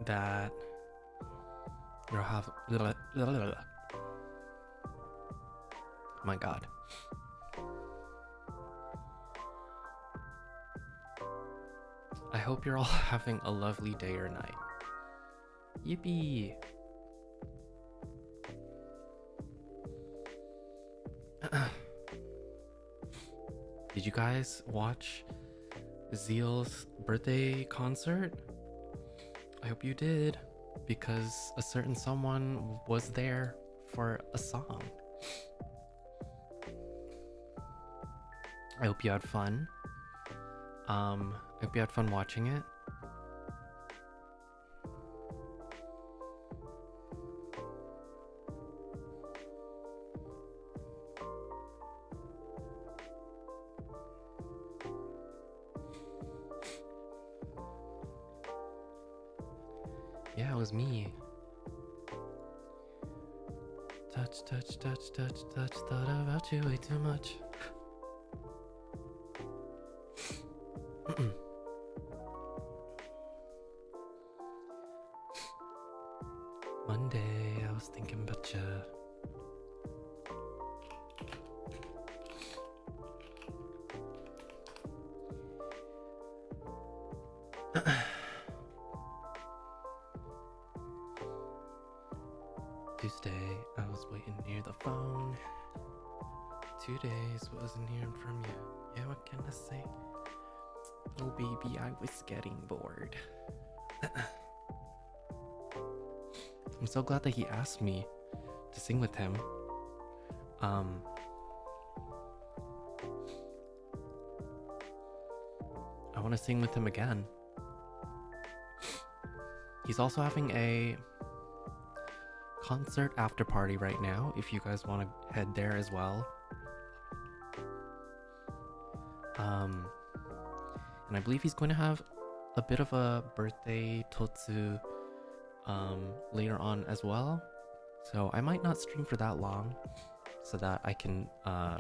that you'll have. My God. I hope you're all having a lovely day or night. Yippee! Did you guys watch Zeal's birthday concert? I hope you did, because a certain someone was there for a song. I hope you had fun. I hope you had fun watching it. Yeah, it was me. Touch, touch, touch, touch, touch, thought about you way too much. Monday, I was thinking about you. Tuesday, I was waiting near the phone. 2 days wasn't hearing from you. Yeah, what can I say? Oh baby, I was getting bored. I'm so glad that he asked me to sing with him. I want to sing with him again. He's also having a concert after party right now, if you guys want to head there as well. And I believe he's going to have a bit of a birthday totsu later on as well, so I might not stream for that long so that I can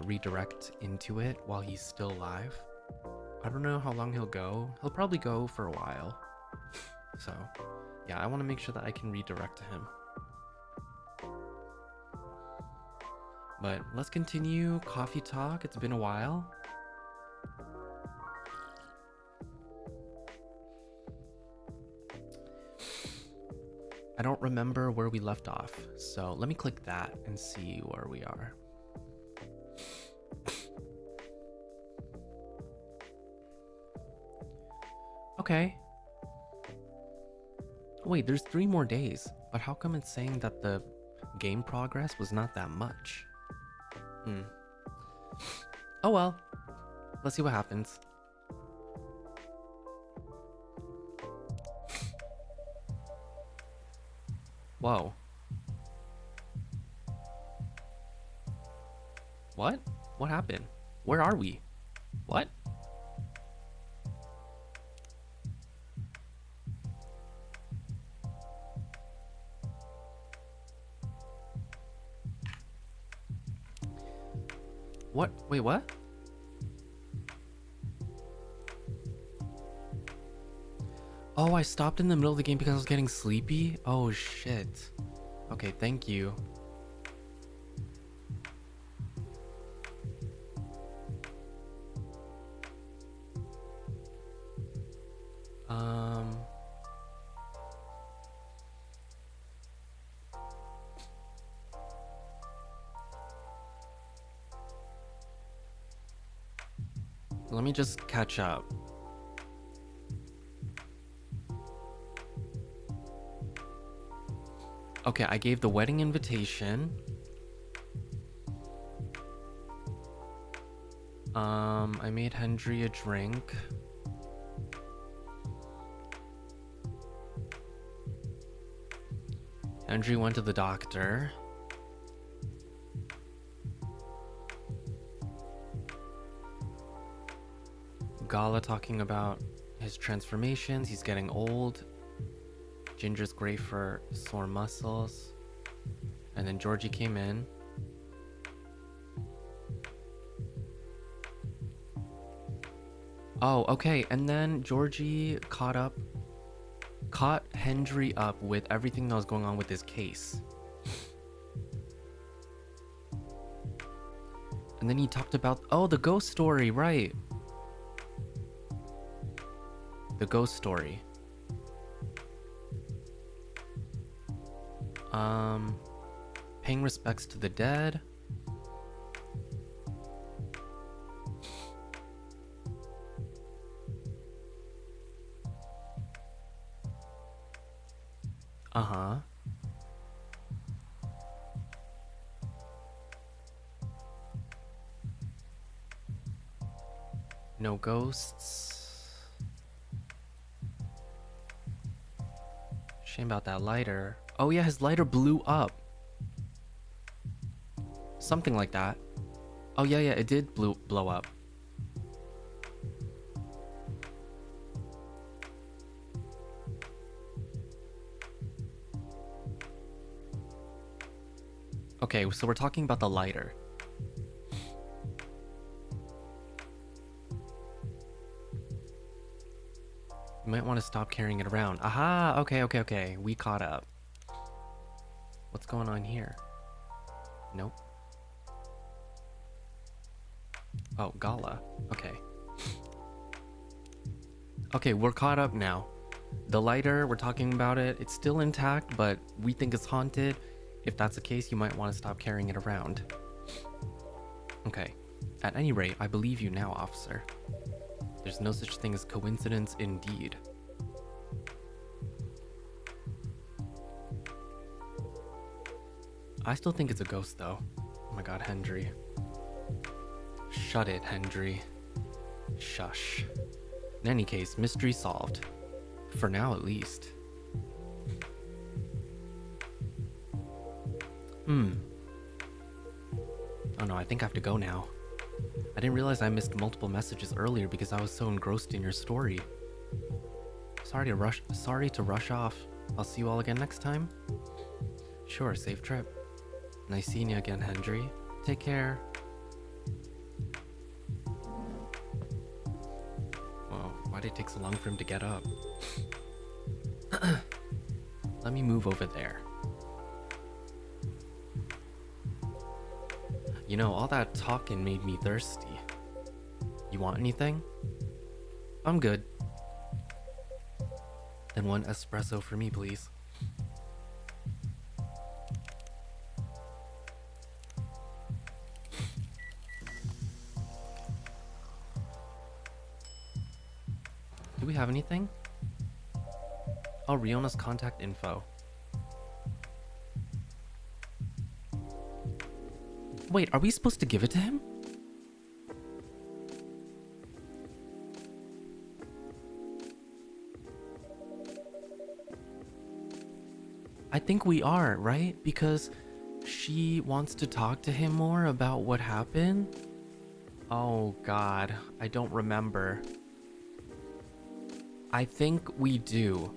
redirect into it while he's still live. I don't know how long he'll go. He'll probably go for a while, so yeah, I want to make sure that I can redirect to him. But let's continue coffee talk. It's been a while. I don't remember where we left off, so let me click that and see where we are. Okay. Wait, there's 3 more days, but how come it's saying that the game progress was not that much? Oh well, let's see what happens. Whoa. What? What happened? Where are we? What? What? Wait, what? Oh, I stopped in the middle of the game because I was getting sleepy? Oh, shit. Okay, thank you. Let me just catch up. Okay, I gave the wedding invitation. I made Hendry a drink. Hendry went to the doctor. Gala talking about his transformations. He's getting old. Ginger's great for sore muscles. And then Georgie came in. Oh, okay. And then Georgie caught up caught Hendry up with everything that was going on with his case. And then he talked about, oh, the ghost story, right? The ghost story. Paying respects to the dead. Uh-huh. No ghosts. Shame about that lighter. Oh yeah, his lighter blew up. Something like that. Oh yeah, it did blow up. Okay, so we're talking about the lighter. You might want to stop carrying it around. Aha! Okay. We caught up. What's going on here? Nope. Oh, Gala. Okay. Okay, we're caught up now. The lighter, we're talking about it. It's still intact, but we think it's haunted. If that's the case, you might want to stop carrying it around. Okay. At any rate, I believe you now, officer. There's no such thing as coincidence indeed. I still think it's a ghost though. Oh my god, Hendry. Shut it, Hendry. Shush. In any case, mystery solved. For now, at least. Oh no, I think I have to go now. I didn't realize I missed multiple messages earlier because I was so engrossed in your story. Sorry to rush off. I'll see you all again next time. Sure, safe trip. Nice seeing you again, Hendry. Take care. Whoa, why did it take so long for him to get up? Let me move over there. You know, all that talking made me thirsty. You want anything? I'm good. Then one espresso for me, please. Do we have anything? Oh, Riiona's contact info. Wait, are we supposed to give it to him? I think we are, right? Because she wants to talk to him more about what happened. Oh god, I don't remember. I think we do.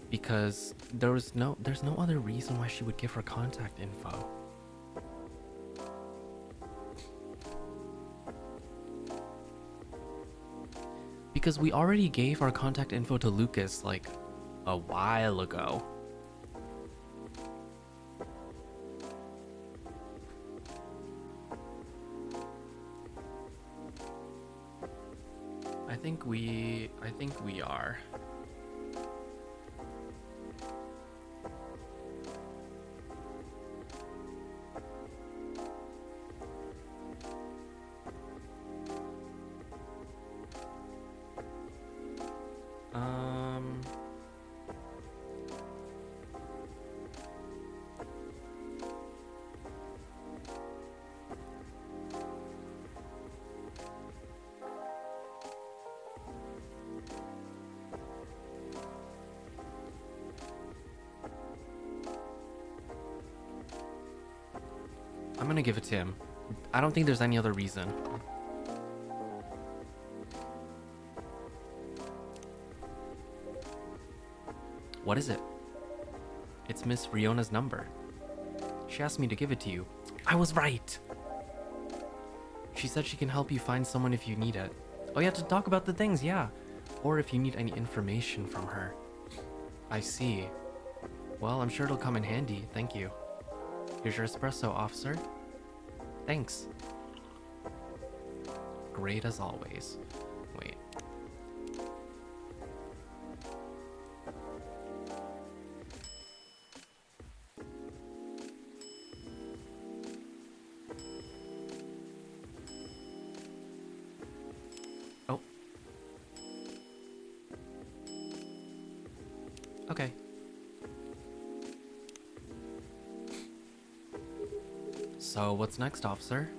Because there's no other reason why she would give her contact info. Because we already gave our contact info to Lucas like a while ago. I think we are. I'm gonna give it to him. I don't think there's any other reason. What is it? It's Miss Riiona's number. She asked me to give it to you. I was right! She said she can help you find someone if you need it. Oh yeah, to talk about the things, yeah. Or if you need any information from her. I see. Well, I'm sure it'll come in handy, thank you. Here's your espresso, officer. Thanks. Great as always. Wait. Oh. Okay. So, what's next, officer?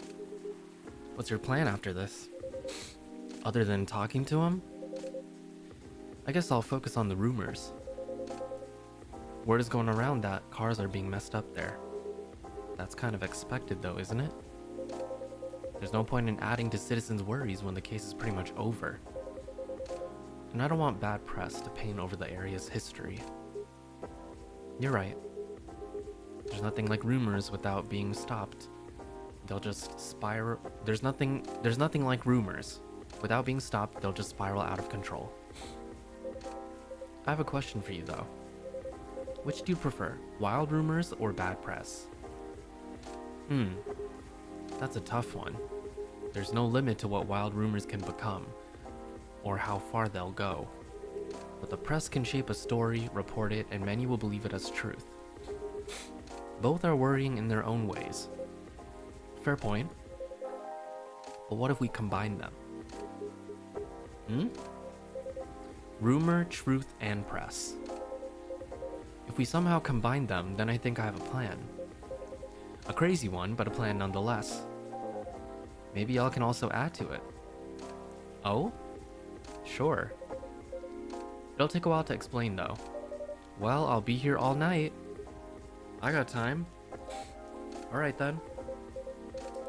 What's your plan after this? Other than talking to him? I guess I'll focus on the rumors. Word is going around that cars are being messed up there. That's kind of expected though, isn't it? There's no point in adding to citizens' worries when the case is pretty much over. And I don't want bad press to paint over the area's history. You're right. There's nothing like rumors without being stopped. They'll just spiral. There's nothing like rumors. Without being stopped, they'll just spiral out of control. I have a question for you though. Which do you prefer, wild rumors or bad press? That's a tough one. There's no limit to what wild rumors can become, or how far they'll go. But the press can shape a story, report it, and many will believe it as truth. Both are worrying in their own ways. Fair point. But what if we combine them? Rumor, truth, and press. If we somehow combine them, then I think I have a plan. A crazy one, but a plan nonetheless. Maybe y'all can also add to it. Oh? Sure. It'll take a while to explain though. Well, I'll be here all night. I got time. Alright then.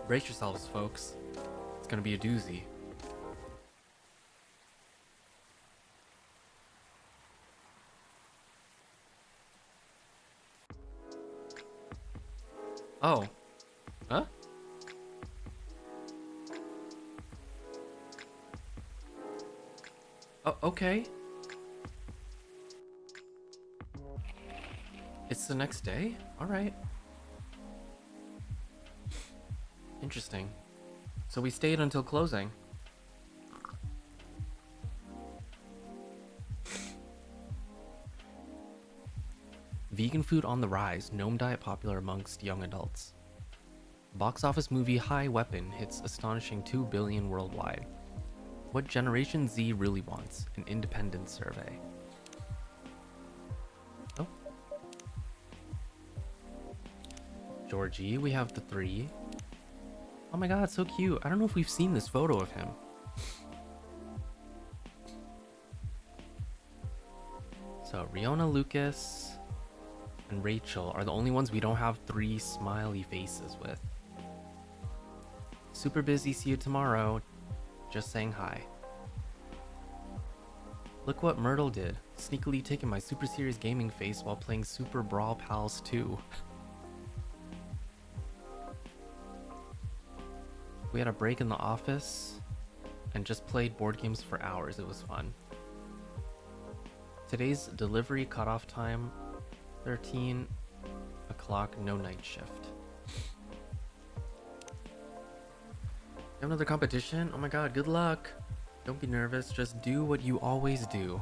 Brace yourselves, folks. It's gonna be a doozy. Oh. Huh? Oh, okay. It's the next day? Alright. Interesting. So we stayed until closing. Vegan food on the rise, gnome diet popular amongst young adults. Box office movie High Weapon hits astonishing 2 billion worldwide. What Generation Z really wants, an independent survey. Oh. Georgie, we have the 3. Oh my god, so cute. I don't know if we've seen this photo of him. So Riiona, Lucas, and Rachel are the only ones we don't have 3 smiley faces with. Super busy, see you tomorrow. Just saying hi. Look what Myrtle did. Sneakily taking my super serious gaming face while playing Super Brawl Pals 2. We had a break in the office and just played board games for hours. It was fun. Today's delivery cutoff time, 13 o'clock, no night shift. You have another competition? Oh my god, good luck. Don't be nervous, just do what you always do.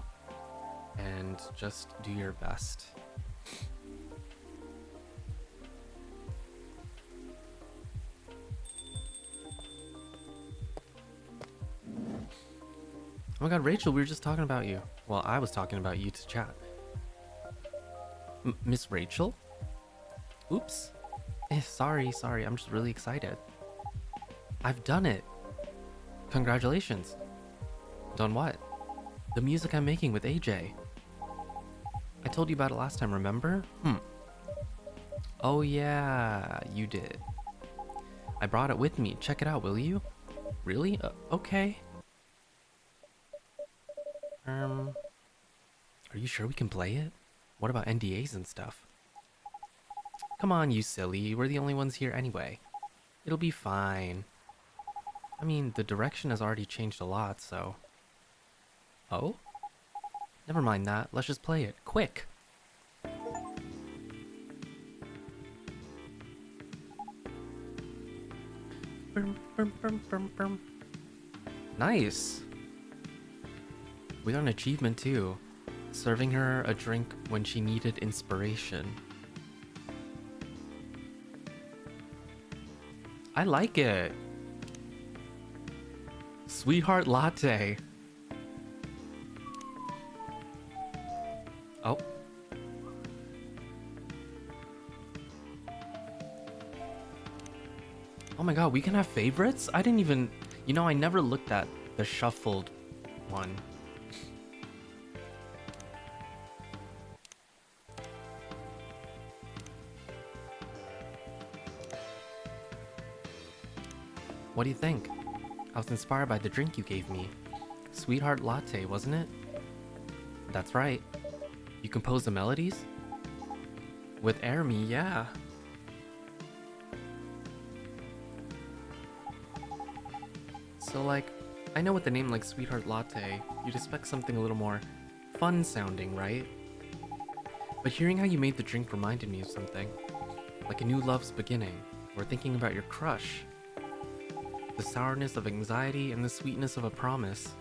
And just do your best. Oh my god, Rachel, we were just talking about you. Well, I was talking about you to chat. Miss Rachel? Oops. Sorry, I'm just really excited. I've done it. Congratulations. Done what? The music I'm making with AJ. I told you about it last time, remember? Oh yeah, you did. I brought it with me. Check it out, will you? Really? Okay. Are you sure we can play it? What about NDAs and stuff? Come on, you silly. We're the only ones here anyway. It'll be fine. I mean, the direction has already changed a lot, so... Oh? Never mind that. Let's just play it. Quick! Nice. We got an achievement too. Serving her a drink when she needed inspiration. I like it. Sweetheart latte. Oh. Oh my god, we can have favorites? I didn't even... You know, I never looked at the shuffled one. What do you think? I was inspired by the drink you gave me. Sweetheart latte, wasn't it? That's right. You compose the melodies? With Air Me, yeah. So like, I know with the name like Sweetheart Latte, you'd expect something a little more fun sounding, right? But hearing how you made the drink reminded me of something. Like a new love's beginning, or thinking about your crush. The sourness of anxiety and the sweetness of a promise.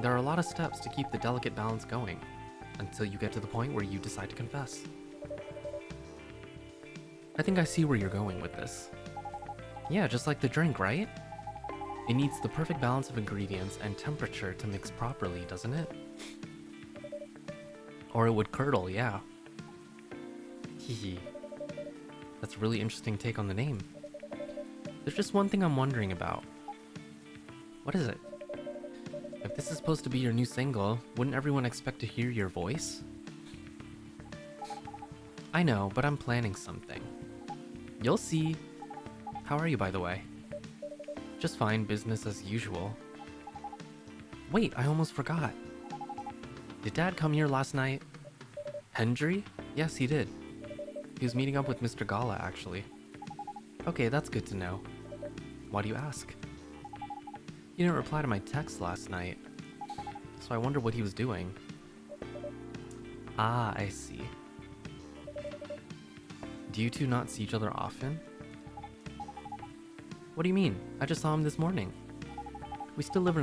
There are a lot of steps to keep the delicate balance going, until you get to the point where you decide to confess. I think I see where you're going with this. Yeah, just like the drink, right? It needs the perfect balance of ingredients and temperature to mix properly, doesn't it? Or it would curdle, yeah. Hehe. That's a really interesting take on the name. There's just one thing I'm wondering about. What is it? If this is supposed to be your new single, wouldn't everyone expect to hear your voice? I know, but I'm planning something. You'll see. How are you, by the way? Just fine, business as usual. Wait, I almost forgot. Did Dad come here last night? Hendry? Yes, he did. He was meeting up with Mr. Gala, actually. Okay, that's good to know. Why do you ask? He didn't reply to my text last night, so I wonder what he was doing. Ah, I see. Do you two not see each other often? What do you mean? I just saw him this morning. We still live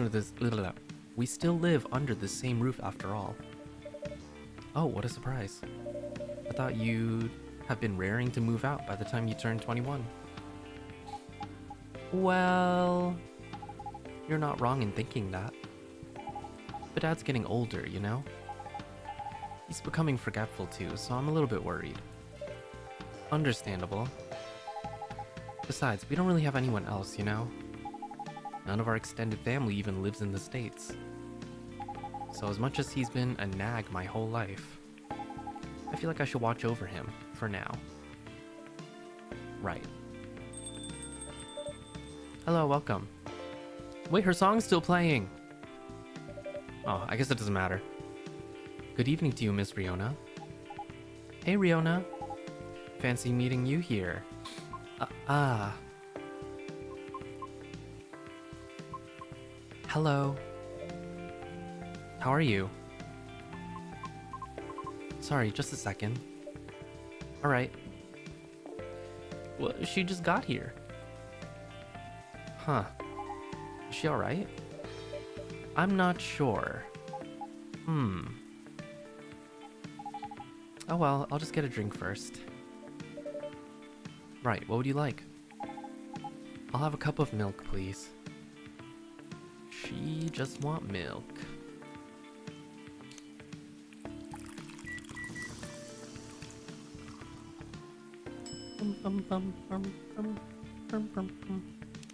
under the same roof after all. Oh, what a surprise. I thought you'd have been raring to move out by the time you turned 21. Well, you're not wrong in thinking that. But Dad's getting older, you know? He's becoming forgetful too, so I'm a little bit worried. Understandable. Besides, we don't really have anyone else, you know? None of our extended family even lives in the States. So as much as he's been a nag my whole life, I feel like I should watch over him, for now. Right. Hello, welcome. Wait, her song's still playing! Oh, I guess it doesn't matter. Good evening to you, Miss Riiona. Hey, Riiona. Fancy meeting you here. Hello. How are you? Sorry, just a second. Alright. Well, she just got here. Huh. Is she alright? I'm not sure. Oh well, I'll just get a drink first. Right, what would you like? I'll have a cup of milk, please. She just want milk.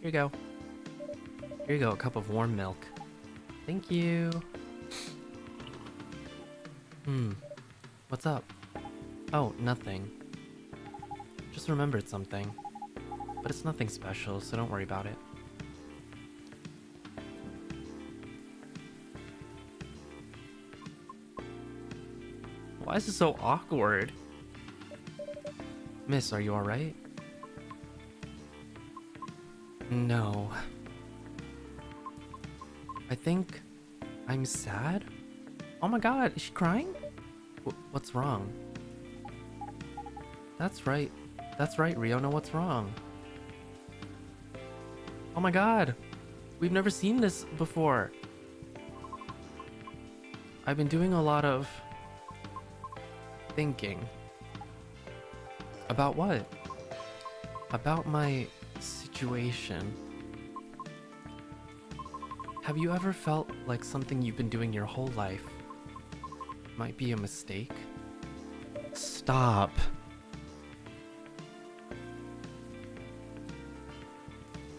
Here you go. Here you go, a cup of warm milk. Thank you. What's up? Oh, nothing. Just remembered something. But it's nothing special, so don't worry about it. Why is it so awkward? Miss, are you alright? No. I think I'm sad? Oh my god, is she crying? What's wrong? That's right, Riiona, what's wrong? Oh my god! We've never seen this before! I've been doing a lot of thinking. About what? About my situation. Have you ever felt like something you've been doing your whole life might be a mistake? Stop.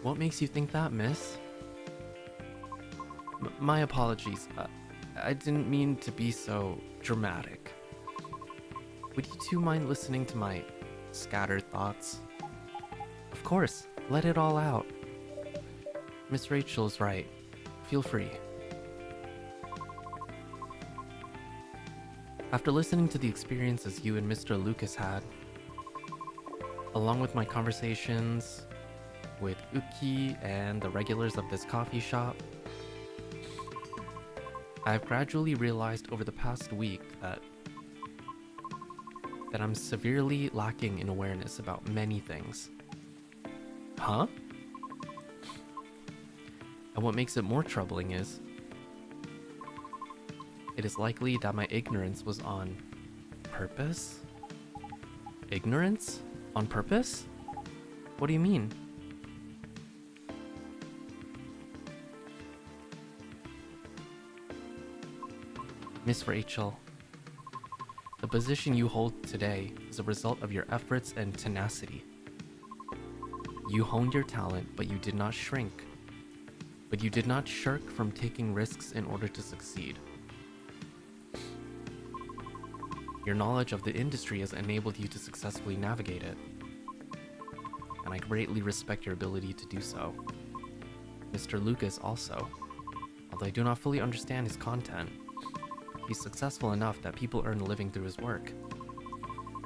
What makes you think that, miss? My apologies. I didn't mean to be so dramatic. Would you two mind listening to my scattered thoughts? Of course, let it all out. Miss Rachel's right. Feel free. After listening to the experiences you and Mr. Lucas had, along with my conversations with Uki and the regulars of this coffee shop, I've gradually realized over the past week that I'm severely lacking in awareness about many things. Huh? And what makes it more troubling is, it is likely that my ignorance was on purpose? Ignorance? On purpose? What do you mean? Miss Rachel, the position you hold today is a result of your efforts and tenacity. You honed your talent, but you did not shrink. But you did not shirk from taking risks in order to succeed. Your knowledge of the industry has enabled you to successfully navigate it, and I greatly respect your ability to do so. Mr. Lucas also, although I do not fully understand his content, he's successful enough that people earn a living through his work.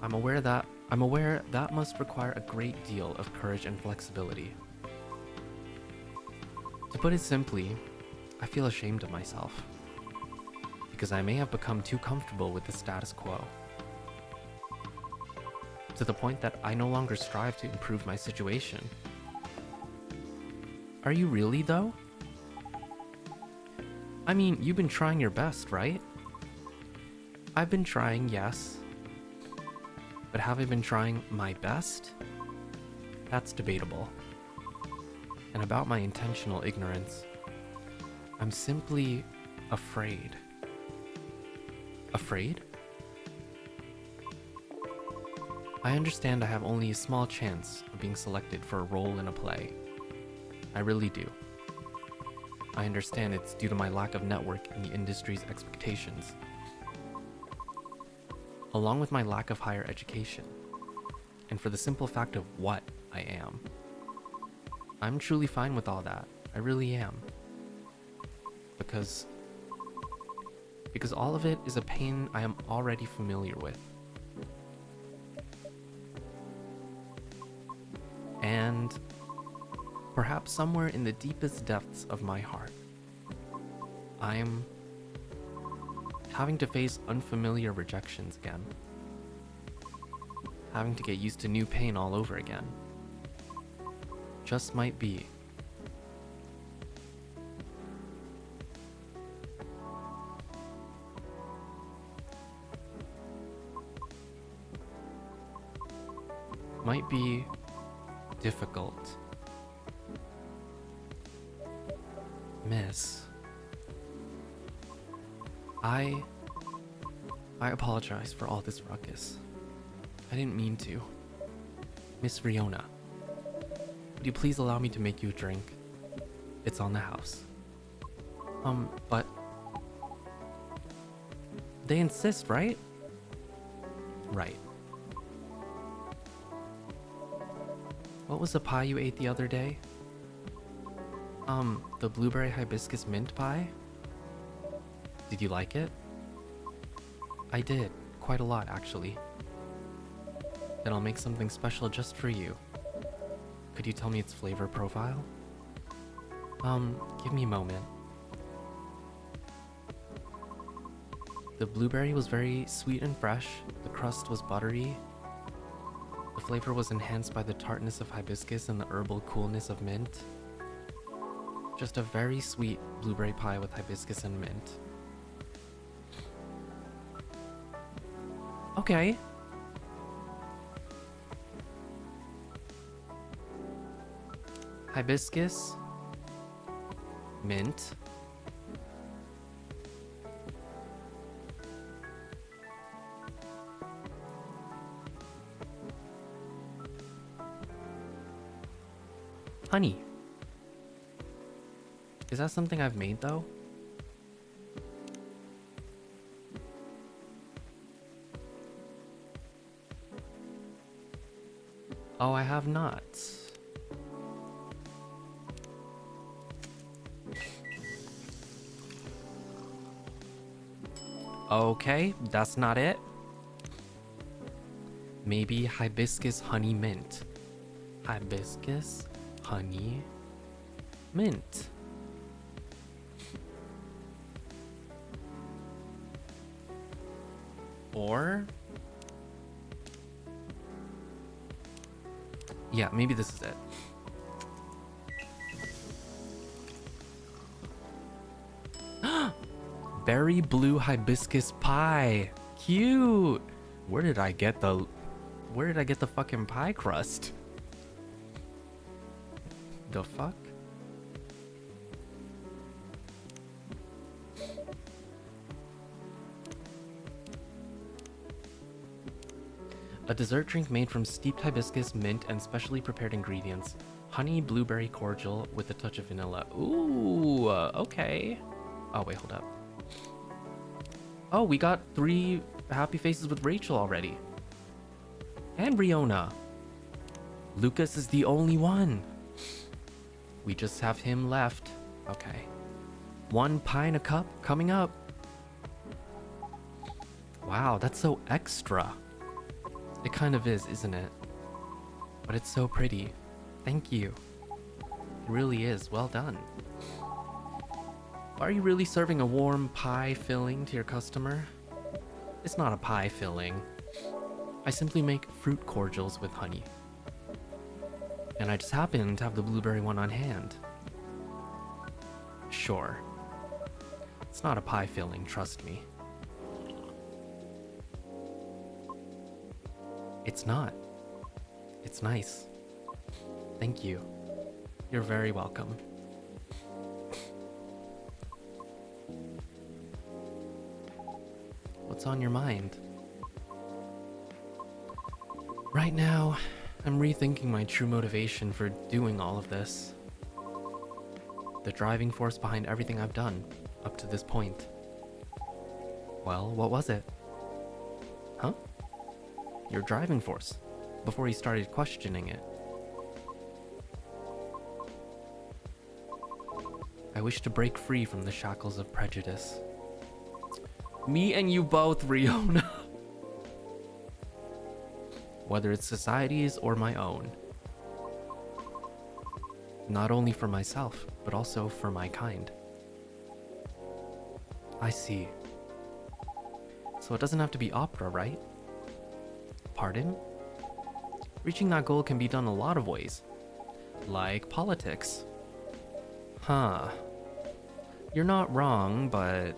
I'm aware that must require a great deal of courage and flexibility. To put it simply, I feel ashamed of myself, because I may have become too comfortable with the status quo, to the point that I no longer strive to improve my situation. Are you really, though? I mean, you've been trying your best, right? I've been trying, yes. But have I been trying my best? That's debatable. And about my intentional ignorance, I'm simply afraid. Afraid? I understand I have only a small chance of being selected for a role in a play. I really do. I understand it's due to my lack of network and the industry's expectations, along with my lack of higher education, and for the simple fact of what I am. I'm truly fine with all that. I really am. Because all of it is a pain I am already familiar with. And perhaps somewhere in the deepest depths of my heart, I'm having to face unfamiliar rejections again. Having to get used to new pain all over again. Just might be. Might be difficult. Miss, I apologize for all this ruckus. I didn't mean to. Miss Riiona, would you please allow me to make you a drink? It's on the house. But they insist, right? Right. What was the pie you ate the other day? The blueberry hibiscus mint pie? Did you like it? I did, quite a lot actually. Then I'll make something special just for you. Could you tell me its flavor profile? Give me a moment. The blueberry was very sweet and fresh, the crust was buttery, the flavor was enhanced by the tartness of hibiscus and the herbal coolness of mint. Just a very sweet blueberry pie with hibiscus and mint. Okay. Hibiscus. Mint. Honey. Is that something I've made though? Oh, I have not. Okay, that's not it. Maybe hibiscus honey mint. Hibiscus honey mint. Or yeah, maybe this is it. Berry blue hibiscus pie. Cute. Where did I get the fucking pie crust? The fuck? A dessert drink made from steeped hibiscus, mint, and specially prepared ingredients. Honey blueberry cordial with a touch of vanilla. Ooh, okay. Oh, wait, hold up. Oh, we got 3 happy faces with Rachel already. And Riiona. Lucas is the only one. We just have him left. Okay. 1 pie in a cup coming up. Wow, that's so extra. It kind of is, isn't it? But it's so pretty. Thank you. It really is. Well done. Are you really serving a warm pie filling to your customer? It's not a pie filling. I simply make fruit cordials with honey. And I just happen to have the blueberry one on hand. Sure. It's not a pie filling, trust me. It's not. It's nice. Thank you. You're very welcome. What's on your mind? Right now, I'm rethinking my true motivation for doing all of this. The driving force behind everything I've done up to this point. Well, what was it? Huh? Your driving force, before you started questioning it. I wish to break free from the shackles of prejudice. Me and you both, Riiona. Whether it's society's or my own. Not only for myself, but also for my kind. I see. So it doesn't have to be opera, right? Pardon? Reaching that goal can be done a lot of ways. Like politics. Huh. You're not wrong, but...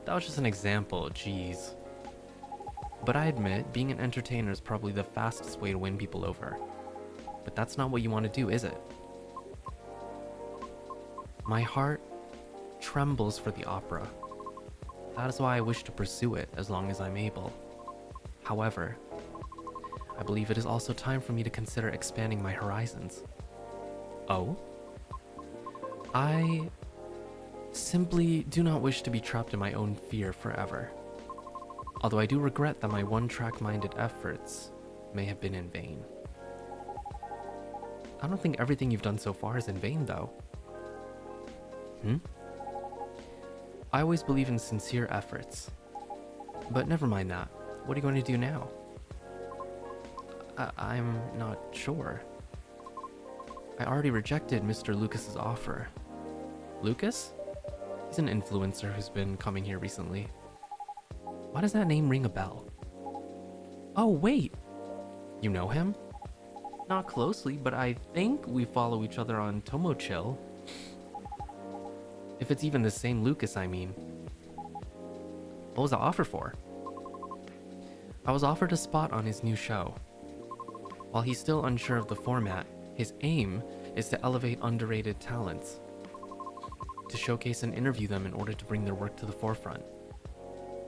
That was just an example, jeez. But I admit, being an entertainer is probably the fastest way to win people over. But that's not what you want to do, is it? My heart trembles for the opera. That is why I wish to pursue it as long as I'm able. However, I believe it is also time for me to consider expanding my horizons. Oh? I simply do not wish to be trapped in my own fear forever. Although I do regret that my one-track-minded efforts may have been in vain. I don't think everything you've done so far is in vain, though. I always believe in sincere efforts. But never mind that. What are you going to do now? I'm not sure. I already rejected Mr. Lucas's offer. Lucas? He's an influencer who's been coming here recently. Why does that name ring a bell? Oh, wait! You know him? Not closely, but I think we follow each other on Tomochill. If it's even the same Lucas, I mean. What was the offer for? I was offered a spot on his new show. While he's still unsure of the format, his aim is to elevate underrated talents, to showcase and interview them in order to bring their work to the forefront.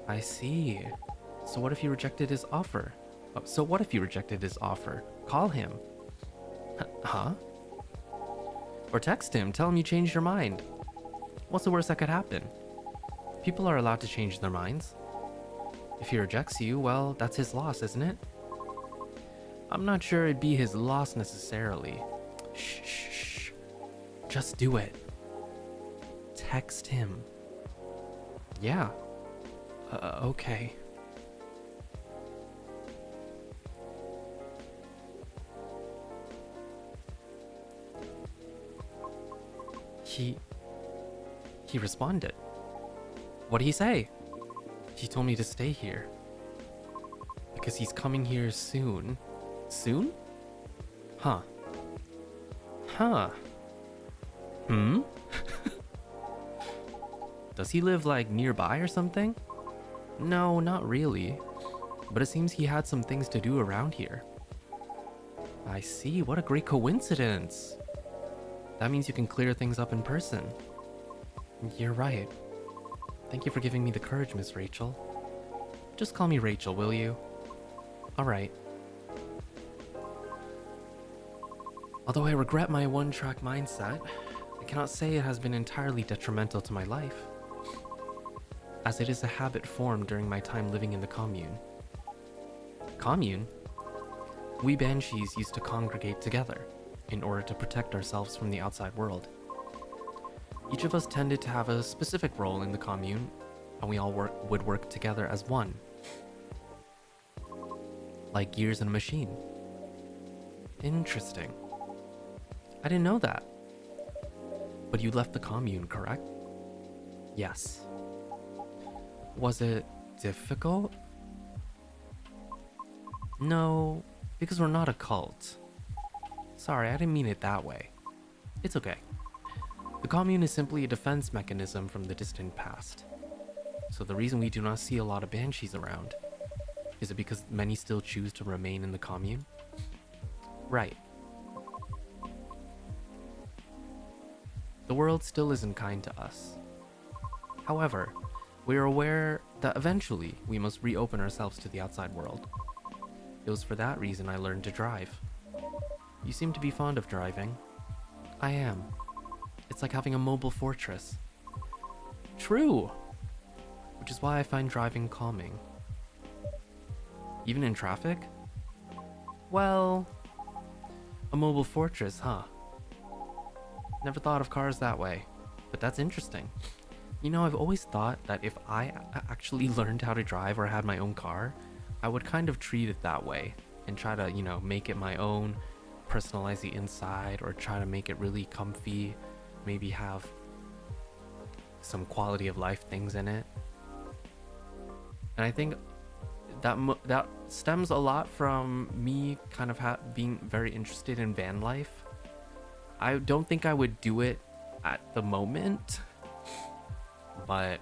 I see. So what if he rejected his offer? Call him. Huh? Or text him, tell him you changed your mind. What's the worst that could happen? People are allowed to change their minds. If he rejects you, well, that's his loss, isn't it? I'm not sure it'd be his loss necessarily. Shh. Just do it. Text him. Yeah. Okay. He responded. What'd he say? He told me to stay here. Because he's coming here soon. Soon? Huh. Hmm? Does he live like nearby or something? No, not really. But it seems he had some things to do around here. I see, what a great coincidence. That means you can clear things up in person. You're right. Thank you for giving me the courage, Miss Rachel. Just call me Rachel, will you? Alright. Although I regret my one-track mindset, I cannot say it has been entirely detrimental to my life, as it is a habit formed during my time living in the commune. Commune? We Banshees used to congregate together in order to protect ourselves from the outside world. Each of us tended to have a specific role in the commune, and we all would work together as one. Like gears in a machine. Interesting. I didn't know that. But you left the commune, correct? Yes. Was it difficult? No, because we're not a cult. Sorry, I didn't mean it that way. It's okay. The commune is simply a defense mechanism from the distant past. So the reason we do not see a lot of banshees around, is it because many still choose to remain in the commune? Right. The world still isn't kind to us. However, we are aware that eventually we must reopen ourselves to the outside world. It was for that reason I learned to drive. You seem to be fond of driving. I am. It's like having a mobile fortress. True! Which is why I find driving calming. Even in traffic? Well, a mobile fortress, huh? Never thought of cars that way, but that's interesting. You know, I've always thought that if I actually learned how to drive or had my own car, I would kind of treat it that way and try to, you know, make it my own, personalize the inside, or try to make it really comfy, maybe have some quality of life things in it. And I think that stems a lot from me kind of being very interested in van life. I don't think I would do it at the moment, but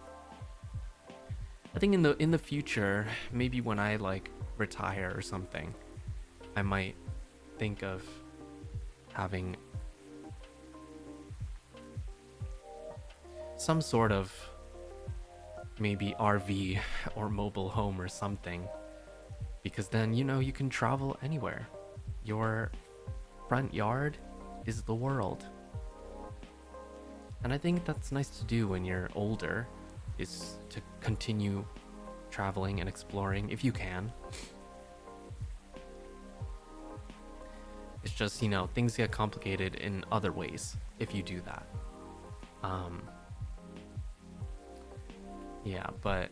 I think in the future, maybe when I like retire or something, I might think of having some sort of maybe RV or mobile home or something, because then, you know, you can travel anywhere. Your front yard is the world. And I think that's nice to do when you're older, is to continue traveling and exploring if you can. It's just, you know, things get complicated in other ways if you do that. Yeah, but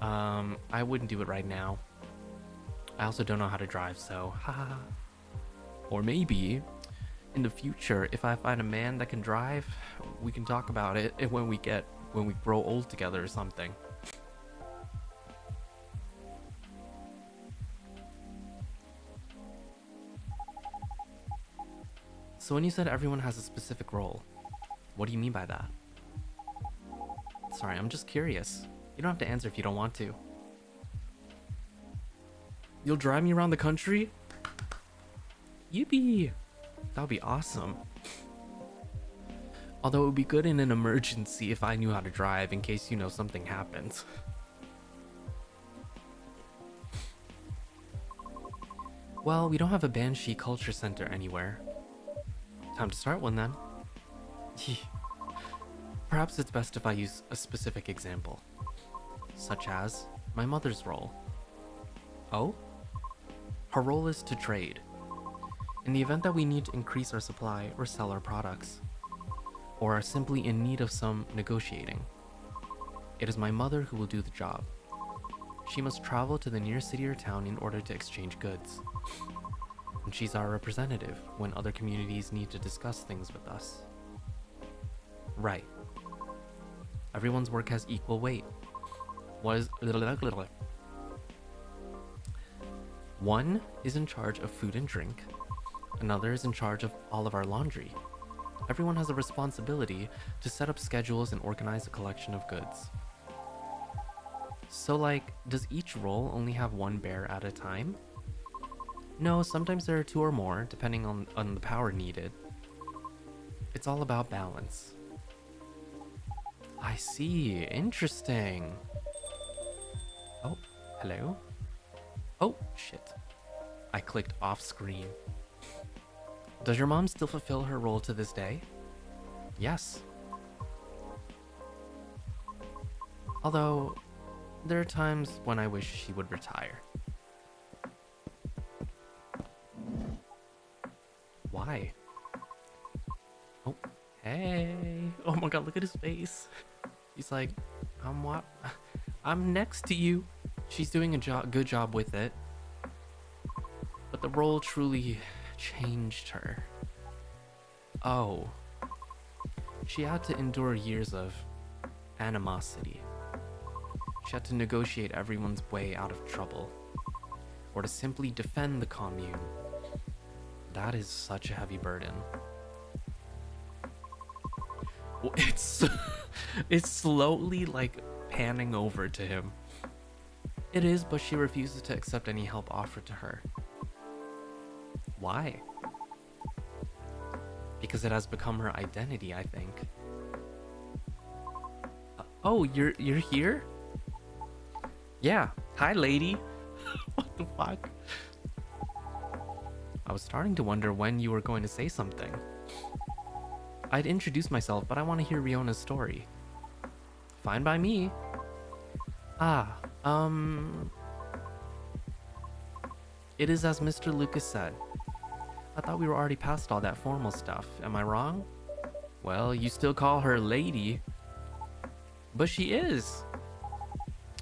I wouldn't do it right now. I also don't know how to drive, so haha. Or maybe in the future, if I find a man that can drive, we can talk about it when we grow old together or something. So when you said everyone has a specific role, what do you mean by that? Sorry, I'm just curious. You don't have to answer if you don't want to. You'll drive me around the country? Yippee! That would be awesome. Although it would be good in an emergency if I knew how to drive in case, you know, something happens. Well, we don't have a Banshee culture center anywhere. Time to start one then. Perhaps it's best if I use a specific example, such as my mother's role. Oh? Her role is to trade. In the event that we need to increase our supply or sell our products, or are simply in need of some negotiating, it is my mother who will do the job. She must travel to the nearest city or town in order to exchange goods. And she's our representative when other communities need to discuss things with us. Right. Everyone's work has equal weight. One is in charge of food and drink. Another is in charge of all of our laundry. Everyone has a responsibility to set up schedules and organize a collection of goods. So like, does each role only have one bear at a time? No, sometimes there are two or more, depending on the power needed. It's all about balance. I see, interesting. Oh, hello? Oh, shit. I clicked off screen. Does your mom still fulfill her role to this day? Yes. Although, there are times when I wish she would retire. Why? Oh, hey. Oh my god, look at his face. He's like, what? I'm next to you. She's doing a good job with it. But the role truly changed her. Oh. She had to endure years of animosity. She had to negotiate everyone's way out of trouble, or to simply defend the commune. That is such a heavy burden. It's slowly like panning over to him. It is, but she refuses to accept any help offered to her. Why? Because it has become her identity, I think. Oh, you're here? Yeah. Hi, lady. What the fuck? I was starting to wonder when you were going to say something. I'd introduce myself, but I want to hear Riiona's story. Fine by me. It is as Mr. Lucas said. I thought we were already past all that formal stuff. Am I wrong? Well, you still call her lady. But she is.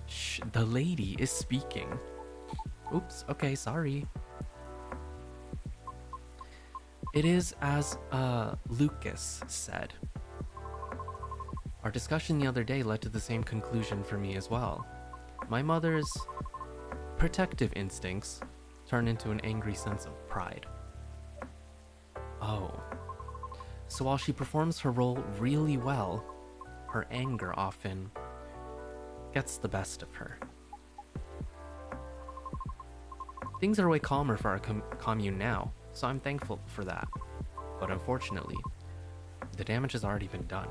Shh, the lady is speaking. Oops, okay, sorry. It is as Lucas said. Our discussion the other day led to the same conclusion for me as well. My mother's protective instincts turned into an angry sense of pride. Oh. So while she performs her role really well, her anger often gets the best of her. Things are way calmer for our commune now, so I'm thankful for that. But unfortunately, the damage has already been done.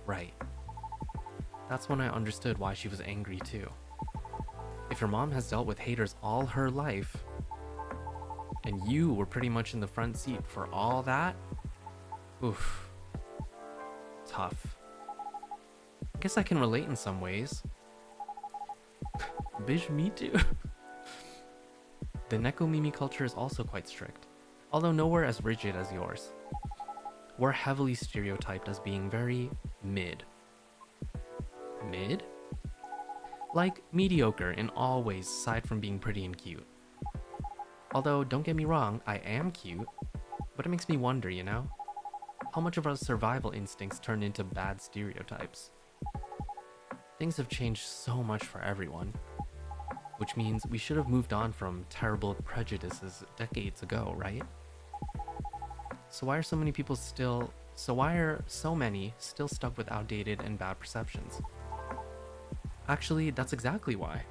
Right. That's when I understood why she was angry too. If your mom has dealt with haters all her life, and you were pretty much in the front seat for all that, oof. Tough. I guess I can relate in some ways. Bitch, me too. The Nekomimi culture is also quite strict, although nowhere as rigid as yours. We're heavily stereotyped as being very mid. Mid? Like mediocre in all ways aside from being pretty and cute. Although, don't get me wrong, I am cute, but it makes me wonder, you know? How much of our survival instincts turn into bad stereotypes? Things have changed so much for everyone, which means we should have moved on from terrible prejudices decades ago, right? Why are so many still stuck with outdated and bad perceptions? Actually, that's exactly why.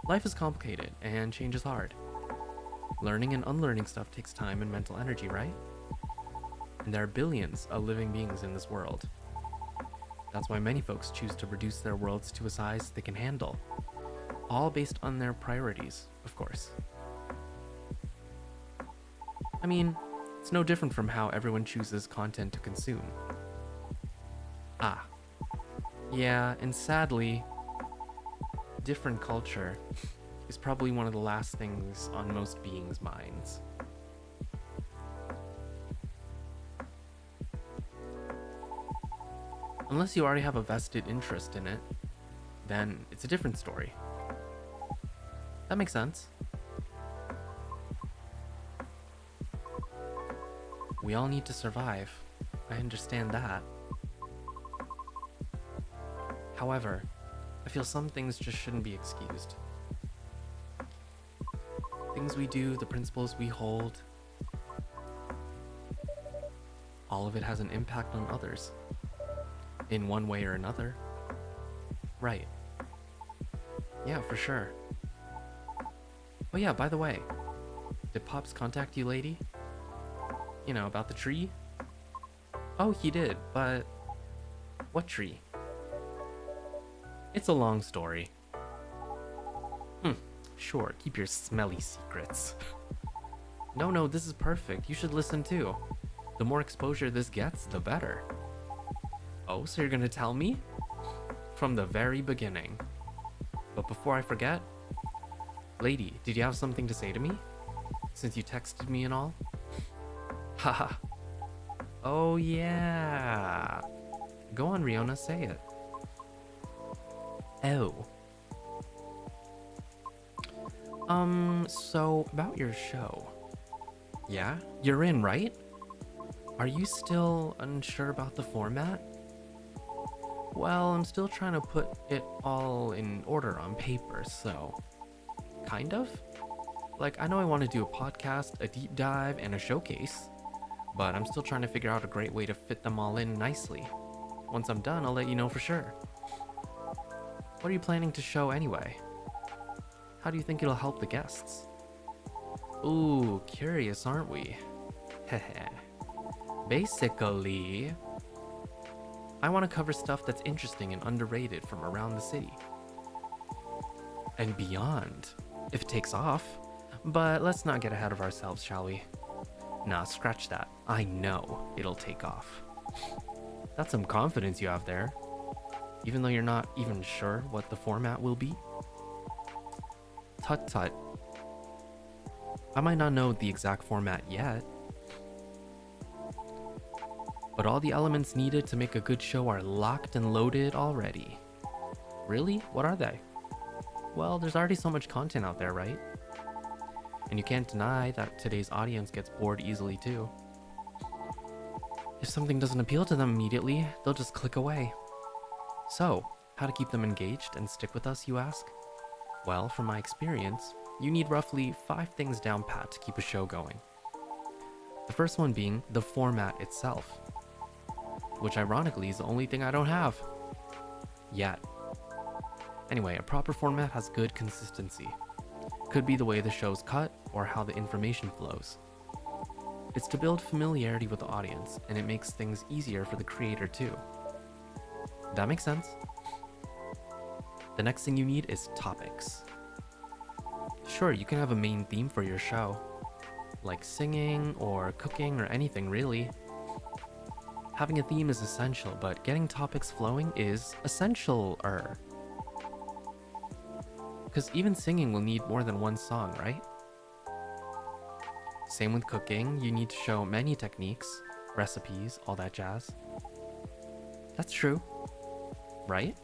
Life is complicated and change is hard. Learning and unlearning stuff takes time and mental energy, right? And there are billions of living beings in this world. That's why many folks choose to reduce their worlds to a size they can handle. All based on their priorities, of course. I mean, it's no different from how everyone chooses content to consume. Ah. Yeah, and sadly, different culture is probably one of the last things on most beings' minds. Unless you already have a vested interest in it, then it's a different story. That makes sense. We all need to survive. I understand that. However, I feel some things just shouldn't be excused. Things we do, the principles we hold, all of it has an impact on others. In one way or another. Right. Yeah, for sure. Oh yeah, by the way, did Pops contact you, lady? You know, about the tree? Oh, he did, but what tree? It's a long story. Sure, keep your smelly secrets. No, this is perfect. You should listen too. The more exposure this gets, the better. Oh, so you're gonna tell me? From the very beginning. But before I forget, lady, did you have something to say to me? Since you texted me and all? Haha. Oh yeah. Go on, Riiona, say it. Oh. So about your show. Yeah? You're in, right? Are you still unsure about the format? Well, I'm still trying to put it all in order on paper, so... Kind of? Like, I know I want to do a podcast, a deep dive, and a showcase, but I'm still trying to figure out a great way to fit them all in nicely. Once I'm done, I'll let you know for sure. What are you planning to show anyway? How do you think it'll help the guests? Ooh, curious, aren't we? Heh. Basically, I want to cover stuff that's interesting and underrated from around the city. And beyond, if it takes off. But let's not get ahead of ourselves, shall we? Nah, scratch that. I know it'll take off. That's some confidence you have there. Even though you're not even sure what the format will be. Tut tut. I might not know the exact format yet. But all the elements needed to make a good show are locked and loaded already. Really? What are they? Well, there's already so much content out there, right? And you can't deny that today's audience gets bored easily too. If something doesn't appeal to them immediately, they'll just click away. So, how to keep them engaged and stick with us, you ask? Well, from my experience, you need roughly 5 things down pat to keep a show going. The first one being the format itself, which ironically is the only thing I don't have. Yet. Anyway, a proper format has good consistency. Could be the way the show's cut or how the information flows. It's to build familiarity with the audience, and it makes things easier for the creator too. That makes sense? The next thing you need is topics. Sure, you can have a main theme for your show, like singing or cooking or anything really. Having a theme is essential, but getting topics flowing is essential-er. Because even singing will need more than one song, right? Same with cooking, you need to show many techniques, recipes, all that jazz. That's true, right?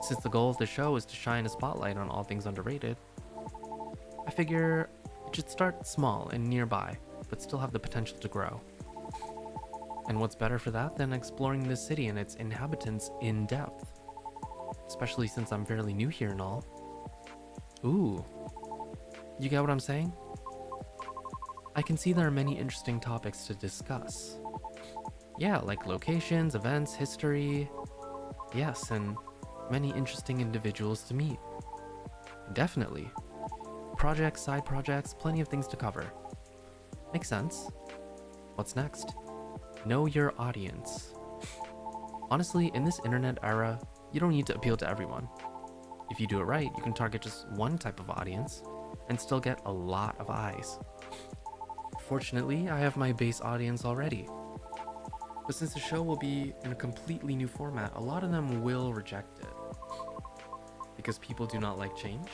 Since the goal of the show is to shine a spotlight on all things underrated, I figure it should start small and nearby, but still have the potential to grow. And what's better for that than exploring the city and its inhabitants in depth? Especially since I'm fairly new here and all. Ooh, you get what I'm saying? I can see there are many interesting topics to discuss. Yeah, like locations, events, history. Yes, and many interesting individuals to meet. Definitely. Projects, side projects, plenty of things to cover. Makes sense. What's next? Know your audience. Honestly, in this internet era, you don't need to appeal to everyone. If you do it right, you can target just one type of audience and still get a lot of eyes. Fortunately, I have my base audience already. But since the show will be in a completely new format, a lot of them will reject it. Because people do not like change?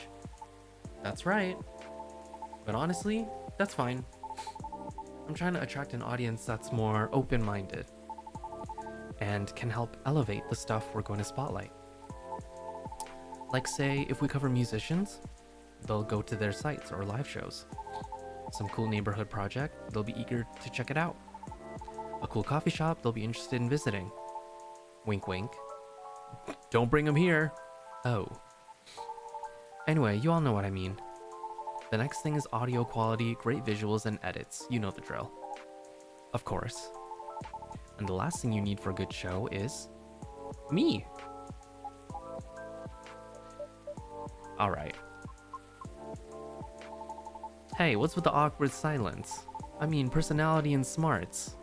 That's right. But honestly, that's fine. I'm trying to attract an audience that's more open-minded and can help elevate the stuff we're going to spotlight. Like say, if we cover musicians, they'll go to their sites or live shows. Some cool neighborhood project, they'll be eager to check it out. A cool coffee shop, they'll be interested in visiting. Wink wink. Don't bring them here. Oh. Anyway, you all know what I mean. The next thing is audio quality, great visuals, and edits. You know the drill. Of course. And the last thing you need for a good show is me. Alright. Hey, what's with the awkward silence? I mean, personality and smarts.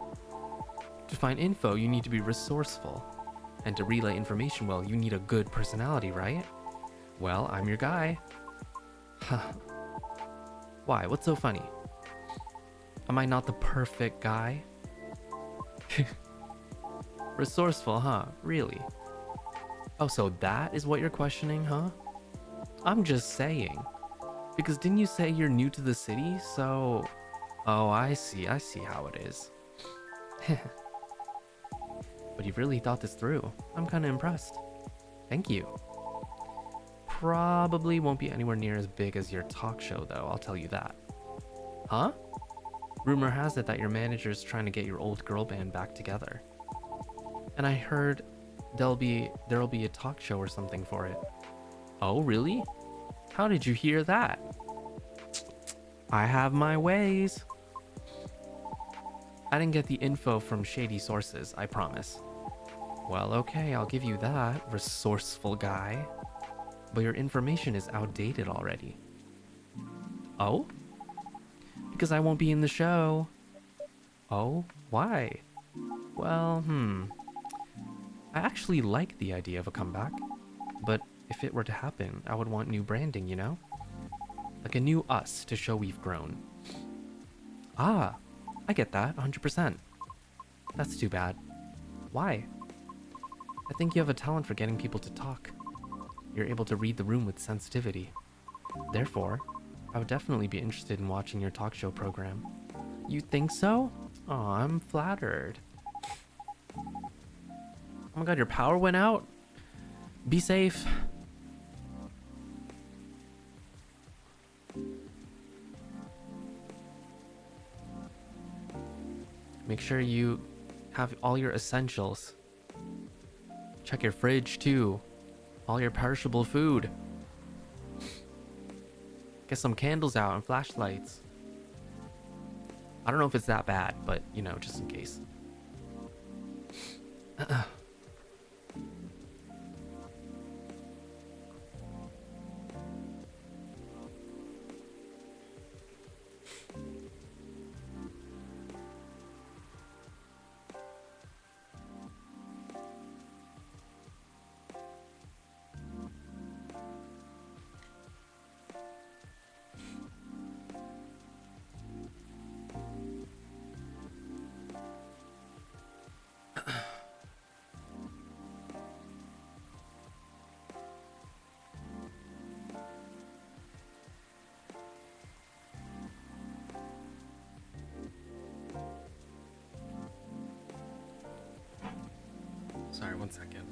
To find info, you need to be resourceful. And to relay information well, you need a good personality, right? Well, I'm your guy. Why? What's so funny? Am I not the perfect guy? Resourceful, huh? Really? Oh, so that is what you're questioning, huh? I'm just saying. Because didn't you say you're new to the city? So... Oh, I see how it is. But you've really thought this through. I'm kind of impressed. Thank you. Probably won't be anywhere near as big as your talk show, though, I'll tell you that. Huh? Rumor has it that your manager's trying to get your old girl band back together. And I heard there'll be a talk show or something for it. Oh, really? How did you hear that? I have my ways. I didn't get the info from shady sources, I promise. Well, okay, I'll give you that, resourceful guy. But your information is outdated already. Oh? Because I won't be in the show. Oh? Why? Well, I actually like the idea of a comeback. But if it were to happen, I would want new branding, you know? Like a new us to show we've grown. Ah, I get that, 100%. That's too bad. Why? I think you have a talent for getting people to talk. You're able to read the room with sensitivity. Therefore, I would definitely be interested in watching your talk show program. You think so? Oh, I'm flattered. Oh my god, your power went out? Be safe. Make sure you have all your essentials. Check your fridge too. All your perishable food. Get some candles out and flashlights. I don't know if it's that bad, but you know, just in case. Sorry, one second.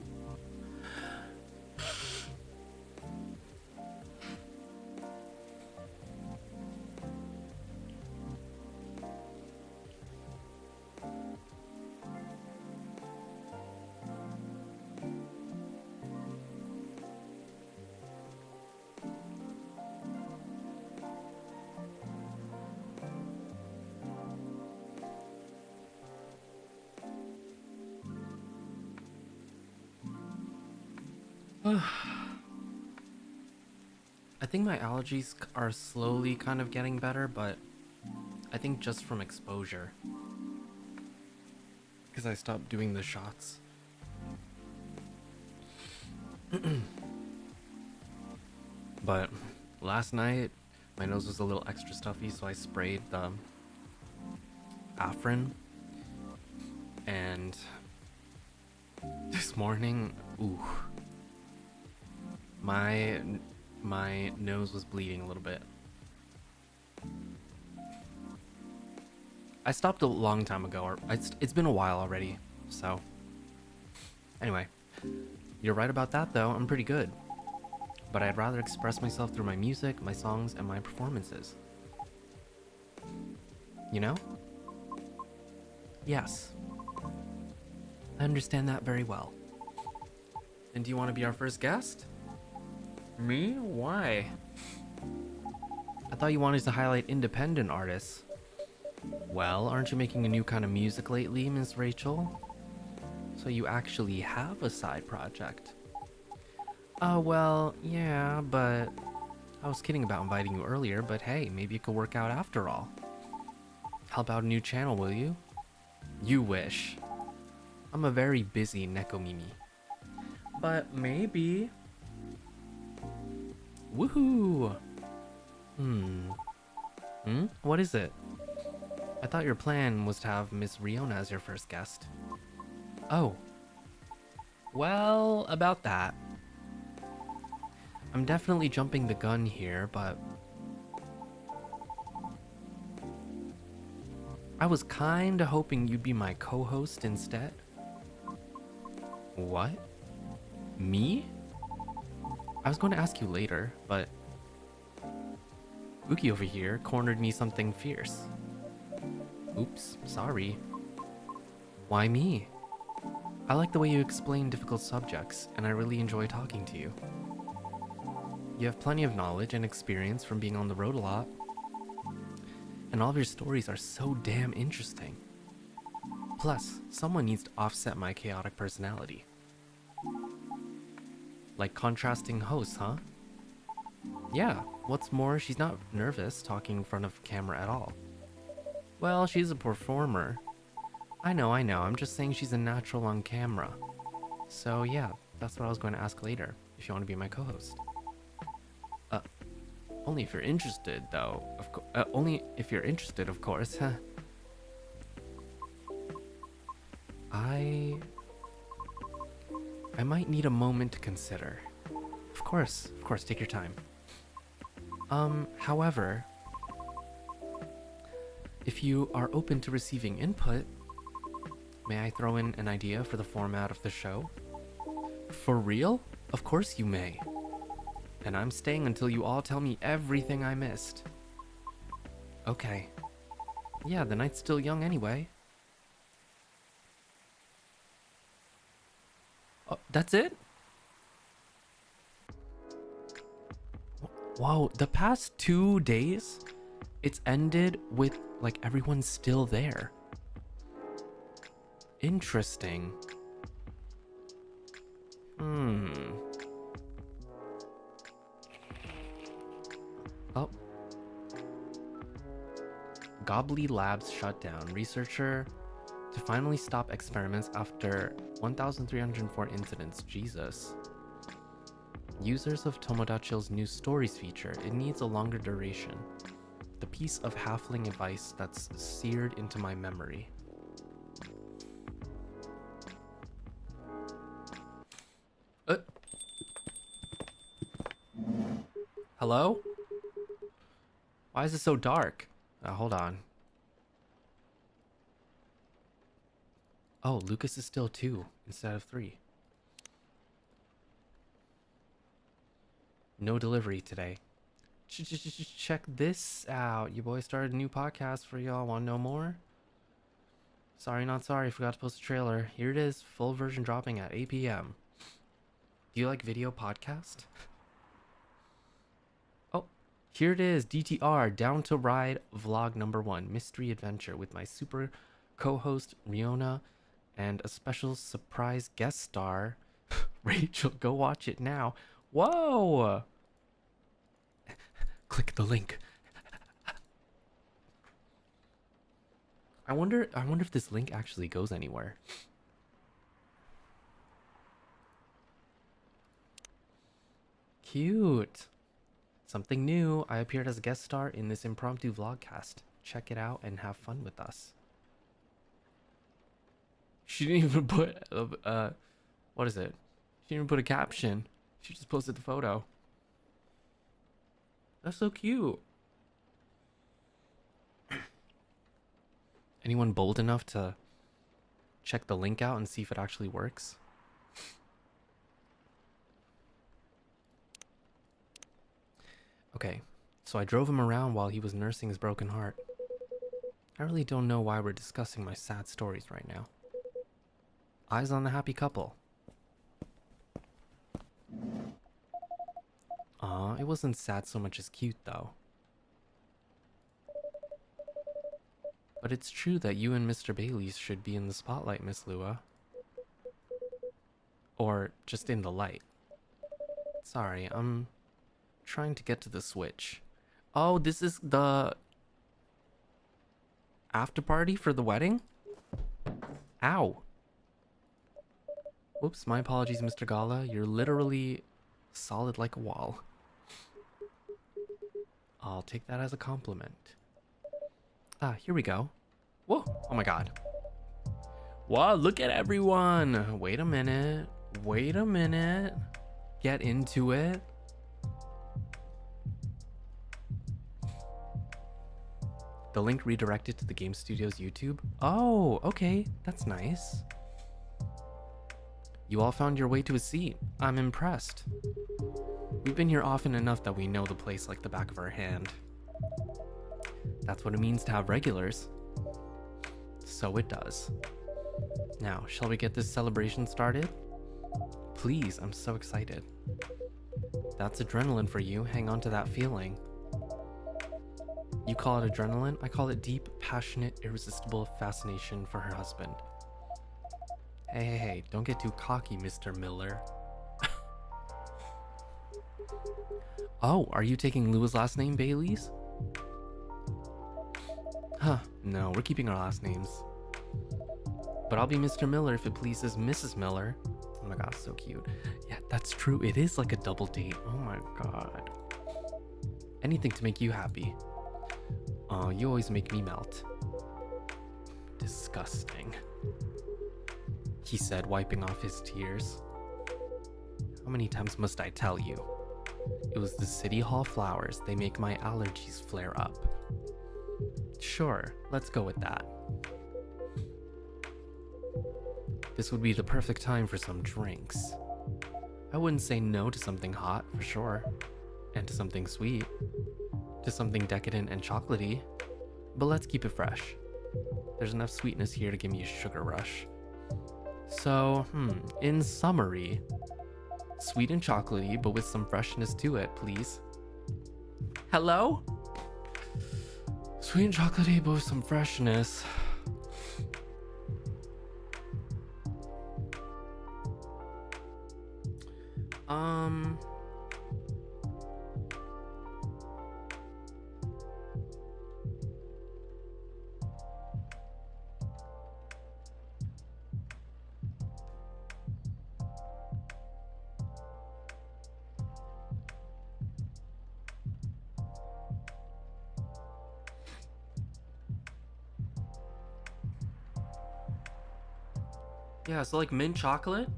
I think my allergies are slowly kind of getting better, but I think just from exposure. Because I stopped doing the shots. But last night, my nose was a little extra stuffy, so I sprayed the Afrin. And this morning, ooh, my nose was bleeding a little bit. I stopped a long time ago, or it's been a while already, so. Anyway, you're right about that though, I'm pretty good. But I'd rather express myself through my music, my songs, and my performances. You know? Yes. I understand that very well. And do you want to be our first guest? Me? Why? I thought you wanted to highlight independent artists. Well, aren't you making a new kind of music lately, Miss Rachel? So you actually have a side project. Well, yeah, but I was kidding about inviting you earlier, but hey, maybe it could work out after all. Help out a new channel, will you? You wish. I'm a very busy Nekomimi. But maybe. Woohoo! What is it? I thought your plan was to have Miss Riiona as your first guest. Oh. Well, about that. I'm definitely jumping the gun here, but I was kinda hoping you'd be my co-host instead. What? Me? I was going to ask you later, but Uki over here cornered me something fierce. Oops, sorry. Why me? I like the way you explain difficult subjects, and I really enjoy talking to you. You have plenty of knowledge and experience from being on the road a lot. And all of your stories are so damn interesting. Plus, someone needs to offset my chaotic personality. Like contrasting hosts, huh? Yeah, what's more, she's not nervous talking in front of camera at all. Well, she's a performer. I know, I'm just saying she's a natural on camera. So yeah, that's what I was going to ask later, if you want to be my co-host. Only if you're interested, though. Only if you're interested, of course. I might need a moment to consider. Of course, take your time. However, if you are open to receiving input, may I throw in an idea for the format of the show? For real? Of course you may. And I'm staying until you all tell me everything I missed. Okay. Yeah, the night's still young anyway. Oh, that's it? Whoa, the past 2 days, it's ended with, like, everyone still there. Interesting. Oh. Gobbly Labs shut down. Researcher to finally stop experiments after 1,304 incidents. Jesus. Users of Tomodachill's new stories feature. It needs a longer duration. The piece of halfling advice that's seared into my memory. Hello? Why is it so dark? Hold on. Oh, Lucas is still 2 instead of 3. No delivery today. Check this out. Your boy started a new podcast for y'all. Want to know more? Sorry, not sorry. Forgot to post a trailer. Here it is. Full version dropping at 8 p.m. Do you like video podcast? Oh, here it is. DTR Down to Ride vlog number 1. Mystery adventure with my super co-host Riiona and a special surprise guest star Rachel, go watch it now. Whoa! Click the link. I wonder if this link actually goes anywhere. Cute. Something new. I appeared as a guest star in this impromptu vlogcast. Check it out and have fun with us. She didn't even put what is it? She didn't even put a caption. She just posted the photo. That's so cute. Anyone bold enough to check the link out and see if it actually works? Okay, so I drove him around while he was nursing his broken heart. I really don't know why we're discussing my sad stories right now. Eyes on the happy couple. Aw, it wasn't sad so much as cute though. But it's true that you and Mr. Bailey's should be in the spotlight, Miss Lua. Or just in the light. Sorry, I'm trying to get to the switch. Oh, this is the after party for the wedding? Ow. Whoops, my apologies, Mr. Gala. You're literally solid like a wall. I'll take that as a compliment. Ah, here we go. Whoa, oh my god. Wow, look at everyone. Wait a minute. Wait a minute. Get into it. The link redirected to the game studio's YouTube. Oh, okay, that's nice. You all found your way to a seat. I'm impressed. We've been here often enough that we know the place like the back of our hand. That's what it means to have regulars. So it does. Now, shall we get this celebration started? Please, I'm so excited. That's adrenaline for you. Hang on to that feeling. You call it adrenaline, I call it deep, passionate, irresistible fascination for her husband. Hey, don't get too cocky, Mr. Miller. Oh, are you taking Lua's last name, Bailey's? Huh, no, we're keeping our last names. But I'll be Mr. Miller if it pleases Mrs. Miller. Oh my god, so cute. Yeah, that's true, it is like a double date. Oh my god. Anything to make you happy. Oh, you always make me melt. Disgusting. He said, wiping off his tears. How many times must I tell you? It was the City Hall flowers. They make my allergies flare up. Sure, let's go with that. This would be the perfect time for some drinks. I wouldn't say no to something hot, for sure. And to something sweet. To something decadent and chocolatey. But let's keep it fresh. There's enough sweetness here to give me a sugar rush. So, in summary, sweet and chocolatey, but with some freshness to it, please. Hello? Sweet and chocolatey, but with some freshness. Yeah, so like mint chocolate.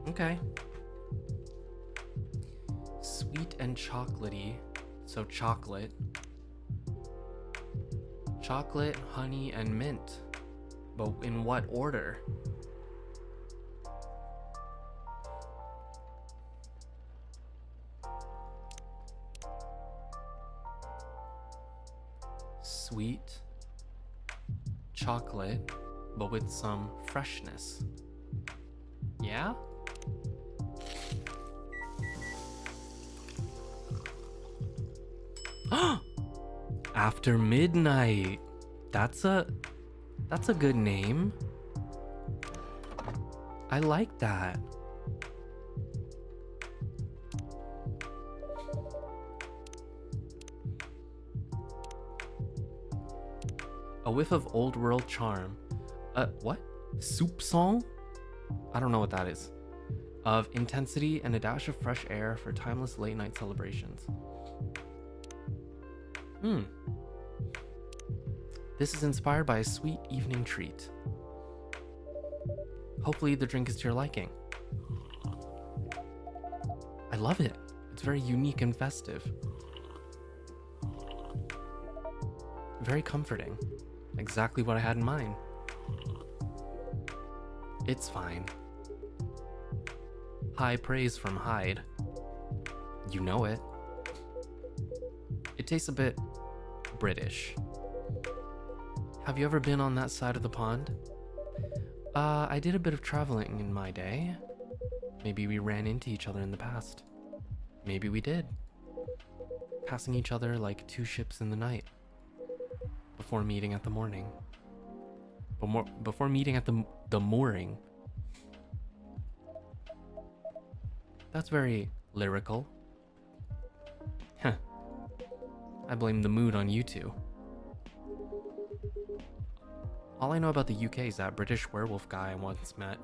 Okay. Sweet and chocolatey. So chocolate. Chocolate, honey, and mint. But in what order? Sweet, chocolate, but with some freshness. Yeah? After Midnight. That's a good name. I like that. A whiff of old world charm. What? Soup song? I don't know what that is. Of intensity and a dash of fresh air for timeless late night celebrations. This is inspired by a sweet evening treat. Hopefully the drink is to your liking. I love it. It's very unique and festive. Very comforting. Exactly what I had in mind. It's fine. High praise from Hyde. You know it. It tastes a bit British. Have you ever been on that side of the pond? I did a bit of traveling in my day. Maybe we ran into each other in the past. Maybe we did. Passing each other like two ships in the night. Before meeting at the morning. Before meeting at the mooring. That's very lyrical. Huh. I blame the mood on you two. All I know about the UK is that British werewolf guy I once met.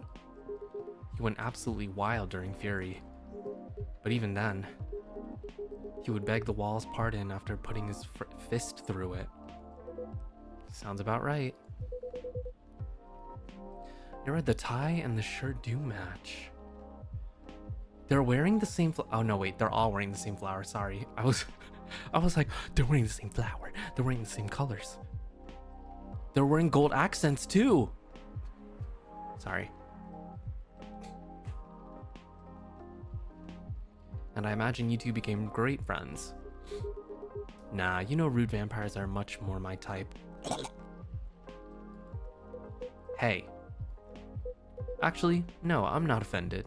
He went absolutely wild during Fury. But even then, he would beg the wall's pardon after putting his fist through it. Sounds about right. You're right, the tie and the shirt do match. They're wearing the same oh no, wait, they're all wearing the same flower. Sorry. I was like, they're wearing the same flower. They're wearing the same colors. They're wearing gold accents too. Sorry. And I imagine you two became great friends. Nah, you know rude vampires are much more my type. Hey. Actually, no, I'm not offended.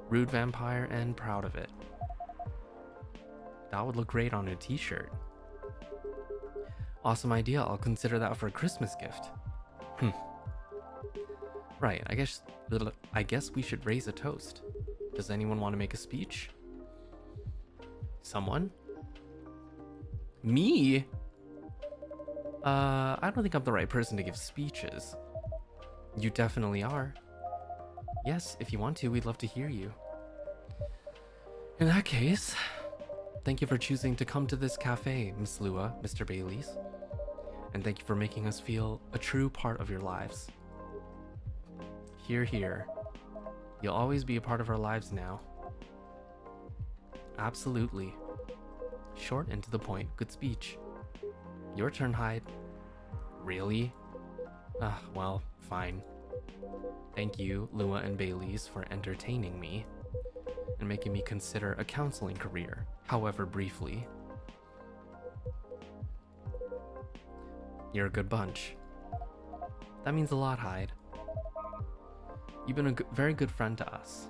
Rude vampire and proud of it. That would look great on a t-shirt. Awesome idea, I'll consider that for a Christmas gift. Right, I guess we should raise a toast. Does anyone want to make a speech? Someone? Me? I don't think I'm the right person to give speeches. You definitely are. Yes, if you want to, we'd love to hear you. In that case, thank you for choosing to come to this cafe, Miss Lua, Mr. Bailey's. And thank you for making us feel a true part of your lives. Hear, hear. You'll always be a part of our lives now. Absolutely. Short and to the point. Good speech. Your turn, Hyde. Really? Well, fine. Thank you, Lua and Bailey's, for entertaining me and making me consider a counseling career, however briefly. You're a good bunch. That means a lot, Hyde. You've been a very good friend to us.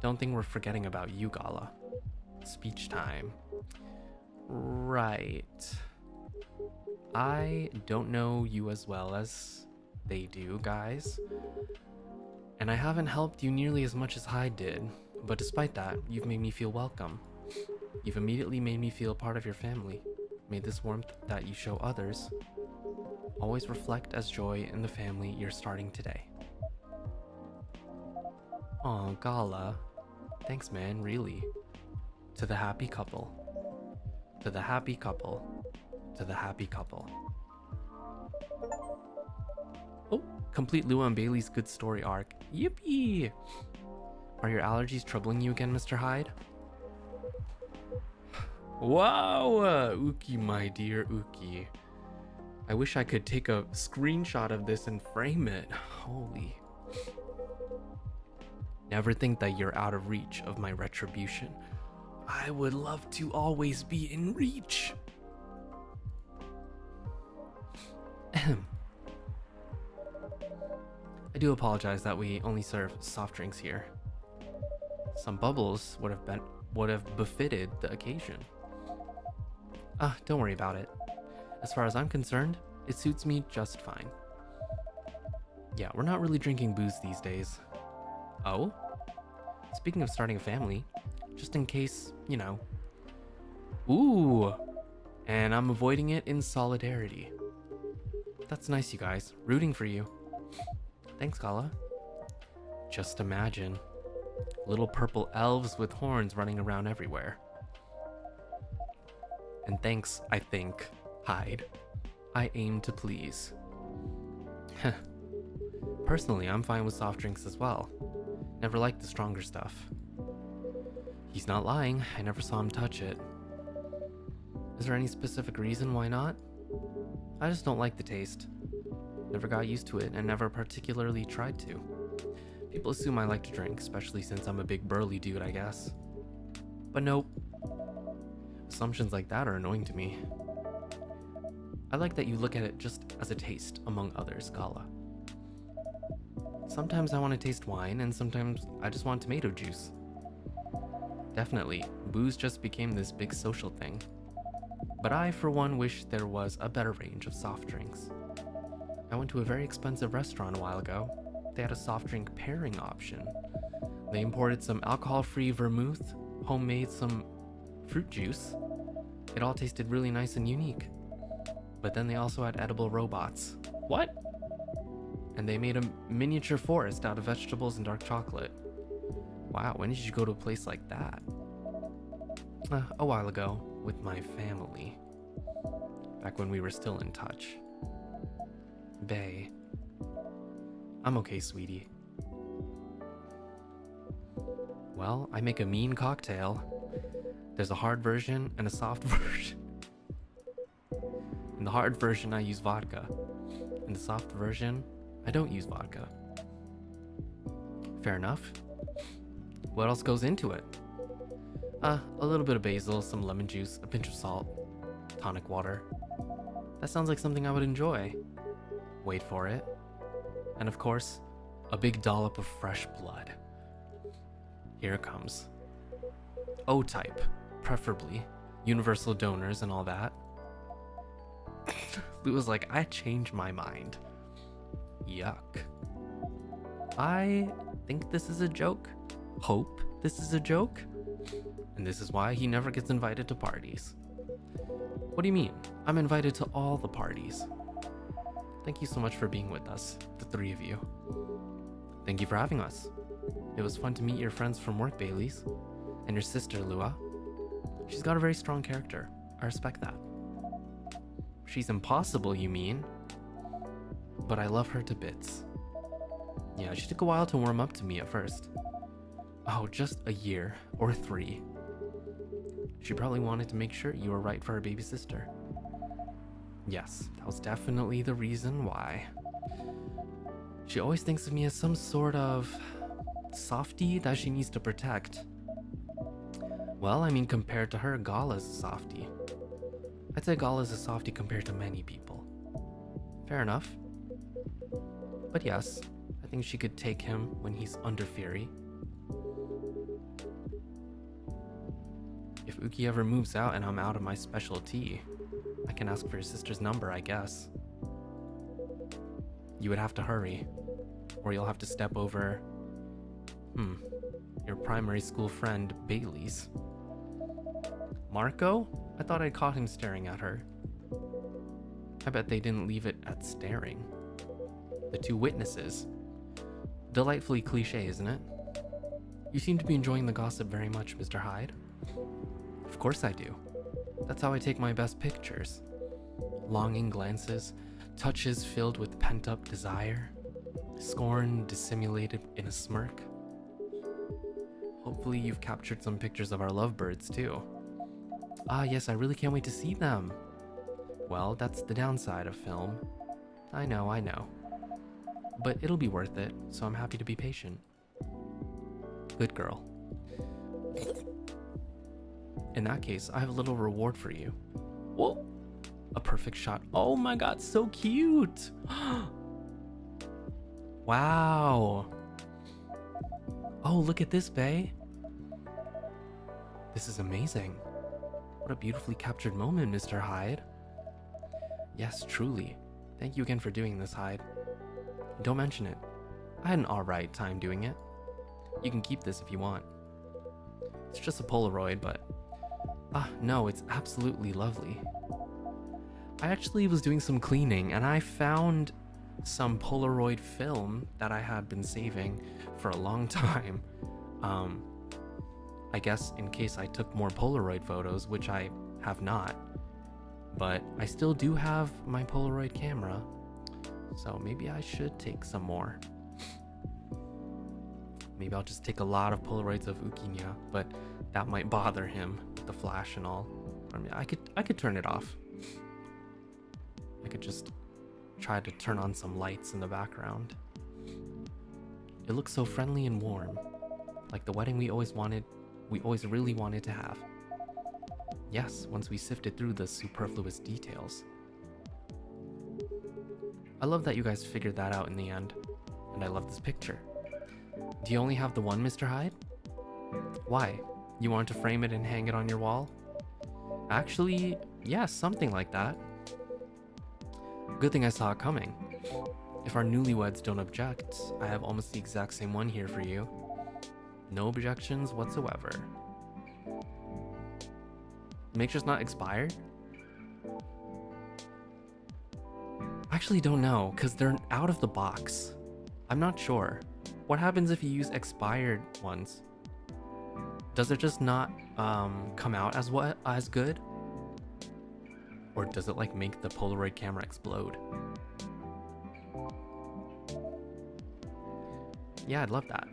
Don't think we're forgetting about you, Gala. Speech time. Right. I don't know you as well as they do, guys. And I haven't helped you nearly as much as Hyde did. But despite that, you've made me feel welcome. You've immediately made me feel part of your family. May this warmth that you show others always reflect as joy in the family you're starting today. Aw, Gala. Thanks, man, really. To the happy couple. To the happy couple. To the happy couple. Oh, complete Lua and Bailey's good story arc. Yippee! Are your allergies troubling you again, Mr. Hyde? Wow, Uki, my dear Uki. I wish I could take a screenshot of this and frame it. Holy. Never think that you're out of reach of my retribution. I would love to always be in reach. Ahem. I do apologize that we only serve soft drinks here. Some bubbles would have would have befitted the occasion. Don't worry about it. As far as I'm concerned, it suits me just fine. Yeah, we're not really drinking booze these days. Oh? Speaking of starting a family, just in case, you know. Ooh! And I'm avoiding it in solidarity. That's nice, you guys. Rooting for you. Thanks, Kala. Just imagine. Little purple elves with horns running around everywhere. And thanks, I think, Hyde. I aim to please. Personally, I'm fine with soft drinks as well. Never liked the stronger stuff. He's not lying, I never saw him touch it. Is there any specific reason why not? I just don't like the taste. Never got used to it and never particularly tried to. People assume I like to drink, especially since I'm a big burly dude, I guess. But nope. Assumptions like that are annoying to me. I like that you look at it just as a taste, among others, Kala. Sometimes I want to taste wine, and sometimes I just want tomato juice. Definitely, booze just became this big social thing. But I, for one, wish there was a better range of soft drinks. I went to a very expensive restaurant a while ago. They had a soft drink pairing option. They imported some alcohol-free vermouth, homemade some fruit juice. It all tasted really nice and unique. But then they also had edible robots. What? And they made a miniature forest out of vegetables and dark chocolate. Wow, when did you go to a place like that? A while ago, with my family. Back when we were still in touch. Bae. I'm okay, sweetie. Well, I make a mean cocktail. There's a hard version and a soft version. In the hard version, I use vodka. In the soft version, I don't use vodka. Fair enough. What else goes into it? A little bit of basil, some lemon juice, a pinch of salt, tonic water. That sounds like something I would enjoy. Wait for it. And of course, a big dollop of fresh blood. Here it comes. O-type, preferably. Universal donors and all that. Lou was like, I changed my mind. Yuck. I think this is a joke. Hope this is a joke. And this is why he never gets invited to parties. What do you mean? I'm invited to all the parties. Thank you so much for being with us, the three of you. Thank you for having us. It was fun to meet your friends from work, Baileys, and your sister, Lua. She's got a very strong character. I respect that. She's impossible, you mean? But I love her to bits. Yeah, she took a while to warm up to me at first. Oh, just a year or 3. She probably wanted to make sure you were right for her baby sister. Yes, that was definitely the reason why. She always thinks of me as some sort of softie that she needs to protect. Well, I mean, compared to her, Gala's a softie. I'd say Gala's a softie compared to many people. Fair enough. But yes, I think she could take him when he's under fury. If Uki ever moves out and I'm out of my specialty, I can ask for your sister's number, I guess. You would have to hurry, or you'll have to step over, your primary school friend, Bailey's. Marco? I thought I caught him staring at her. I bet they didn't leave it at staring. The 2 witnesses. Delightfully cliche, isn't it? You seem to be enjoying the gossip very much, Mr. Hyde. Of course I do. That's how I take my best pictures. Longing glances, touches filled with pent-up desire, scorn dissimulated in a smirk. Hopefully you've captured some pictures of our lovebirds too. Ah yes, I really can't wait to see them. Well, that's the downside of film. I know. But it'll be worth it, so I'm happy to be patient. Good girl. In that case, I have a little reward for you. Whoa! A perfect shot. Oh my god, so cute! Wow! Oh, look at this, bae. This is amazing. What a beautifully captured moment, Mr. Hyde. Yes, truly. Thank you again for doing this, Hyde. Don't mention it. I had an alright time doing it. You can keep this if you want. It's just a Polaroid, but... no, it's absolutely lovely. I actually was doing some cleaning and I found some Polaroid film that I had been saving for a long time. I guess in case I took more Polaroid photos, which I have not. But I still do have my Polaroid camera, so maybe I should take some more. Maybe I'll just take a lot of Polaroids of Ukinya, but that might bother him with the flash and all. I mean, I could turn it off. I could just try to turn on some lights in the background. It looks so friendly and warm, like the wedding we always really wanted to have. Yes, once we sifted through the superfluous details. I love that you guys figured that out in the end, and I love this picture. Do you only have the one, Mr. Hyde? Why? You want to frame it and hang it on your wall? Actually, yes, something like that. Good thing I saw it coming. If our newlyweds don't object, I have almost the exact same one here for you. No objections whatsoever. Make sure it's not expired? I actually don't know, because they're out of the box. I'm not sure. What happens if you use expired ones? Does it just not come out as good? Or does it like make the Polaroid camera explode? Yeah, I'd love that.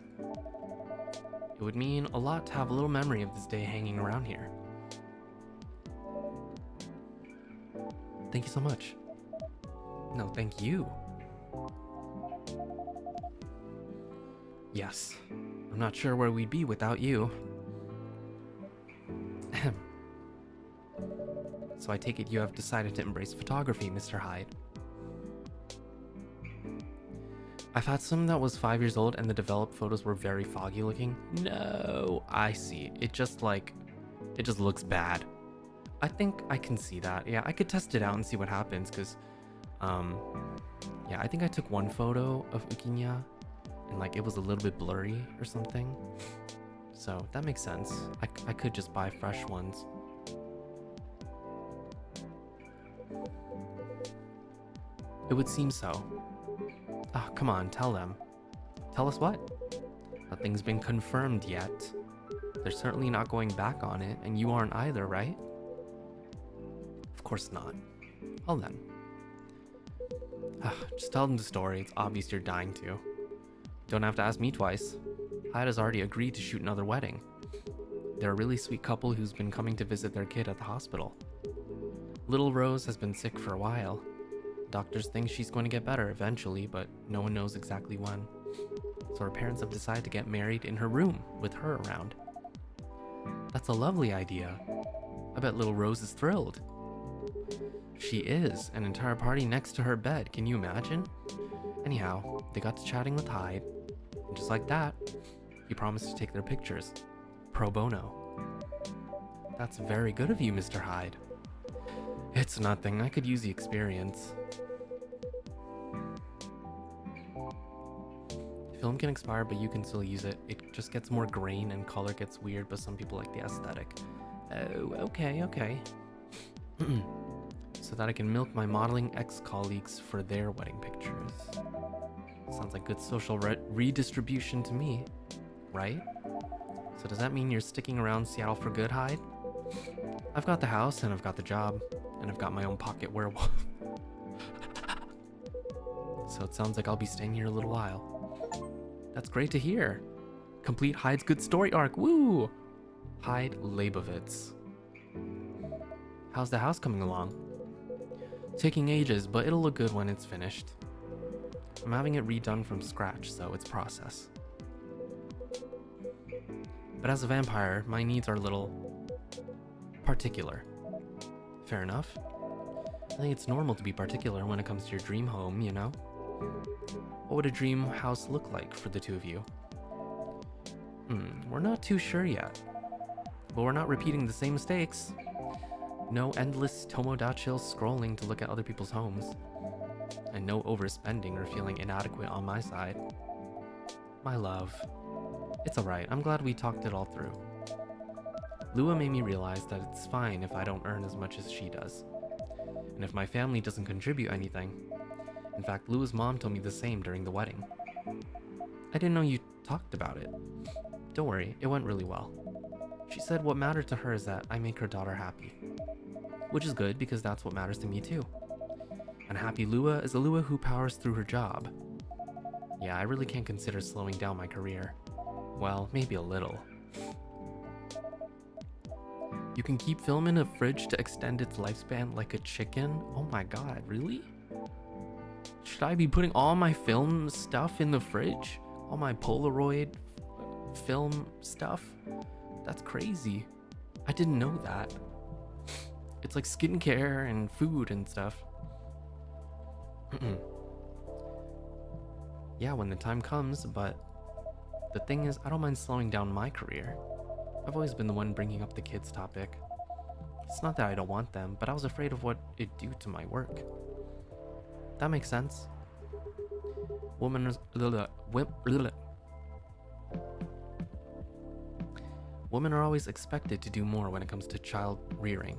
It would mean a lot to have a little memory of this day hanging around here. Thank you so much. No, thank you. Yes, I'm not sure where we'd be without you. So I take it you have decided to embrace photography, Mr. Hyde. I've had some that was 5 years old and the developed photos were very foggy looking. No, I see. It just looks bad. I think I can see that. Yeah, I could test it out and see what happens, because yeah, I think I took one photo of Ukinya and like it was a little bit blurry or something. So that makes sense. I could just buy fresh ones. It would seem so. Ah, come on, tell them. Tell us what? Nothing's been confirmed yet. They're certainly not going back on it, and you aren't either, right? Of course not. Well then. Just tell them the story. It's obvious you're dying to. Don't have to ask me twice. Hyde has already agreed to shoot another wedding. They're a really sweet couple who's been coming to visit their kid at the hospital. Little Rose has been sick for a while. Doctors think she's going to get better eventually, but no one knows exactly when. So her parents have decided to get married in her room with her around. That's a lovely idea. I bet little Rose is thrilled. She is, an entire party next to her bed, can you imagine? Anyhow, they got to chatting with Hyde, and just like that, he promised to take their pictures. Pro bono. That's very good of you, Mr. Hyde. It's nothing, I could use the experience. Film can expire, but you can still use it. It just gets more grain and color gets weird, but some people like the aesthetic. Oh, okay. So that I can milk my modeling ex-colleagues for their wedding pictures. Sounds like good social redistribution to me, right? So does that mean you're sticking around Seattle for good, Hyde? I've got the house, and I've got the job, and I've got my own pocket werewolf. So it sounds like I'll be staying here a little while. That's great to hear. Complete Hyde's good story arc, woo! Hyde Leibovitz. How's the house coming along? Taking ages, but it'll look good when it's finished. I'm having it redone from scratch, so it's process. But as a vampire, my needs are a little particular. Fair enough. I think it's normal to be particular when it comes to your dream home, you know? What would a dream house look like for the two of you? We're not too sure yet. But we're not repeating the same mistakes. No endless Tomodachi scrolling to look at other people's homes. And no overspending or feeling inadequate on my side. My love. It's alright, I'm glad we talked it all through. Lua made me realize that it's fine if I don't earn as much as she does. And if my family doesn't contribute anything. In fact, Lua's mom told me the same during the wedding. I didn't know you talked about it. Don't worry, it went really well. She said what mattered to her is that I make her daughter happy. Which is good because that's what matters to me too. And happy Lua is a Lua who powers through her job. Yeah, I really can't consider slowing down my career. Well, maybe a little. You can keep film in a fridge to extend its lifespan like a chicken? Oh my god, really? Should I be putting all my film stuff in the fridge? All my Polaroid film stuff? That's crazy. I didn't know that. It's like skincare and food and stuff. Yeah, when the time comes, but the thing is, I don't mind slowing down my career. I've always been the one bringing up the kids topic. It's not that I don't want them, but I was afraid of what it'd do to my work. That makes sense. Women are always expected to do more when it comes to child rearing.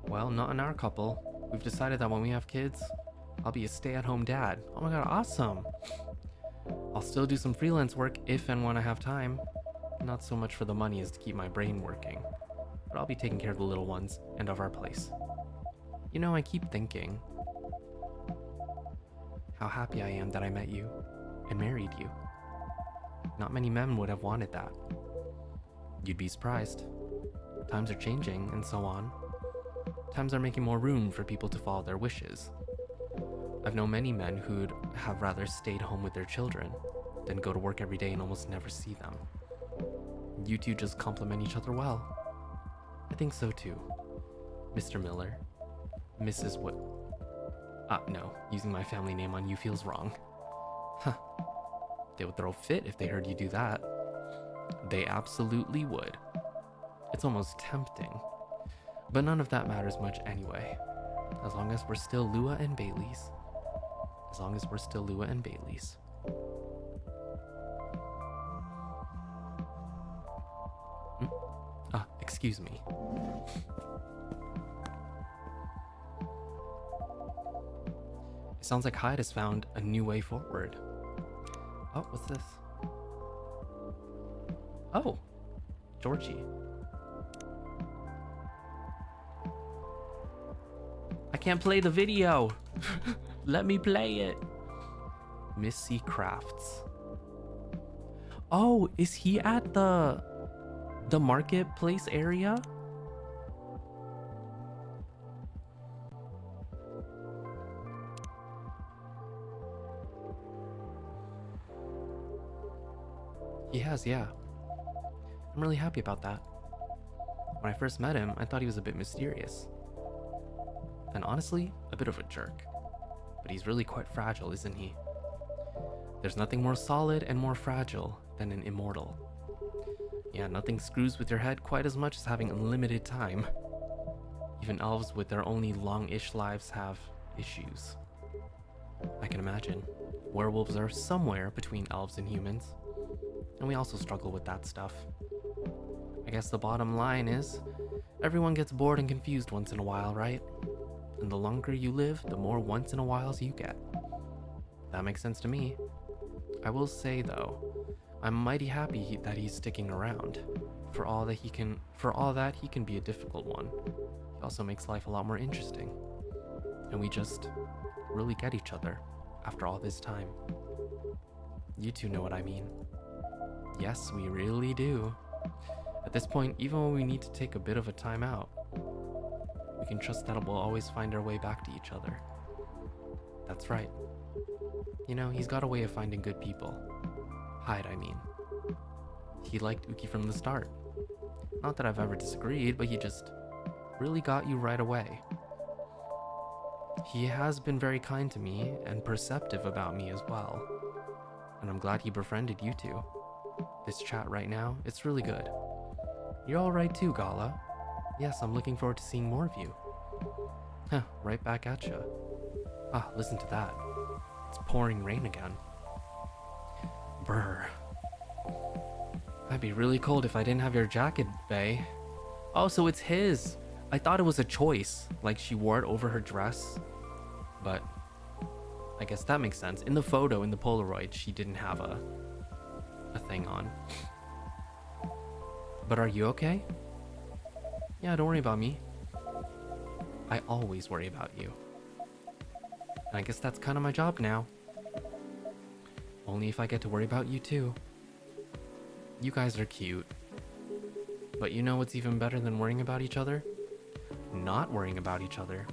Well, not in our couple. We've decided that when we have kids, I'll be a stay-at-home dad. Oh my god, awesome! I'll still do some freelance work if and when I have time. Not so much for the money as to keep my brain working. But I'll be taking care of the little ones and of our place. You know, I keep thinking how happy I am that I met you and married you. Not many men would have wanted that. You'd be surprised. Times are changing and so on. Times are making more room for people to follow their wishes. I've known many men who'd have rather stayed home with their children than go to work every day and almost never see them. You two just complement each other well. I think so too. Mr. Miller. Mrs. What? No. Using my family name on you feels wrong. Huh. They would throw a fit if they heard you do that. They absolutely would. It's almost tempting. But none of that matters much anyway. As long as we're still Lua and Bailey's. As long as we're still Lua and Bailey's. Excuse me. It sounds like Hyde has found a new way forward. Oh, what's this? Oh, Georgie. I can't play the video. Let me play it. Missy Crafts. Oh, is he at the marketplace area? He has, yeah. I'm really happy about that. When I first met him, I thought he was a bit mysterious. And honestly, a bit of a jerk. But he's really quite fragile, isn't he? There's nothing more solid and more fragile than an immortal. Yeah, nothing screws with your head quite as much as having unlimited time. Even elves with their only long-ish lives have issues. I can imagine. Werewolves are somewhere between elves and humans. And we also struggle with that stuff. I guess the bottom line is, everyone gets bored and confused once in a while, right? And the longer you live, the more once in a whiles you get. That makes sense to me. I will say though, I'm mighty happy that he's sticking around. For all that he can be a difficult one. He also makes life a lot more interesting. And we just really get each other after all this time. You two know what I mean. Yes, we really do. At this point, even when we need to take a bit of a time out, we can trust that we'll always find our way back to each other. That's right. You know, he's got a way of finding good people. Hyde, I mean. He liked Uki from the start. Not that I've ever disagreed, but he just really got you right away. He has been very kind to me and perceptive about me as well. And I'm glad he befriended you two. This chat right now, it's really good. You're alright too, Gala. Yes, I'm looking forward to seeing more of you. Huh, right back at ya. Ah, listen to that. It's pouring rain again. Brr. I'd be really cold if I didn't have your jacket, Bae. Oh, so it's his. I thought it was a choice, like she wore it over her dress. But I guess that makes sense. In the photo, in the Polaroid, she didn't have a thing on. But are you okay? Yeah, don't worry about me. I always worry about you. And I guess that's kind of my job now. Only if I get to worry about you too. You guys are cute. But you know what's even better than worrying about each other? Not worrying about each other.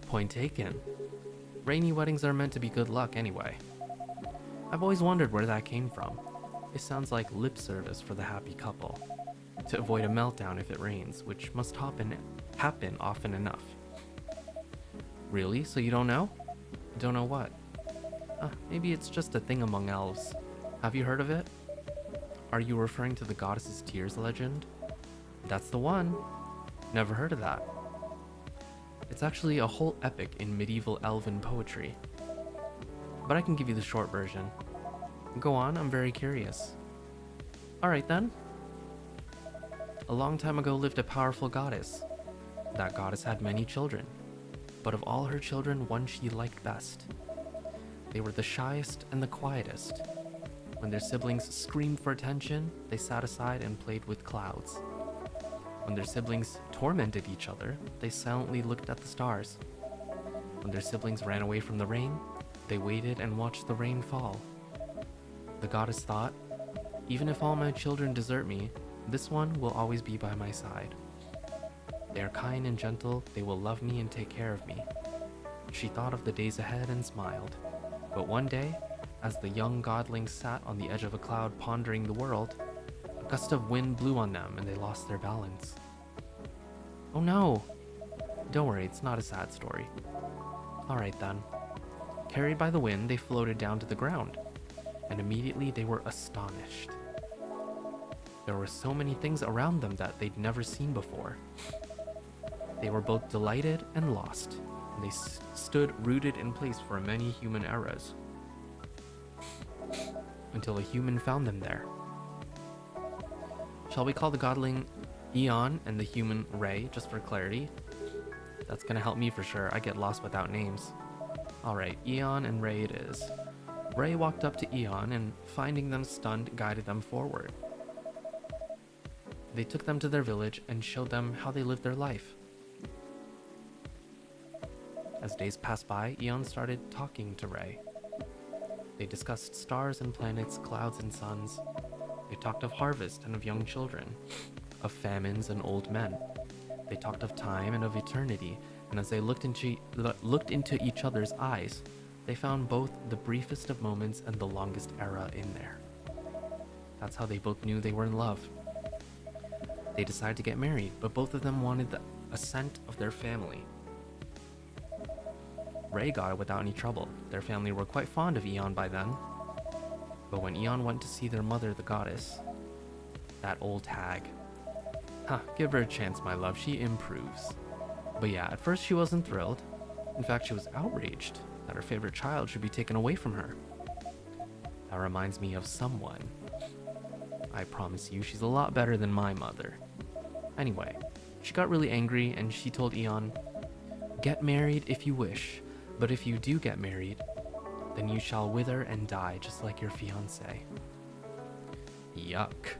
Point taken. Rainy weddings are meant to be good luck anyway. I've always wondered where that came from. It sounds like lip service for the happy couple. To avoid a meltdown if it rains, which must happen often enough. Really? So you don't know? Don't know what? Maybe it's just a thing among elves. Have you heard of it? Are you referring to the goddess's tears legend? That's the one. Never heard of that. It's actually a whole epic in medieval elven poetry. But I can give you the short version. Go on, I'm very curious. Alright then. A long time ago lived a powerful goddess. That goddess had many children, but of all her children, one she liked best. They were the shyest and the quietest. When their siblings screamed for attention, they sat aside and played with clouds. When their siblings tormented each other, they silently looked at the stars. When their siblings ran away from the rain, they waited and watched the rain fall. The goddess thought, even if all my children desert me, this one will always be by my side. They are kind and gentle, they will love me and take care of me. She thought of the days ahead and smiled. But one day, as the young godlings sat on the edge of a cloud pondering the world, a gust of wind blew on them and they lost their balance. Oh no! Don't worry, it's not a sad story. Alright then. Carried by the wind, they floated down to the ground, and immediately they were astonished. There were so many things around them that they'd never seen before. They were both delighted and lost, and they stood rooted in place for many human eras, until a human found them there. Shall we call the godling Eon and the human Ray, just for clarity? That's gonna help me for sure, I get lost without names. Alright, Eon and Ray it is. Ray walked up to Eon and, finding them stunned, guided them forward. They took them to their village and showed them how they lived their life. As days passed by, Eon started talking to Ray. They discussed stars and planets, clouds and suns. They talked of harvest and of young children, of famines and old men. They talked of time and of eternity, and as they looked into each other's eyes, they found both the briefest of moments and the longest era in there. That's how they both knew they were in love. They decided to get married, but both of them wanted the assent of their family. Ray got it without any trouble. Their family were quite fond of Eon by then. But when Eon went to see their mother, the goddess, that old hag. Give her a chance, my love, she improves. But yeah, at first she wasn't thrilled. In fact, she was outraged that her favorite child should be taken away from her. That reminds me of someone. I promise you, she's a lot better than my mother. Anyway, she got really angry and she told Eon, "Get married if you wish, but if you do get married, then you shall wither and die just like your fiancé." Yuck.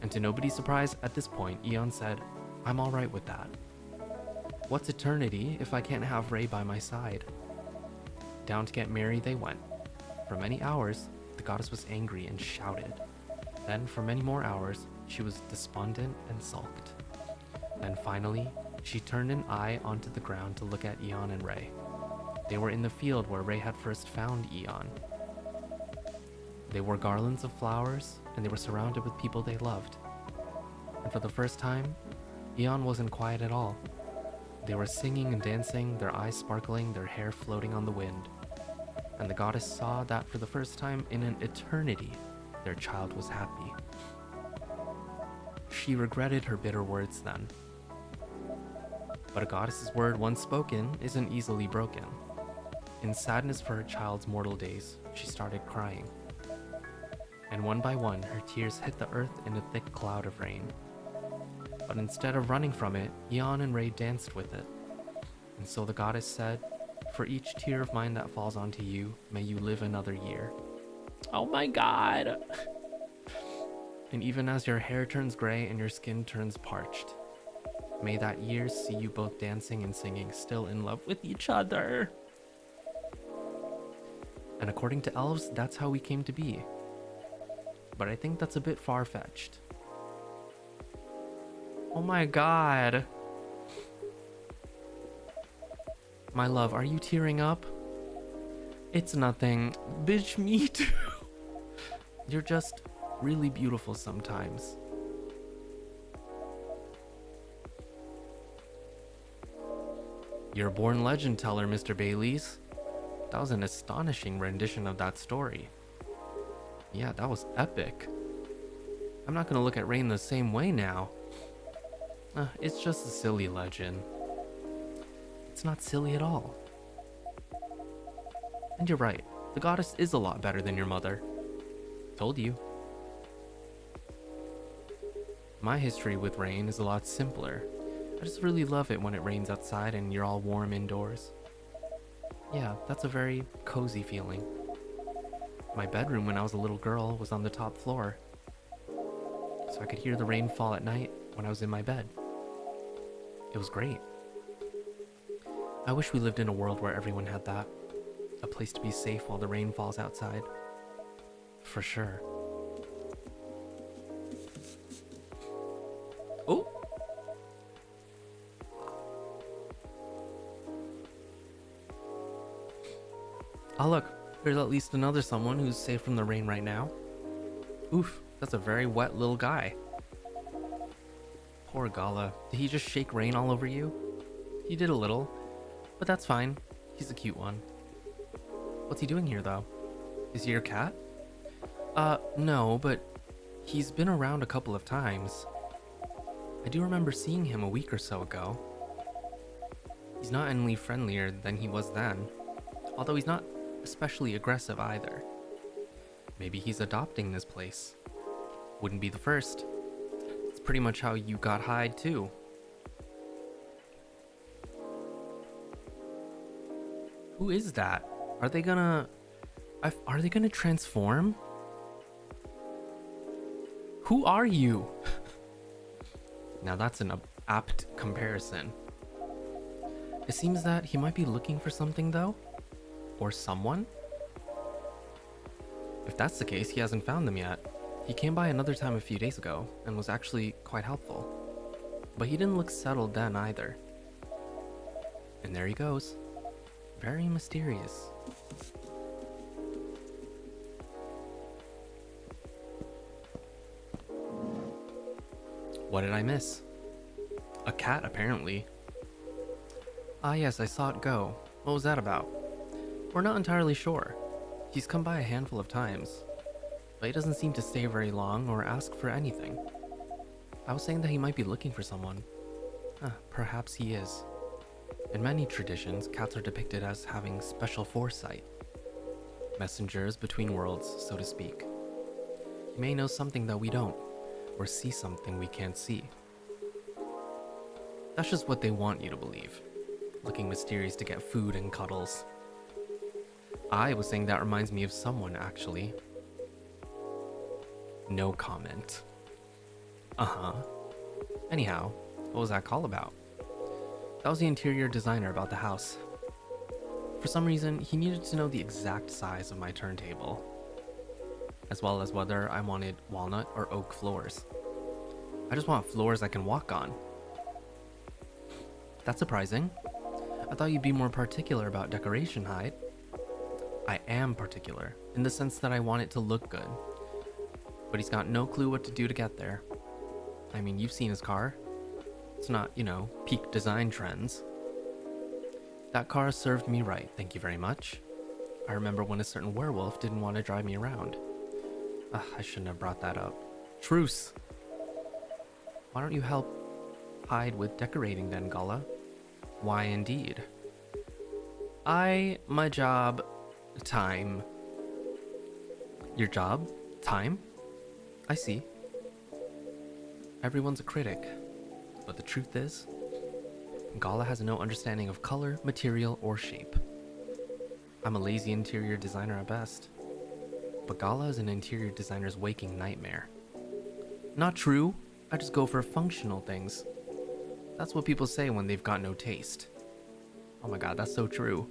And to nobody's surprise, at this point, Eon said, "I'm alright with that. What's eternity if I can't have Ray by my side?" Down to get married they went. For many hours, the goddess was angry and shouted. Then for many more hours, she was despondent and sulked. Then finally, she turned an eye onto the ground to look at Eon and Ray. They were in the field where Ray had first found Eon. They wore garlands of flowers, and they were surrounded with people they loved. And for the first time, Eon wasn't quiet at all. They were singing and dancing, their eyes sparkling, their hair floating on the wind. And the goddess saw that for the first time in an eternity, their child was happy. She regretted her bitter words then. But a goddess's word once spoken isn't easily broken. In sadness for her child's mortal days, she started crying. And one by one, her tears hit the earth in a thick cloud of rain. But instead of running from it, Eon and Ray danced with it. And so the goddess said, "For each tear of mine that falls onto you, may you live another year." Oh my god! And even as your hair turns gray and your skin turns parched, may that year see you both dancing and singing, still in love with each other. And according to elves, that's how we came to be. But I think that's a bit far-fetched. Oh my god. My love, are you tearing up? It's nothing. Bitch, me too. You're just really beautiful sometimes. You're a born legend teller, Mr. Baileys. That was an astonishing rendition of that story. Yeah, that was epic. I'm not gonna look at Rain the same way now. It's just a silly legend. It's not silly at all. And you're right, the goddess is a lot better than your mother. Told you. My history with rain is a lot simpler. I just really love it when it rains outside and you're all warm indoors. Yeah, that's a very cozy feeling. My bedroom when I was a little girl was on the top floor, so I could hear the rain fall at night when I was in my bed. It was great. I wish we lived in a world where everyone had that. A place to be safe while the rain falls outside. For sure. Oh! Oh look, there's at least another someone who's safe from the rain right now. Oof, that's a very wet little guy. Poor Gala. Did he just shake rain all over you? He did a little, but that's fine. He's a cute one. What's he doing here though? Is he your cat? No, but he's been around a couple of times. I do remember seeing him a week or so ago. He's not any friendlier than he was then, although he's not especially aggressive either. Maybe he's adopting this place. Wouldn't be the first. It's pretty much how you got Hyde too. Who is that? Are they gonna transform? Who are you? Now that's an apt comparison. It seems that he might be looking for something though, or someone. If that's the case, he hasn't found them yet. He came by another time a few days ago and was actually quite helpful, but he didn't look settled then either. And there he goes. Very mysterious. What did I miss? A cat, apparently. Ah yes, I saw it go. What was that about? We're not entirely sure. He's come by a handful of times, but he doesn't seem to stay very long or ask for anything. I was saying that he might be looking for someone. Perhaps he is. In many traditions, cats are depicted as having special foresight. Messengers between worlds, so to speak. He may know something that we don't, or see something we can't see. That's just what they want you to believe. Looking mysterious to get food and cuddles. I was saying that reminds me of someone, actually. No comment. Anyhow, what was that call about? That was the interior designer about the house. For some reason, he needed to know the exact size of my turntable, as well as whether I wanted walnut or oak floors. I just want floors I can walk on. That's surprising. I thought you'd be more particular about decoration, Hyde. I am particular, in the sense that I want it to look good. But he's got no clue what to do to get there. I mean, you've seen his car. It's not, peak design trends. That car served me right, thank you very much. I remember when a certain werewolf didn't want to drive me around. I shouldn't have brought that up. Truce! Why don't you help hide with decorating then, Gala? Why indeed. My job, time. Your job, time? I see. Everyone's a critic, but the truth is, Gala has no understanding of color, material, or shape. I'm a lazy interior designer at best, but Gala is an interior designer's waking nightmare. Not true, I just go for functional things. That's what people say when they've got no taste. Oh my god, that's so true.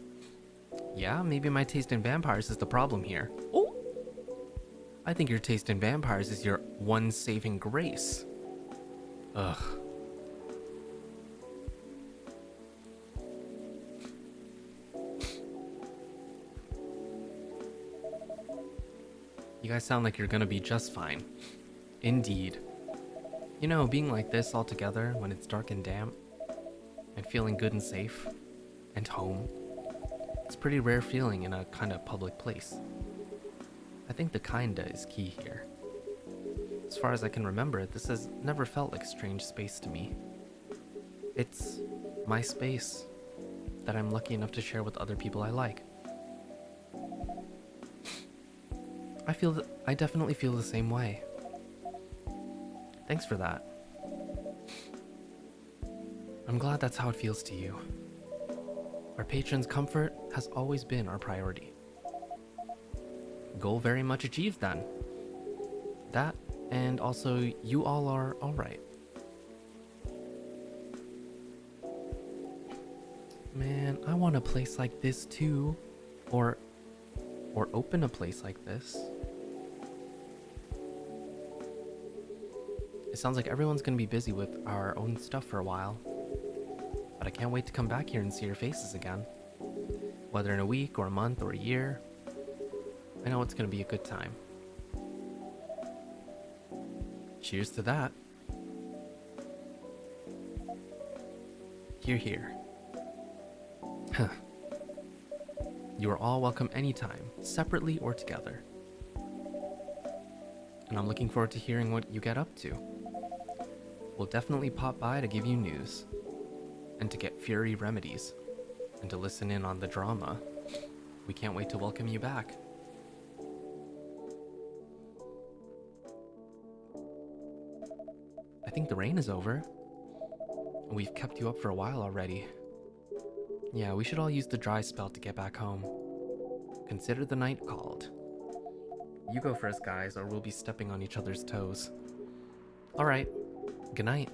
Yeah, maybe my taste in vampires is the problem here. Oh! I think your taste in vampires is your one saving grace. Ugh. You guys sound like you're gonna be just fine. Indeed. You know, being like this all together when it's dark and damp, and feeling good and safe, and home, it's a pretty rare feeling in a kind of public place. I think the kinda is key here. As far as I can remember, this has never felt like a strange space to me. It's my space that I'm lucky enough to share with other people I like. I definitely feel the same way. Thanks for that. I'm glad that's how it feels to you. Our patrons' comfort has always been our priority. Goal very much achieved then. That, and also you all are alright. Man, I want a place like this too. Or open a place like this. It sounds like everyone's gonna be busy with our own stuff for a while. But I can't wait to come back here and see your faces again. Whether in a week or a month or a year, I know it's gonna be a good time. Cheers to that. Hear, hear. Huh. You are all welcome anytime, separately or together. And I'm looking forward to hearing what you get up to. We'll definitely pop by to give you news, and to get fury remedies, and to listen in on the drama. We can't wait to welcome you back. I think the rain is over. We've kept you up for a while already. Yeah, we should all use the dry spell to get back home. Consider the night called. You go first, guys, or we'll be stepping on each other's toes. Alright. Good night.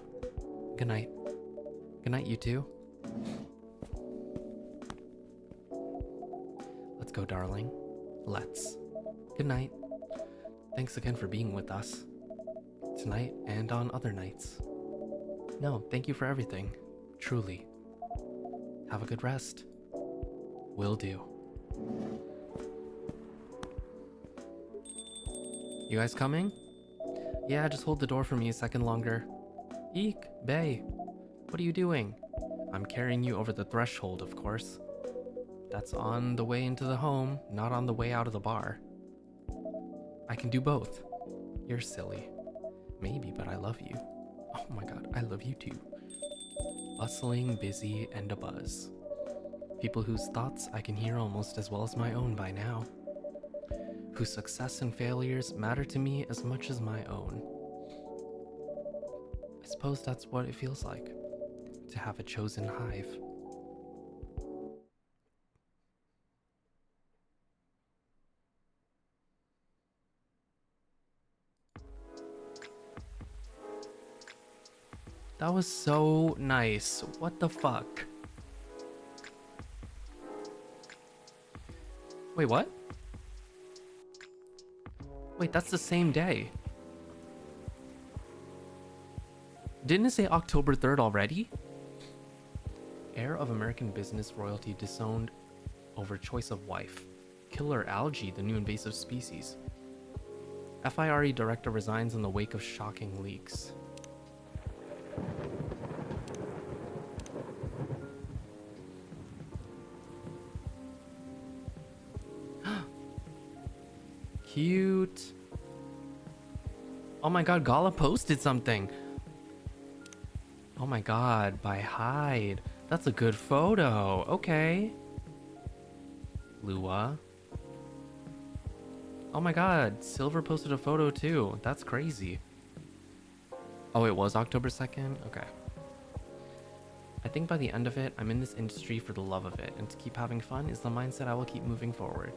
Good night. Good night, you two. Let's go, darling. Let's. Good night. Thanks again for being with us. Tonight and on other nights. No, thank you for everything. Truly. Have a good rest. Will do. You guys coming? Yeah, just hold the door for me a second longer. Eek, bae. What are you doing? I'm carrying you over the threshold, of course. That's on the way into the home, not on the way out of the bar. I can do both. You're silly. Maybe, but I love you. Oh my god, I love you too. Bustling, busy, and abuzz. People whose thoughts I can hear almost as well as my own by now. Whose success and failures matter to me as much as my own. I suppose that's what it feels like, to have a chosen hive. That was so nice. What the fuck? Wait, what? Wait, that's the same day. Didn't it say October 3rd already? Heir of American business royalty disowned over choice of wife. Killer algae, the new invasive species. FIRE director resigns in the wake of shocking leaks. Cute. Oh my god, Gala posted something. my god, by Hyde. That's a good photo. Okay. Lua. Oh my god, Silver posted a photo too. That's crazy. Oh, it was October 2nd? Okay. I think by the end of it, I'm in this industry for the love of it, and to keep having fun is the mindset I will keep moving forward.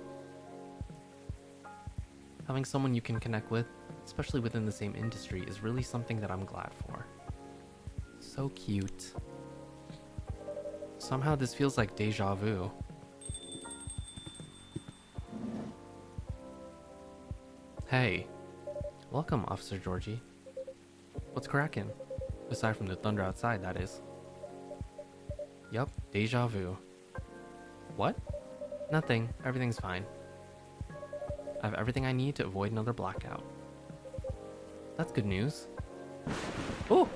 Having someone you can connect with, especially within the same industry, is really something that I'm glad for. So cute. Somehow this feels like deja vu. Hey. Welcome, Officer Georgie. What's crackin'? Aside from the thunder outside, that is. Yup, deja vu. What? Nothing. Everything's fine. I have everything I need to avoid another blackout. That's good news. Oh!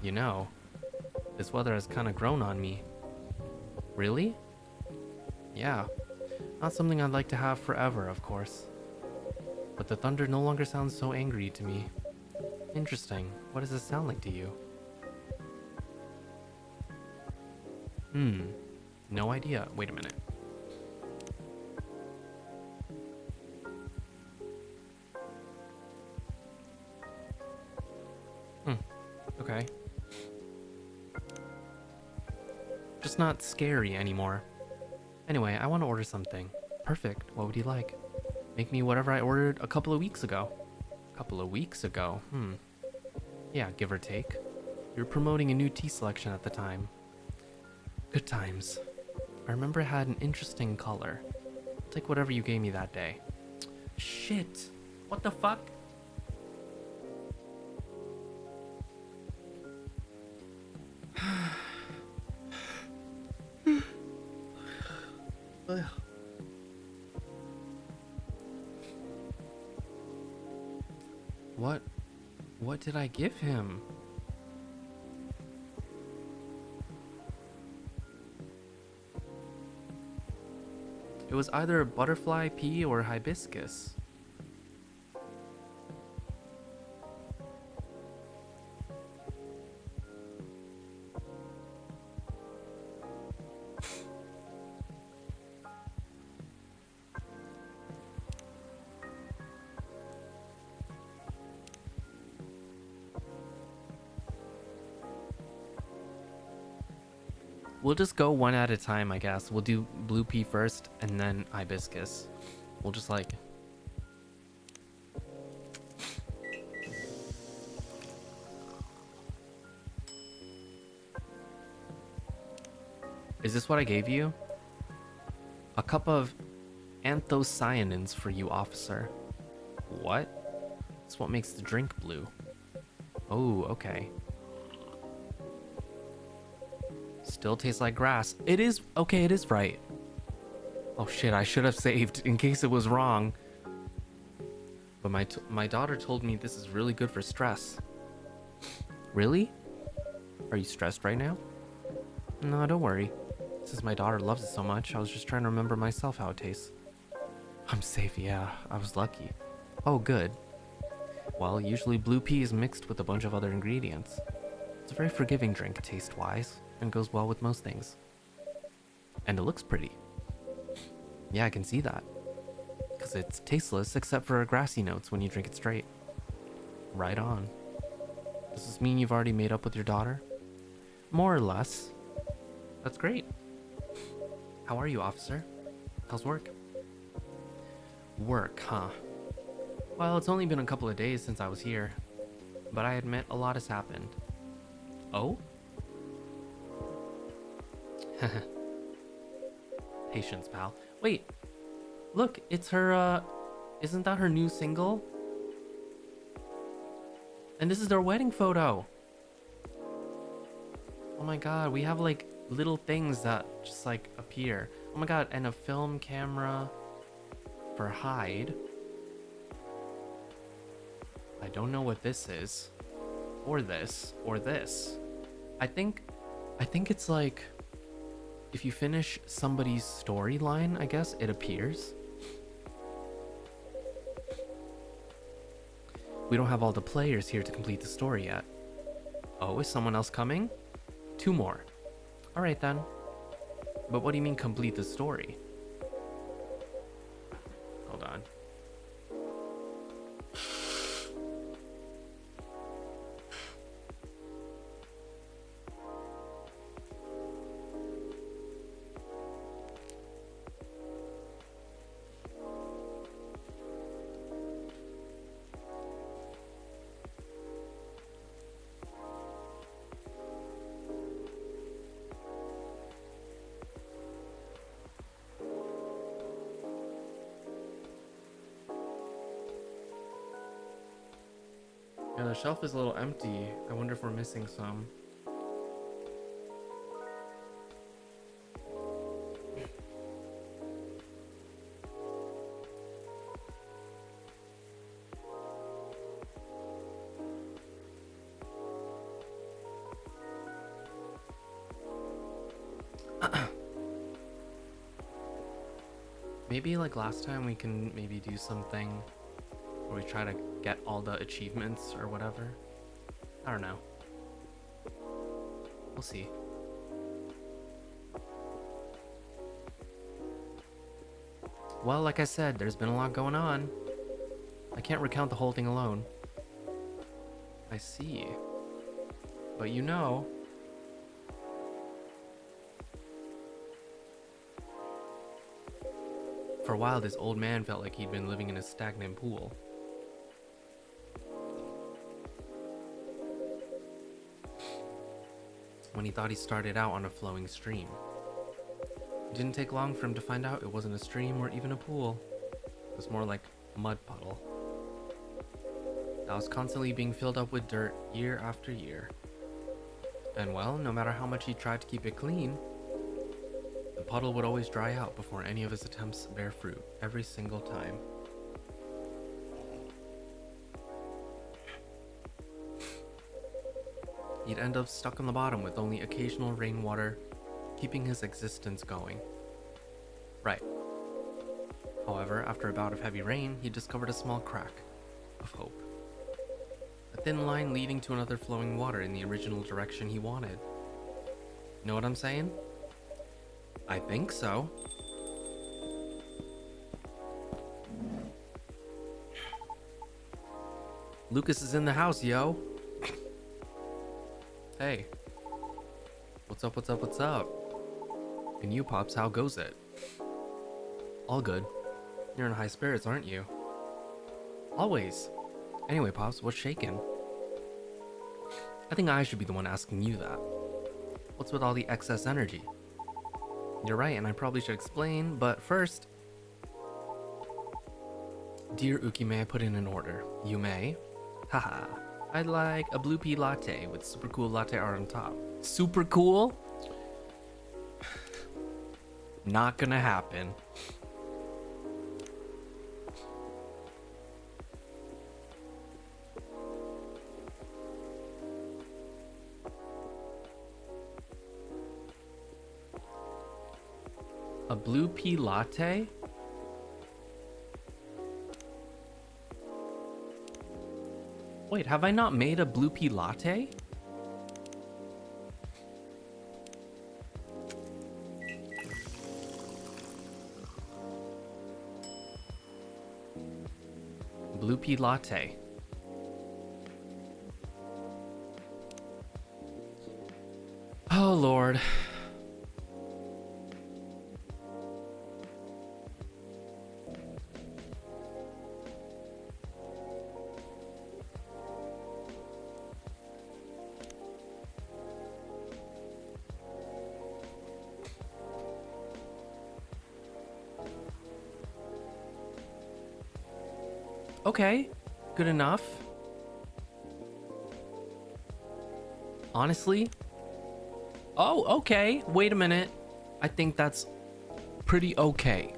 You know, this weather has kind of grown on me. Really? Yeah. Not something I'd like to have forever, of course. But the thunder no longer sounds so angry to me. Interesting. What does it sound like to you? No idea. Wait a minute. Okay. Just not scary anymore. Anyway, I want to order something. Perfect. What would you like? Make me whatever I ordered a couple of weeks ago. Couple of weeks ago? Yeah, give or take. You were promoting a new tea selection at the time. Good times. I remember it had an interesting color. I'll take whatever you gave me that day. Shit! What the fuck? What did I give him? It was either butterfly pea or hibiscus. We'll just go one at a time, I guess. We'll do blue pea first and then hibiscus. We'll just like... Is this what I gave you? A cup of anthocyanins for you, officer. What? It's what makes the drink blue. Oh, okay. Still tastes like grass. It is, okay, it is right. Oh shit, I should have saved in case it was wrong. But my daughter told me this is really good for stress. Really? Are you stressed right now? No, don't worry. Since my daughter loves it so much, I was just trying to remember myself how it tastes. I'm safe, yeah. I was lucky. Oh, good. Well, usually blue pea is mixed with a bunch of other ingredients. It's a very forgiving drink taste-wise, and goes well with most things. And it looks pretty. Yeah, I can see that. Because it's tasteless except for grassy notes when you drink it straight. Right on. Does this mean you've already made up with your daughter? More or less. That's great. How are you, officer? How's work? Work, huh? Well, it's only been a couple of days since I was here. But I admit a lot has happened. Oh? Patience, pal. Wait. Look, it's her, isn't that her new single? And this is their wedding photo. Oh my god, we have like little things that just like appear. Oh my god, and a film camera for Hyde. I don't know what this is. Or this. Or this. I think it's like if you finish somebody's storyline, I guess, it appears. We don't have all the players here to complete the story yet. Oh, is someone else coming? 2 more. Alright then. But what do you mean complete the story? Hold on. Yeah, the shelf is a little empty. I wonder if we're missing some. Maybe like last time we can maybe do something where we try to get all the achievements or whatever. I don't know. We'll see. Well, like I said, there's been a lot going on. I can't recount the whole thing alone. I see. But you know... For a while, this old man felt like he'd been living in a stagnant pool. When he thought he started out on a flowing stream. It didn't take long for him to find out it wasn't a stream or even a pool. It was more like a mud puddle. That was constantly being filled up with dirt year after year. And well, no matter how much he tried to keep it clean, the puddle would always dry out before any of his attempts bear fruit, every single time. He'd end up stuck on the bottom with only occasional rainwater keeping his existence going. Right. However, after a bout of heavy rain, he discovered a small crack of hope. A thin line leading to another flowing water in the original direction he wanted. Know what I'm saying? I think so. Lucas is in the house, yo. Hey. What's up, what's up, what's up? And you, Pops, how goes it? All good. You're in high spirits, aren't you? Always. Anyway, Pops, what's shaking? I think I should be the one asking you that. What's with all the excess energy? You're right, and I probably should explain, but first... Dear Uki, may I put in an order? You may. Haha. I'd like a blue pea latte with super cool latte art on top. Super cool? Not gonna happen. A blue pea latte? Wait, have I not made a blue pea latte? Blue pea latte. Oh, Lord. Okay, good enough. Honestly? Oh, okay. Wait a minute. I think that's pretty okay.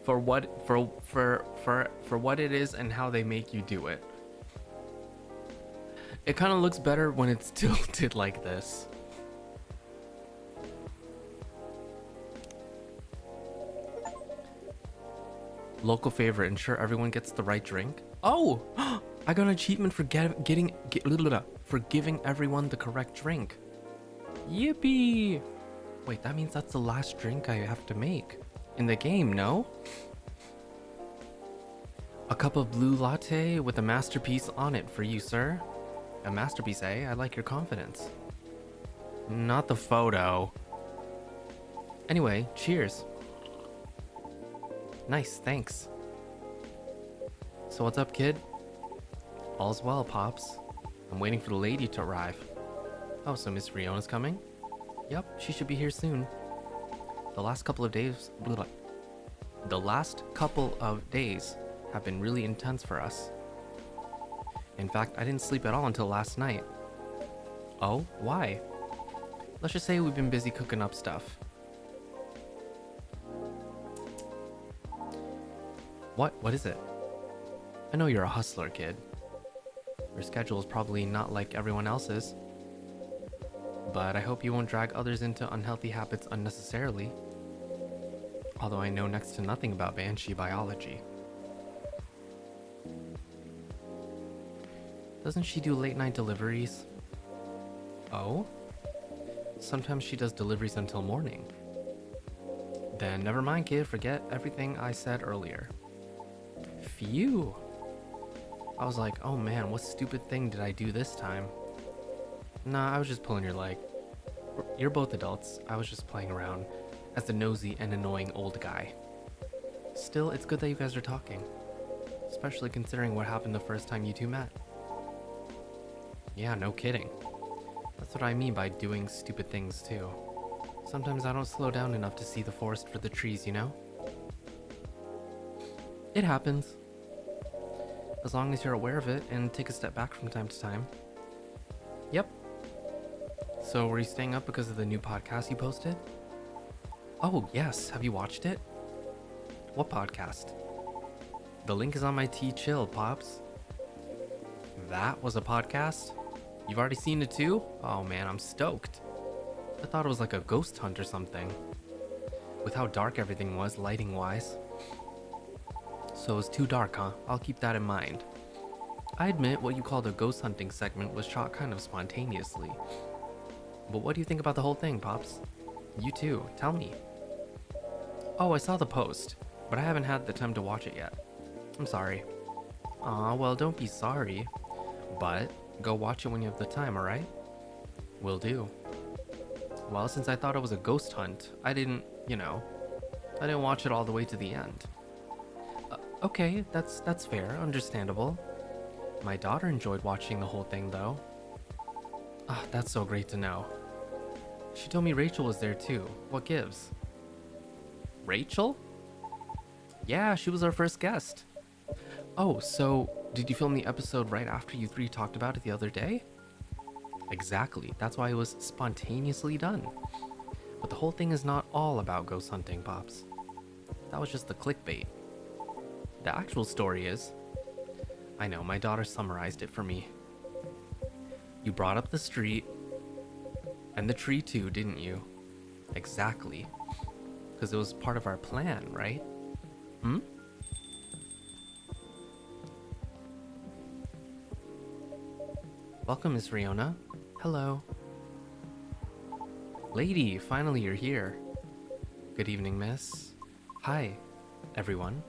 For what what it is and how they make you do it. It kind of looks better when it's tilted like this. Local favorite, ensure everyone gets the right drink. Oh, I got an achievement for for giving everyone the correct drink. Yippee! Wait, that means that's the last drink I have to make. In the game, no? A cup of blue latte with a masterpiece on it for you, sir. A masterpiece, eh? I like your confidence. Not the photo. Anyway, cheers. Nice, thanks. So what's up, kid? All's well, Pops. I'm waiting for the lady to arrive. Oh, so Miss Riiona's coming? Yep, she should be here soon. The last couple of days have been really intense for us. In fact, I didn't sleep at all until last night. Oh, why? Let's just say we've been busy cooking up stuff. What is it? I know you're a hustler, kid. Your schedule is probably not like everyone else's. But I hope you won't drag others into unhealthy habits unnecessarily. Although I know next to nothing about Banshee biology. Doesn't she do late night deliveries? Oh? Sometimes she does deliveries until morning. Then never mind, kid, forget everything I said earlier. Phew. I was like, oh man, what stupid thing did I do this time? Nah, I was just pulling your leg. You're both adults, I was just playing around as the nosy and annoying old guy. Still, it's good that you guys are talking. Especially considering what happened the first time you two met. Yeah, no kidding. That's what I mean by doing stupid things too. Sometimes I don't slow down enough to see the forest for the trees, you know? It happens. As long as you're aware of it and take a step back from time to time. Yep. So were you staying up because of the new podcast you posted? Oh, yes. Have you watched it? What podcast? The link is on my T-Chill, Pops. That was a podcast? You've already seen it too? Oh man, I'm stoked. I thought it was like a ghost hunt or something. With how dark everything was, lighting-wise. So it was too dark, huh? I'll keep that in mind. I admit what you call the ghost hunting segment was shot kind of spontaneously. But what do you think about the whole thing, Pops? You too, tell me. Oh, I saw the post, but I haven't had the time to watch it yet. I'm sorry. Aw, well, don't be sorry. But go watch it when you have the time, alright? Will do. Well, since I thought it was a ghost hunt, I didn't watch it all the way to the end. Okay, that's fair, understandable. My daughter enjoyed watching the whole thing, though. Ah, that's so great to know. She told me Rachel was there too. What gives? Rachel? Yeah, she was our first guest. Oh, so did you film the episode right after you three talked about it the other day? Exactly, that's why it was spontaneously done. But the whole thing is not all about ghost hunting, Pops. That was just the clickbait. The actual story is... I know, my daughter summarized it for me. You brought up the street, and the tree too, didn't you? Exactly. Because it was part of our plan, right? Hmm? Welcome, Miss Riiona. Hello. Lady, finally you're here. Good evening, miss. Hi, everyone.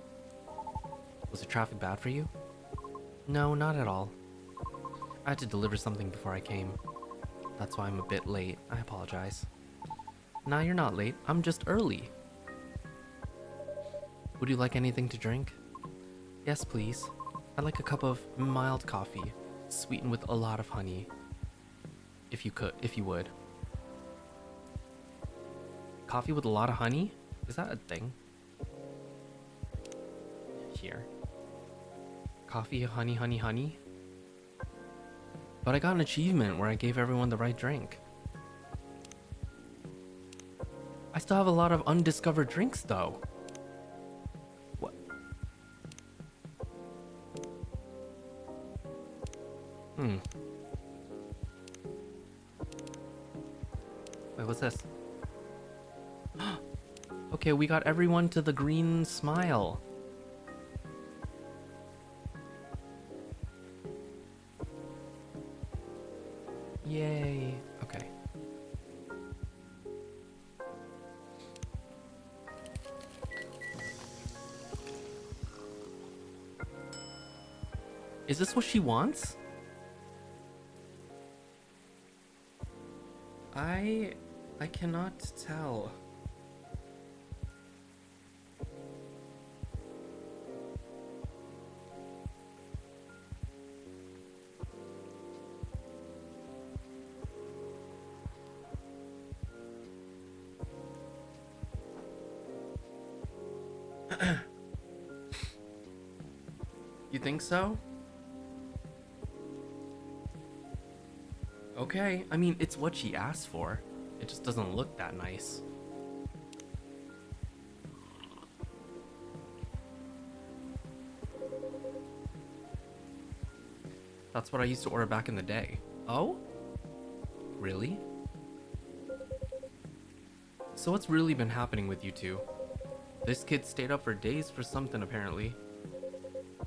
Was the traffic bad for you? No, not at all. I had to deliver something before I came. That's why I'm a bit late. I apologize. Nah, you're not late. I'm just early. Would you like anything to drink? Yes, please. I'd like a cup of mild coffee, sweetened with a lot of honey. If you would. Coffee with a lot of honey? Is that a thing? Here. Coffee, honey, honey, honey. But I got an achievement where I gave everyone the right drink. I still have a lot of undiscovered drinks though. What? Wait, what's this? Okay, we got everyone to the green smile. Is this what she wants? I cannot tell. You think so? Okay, I mean, it's what she asked for. It just doesn't look that nice. That's what I used to order back in the day. Oh? Really? So what's really been happening with you two? This kid stayed up for days for something apparently.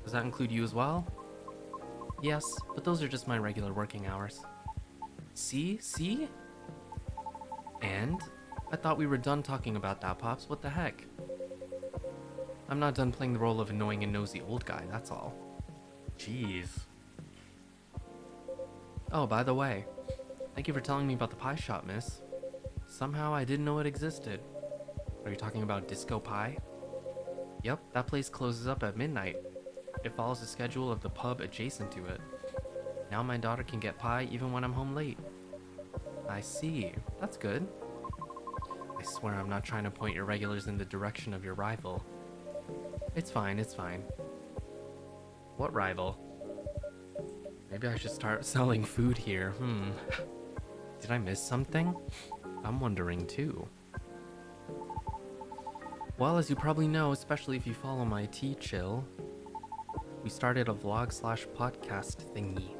Does that include you as well? Yes, but those are just my regular working hours. See? See? And? I thought we were done talking about that, Pops. What the heck? I'm not done playing the role of annoying and nosy old guy, that's all. Jeez. Oh, by the way, thank you for telling me about the pie shop, miss. Somehow I didn't know it existed. Are you talking about Disco Pie? Yep, that place closes up at midnight. It follows the schedule of the pub adjacent to it. Now my daughter can get pie even when I'm home late. I see. That's good. I swear I'm not trying to point your regulars in the direction of your rival. It's fine, it's fine. What rival? Maybe I should start selling food here. Did I miss something? I'm wondering too. Well, as you probably know, especially if you follow my T-Chill, we started a vlog/podcast thingy.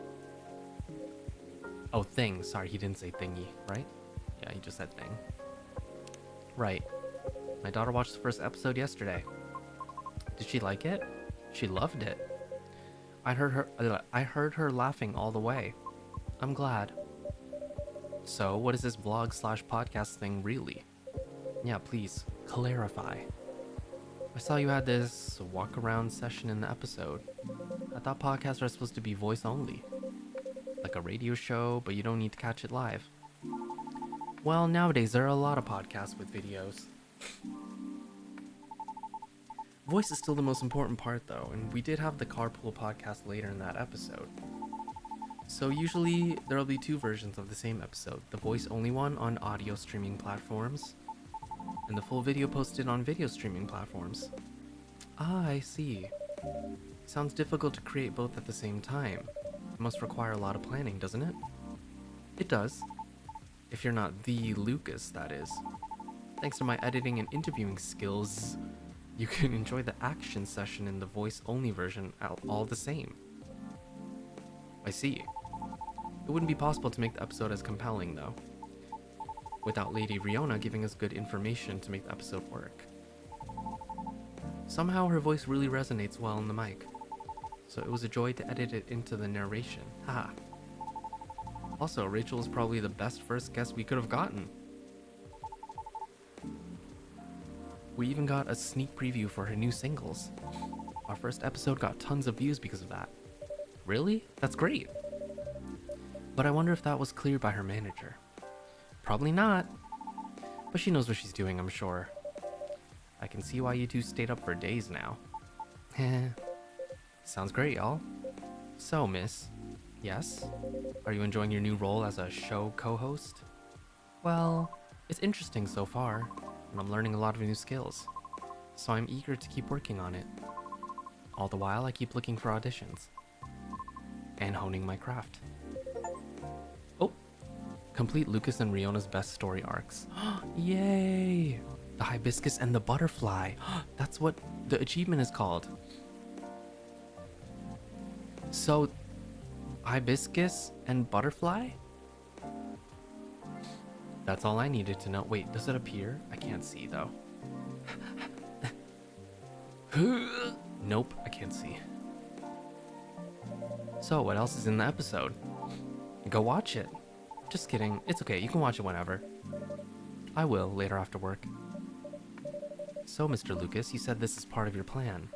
Oh, thing. Sorry, he didn't say thingy, right? Yeah, he just said thing. Right. My daughter watched the first episode yesterday. Did she like it? She loved it. I heard her laughing all the way. I'm glad. So, what is this vlog/podcast thing really? Yeah, please, clarify. I saw you had this walk-around session in the episode. I thought podcasts are supposed to be voice only. Like a radio show, but you don't need to catch it live. Well, nowadays there are a lot of podcasts with videos. Voice is still the most important part though, and we did have the carpool podcast later in that episode. So usually there will be two versions of the same episode, the voice only one on audio streaming platforms, and the full video posted on video streaming platforms. Ah, I see. Sounds difficult to create both at the same time. It must require a lot of planning, doesn't it? It does. If you're not the Lucas, that is. Thanks to my editing and interviewing skills, you can enjoy the action session in the voice-only version all the same. I see. It wouldn't be possible to make the episode as compelling, though, without Lady Riiona giving us good information to make the episode work. Somehow her voice really resonates well in the mic, so it was a joy to edit it into the narration. Haha. Also, Rachel is probably the best first guest we could have gotten. We even got a sneak preview for her new singles. Our first episode got tons of views because of that. Really? That's great. But I wonder if that was cleared by her manager. Probably not. But she knows what she's doing, I'm sure. I can see why you two stayed up for days now. Heh. Sounds great, y'all. So, miss. Yes? Are you enjoying your new role as a show co-host? Well, it's interesting so far, and I'm learning a lot of new skills. So I'm eager to keep working on it. All the while, I keep looking for auditions. And honing my craft. Oh! Complete Lucas and Riiona's best story arcs. Yay! The hibiscus and the butterfly. That's what the achievement is called. So, hibiscus and butterfly? That's all I needed to know. Wait, does it appear? I can't see though. Nope, I can't see. So, what else is in the episode? Go watch it. Just kidding. It's okay. You can watch it whenever. I will, later after work. So, Mr. Lucas, you said this is part of your plan.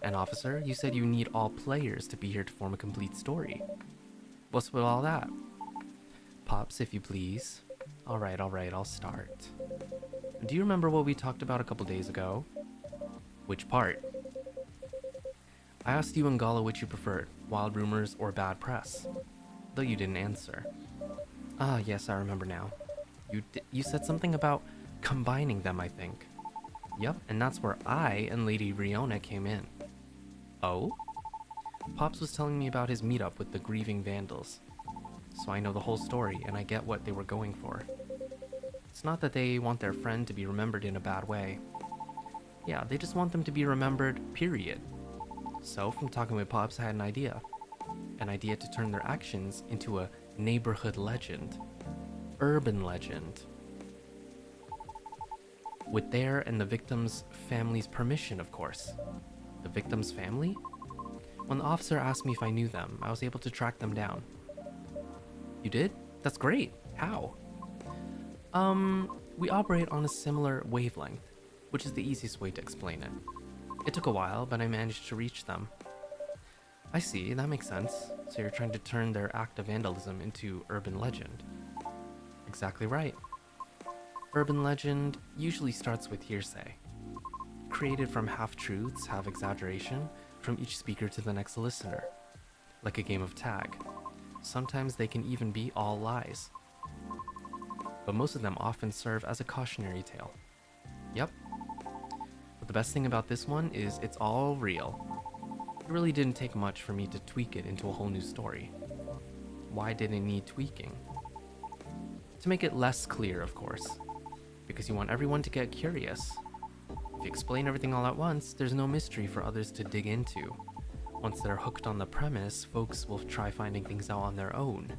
And officer, you said you need all players to be here to form a complete story. What's with all that? Pops, if you please. Alright, I'll start. Do you remember what we talked about a couple days ago? Which part? I asked you and Gala which you preferred, wild rumors or bad press, though you didn't answer. Ah, yes, I remember now. You said something about combining them, I think. Yep, and that's where I and Lady Riiona came in. Oh? Pops was telling me about his meetup with the grieving vandals. So I know the whole story, and I get what they were going for. It's not that they want their friend to be remembered in a bad way. Yeah, they just want them to be remembered, period. So, from talking with Pops, I had an idea. An idea to turn their actions into a neighborhood legend. Urban legend. With their and the victim's family's permission, of course. The victim's family? When the officer asked me if I knew them, I was able to track them down. You did? That's great. How? We operate on a similar wavelength, which is the easiest way to explain it. It took a while, but I managed to reach them. I see, that makes sense. So you're trying to turn their act of vandalism into urban legend. Exactly right. Urban legend usually starts with hearsay. Created from half-truths, half-exaggeration, from each speaker to the next listener. Like a game of tag. Sometimes they can even be all lies. But most of them often serve as a cautionary tale. Yep. But the best thing about this one is it's all real. It really didn't take much for me to tweak it into a whole new story. Why did it need tweaking? To make it less clear, of course. Because you want everyone to get curious. If you explain everything all at once, there's no mystery for others to dig into. Once they're hooked on the premise, folks will try finding things out on their own.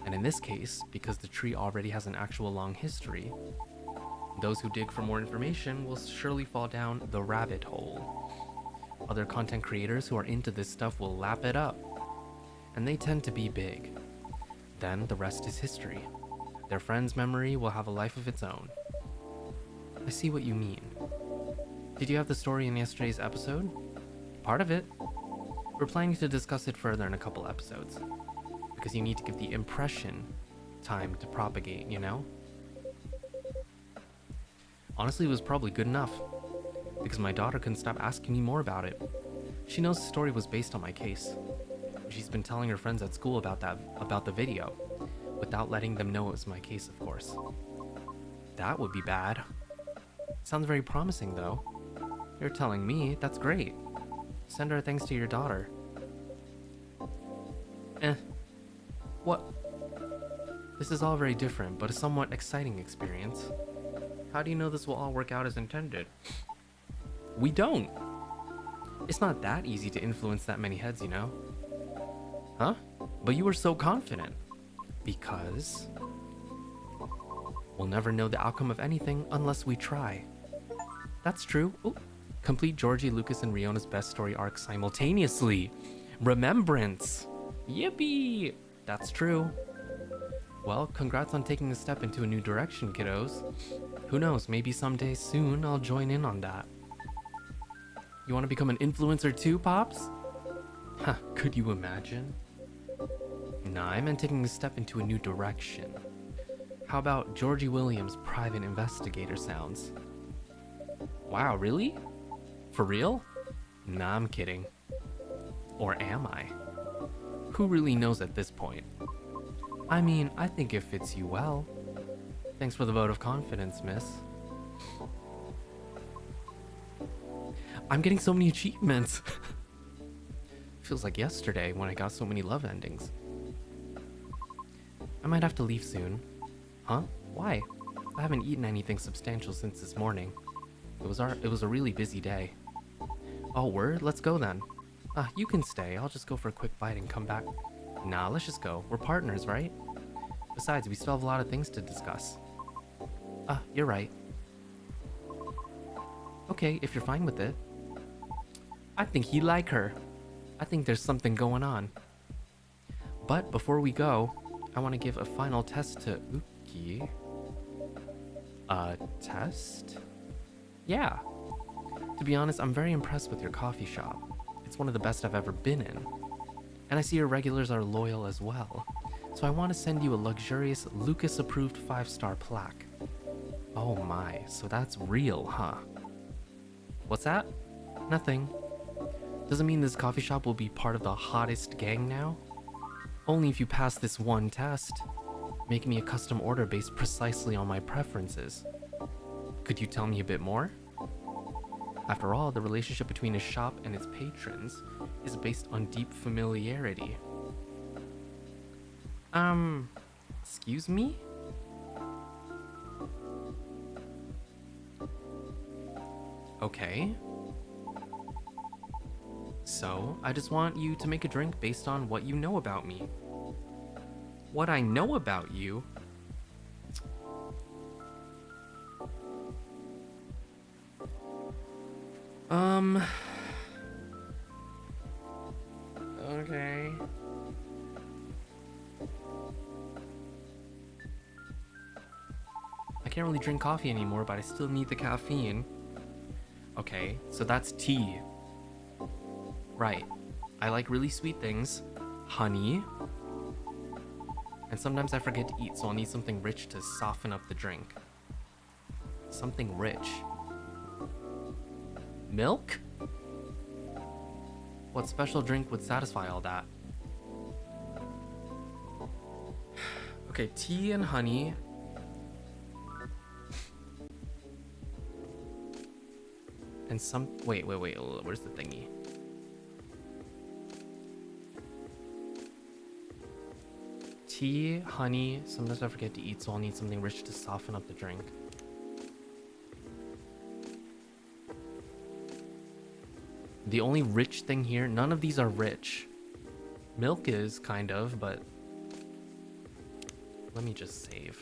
And in this case, because the tree already has an actual long history, those who dig for more information will surely fall down the rabbit hole. Other content creators who are into this stuff will lap it up. And they tend to be big. Then the rest is history. Their friend's memory will have a life of its own. I see what you mean. Did you have the story in yesterday's episode? Part of it. We're planning to discuss it further in a couple episodes. Because you need to give the impression time to propagate, you know? Honestly, it was probably good enough. Because my daughter couldn't stop asking me more about it. She knows the story was based on my case. She's been telling her friends at school about the video, without letting them know it was my case, of course. That would be bad. Sounds very promising, though. You're telling me, that's great. Send our thanks to your daughter. What? This is all very different, but a somewhat exciting experience. How do you know this will all work out as intended? We don't. It's not that easy to influence that many heads, you know? Huh? But you were so confident. Because we'll never know the outcome of anything unless we try. That's true. Ooh. Complete Georgie, Lucas, and Riiona's best story arc simultaneously. Remembrance. Yippee! That's true. Well, congrats on taking a step into a new direction, kiddos. Who knows, maybe someday soon I'll join in on that. You want to become an influencer too, Pops? Huh, could you imagine? Nah, I meant taking a step into a new direction. How about Georgie Williams' private investigator sounds? Wow, really? For real? Nah, I'm kidding. Or am I? Who really knows at this point? I mean, I think it fits you well. Thanks for the vote of confidence, miss. I'm getting so many achievements. Feels like yesterday when I got so many love endings. I might have to leave soon. Huh? Why? I haven't eaten anything substantial since this morning. It was a really busy day. Oh, word? Let's go then. You can stay. I'll just go for a quick bite and come back. Nah, let's just go. We're partners, right? Besides, we still have a lot of things to discuss. You're right. Okay, if you're fine with it. I think he like her. I think there's something going on. But before we go, I want to give a final test to Uki. A test? Yeah. To be honest, I'm very impressed with your coffee shop. It's one of the best I've ever been in. And I see your regulars are loyal as well. So I want to send you a luxurious Lucas-approved 5-star plaque. Oh my, so that's real, huh? What's that? Nothing. Doesn't mean this coffee shop will be part of the hottest gang now? Only if you pass this one test. Make me a custom order based precisely on my preferences. Could you tell me a bit more? After all, the relationship between a shop and its patrons is based on deep familiarity. Excuse me? Okay. So, I just want you to make a drink based on what you know about me. What I know about you? Okay. I can't really drink coffee anymore, but I still need the caffeine. Okay, so that's tea. Right. I like really sweet things. Honey. And sometimes I forget to eat, so I'll need something rich to soften up the drink. Something rich. Milk? What special drink would satisfy all that? Okay, tea and honey. And some... Wait, where's the thingy? Tea, honey, sometimes I forget to eat, so I'll need something rich to soften up the drink. The only rich thing here, none of these are rich. Milk is, kind of, but... Let me just save.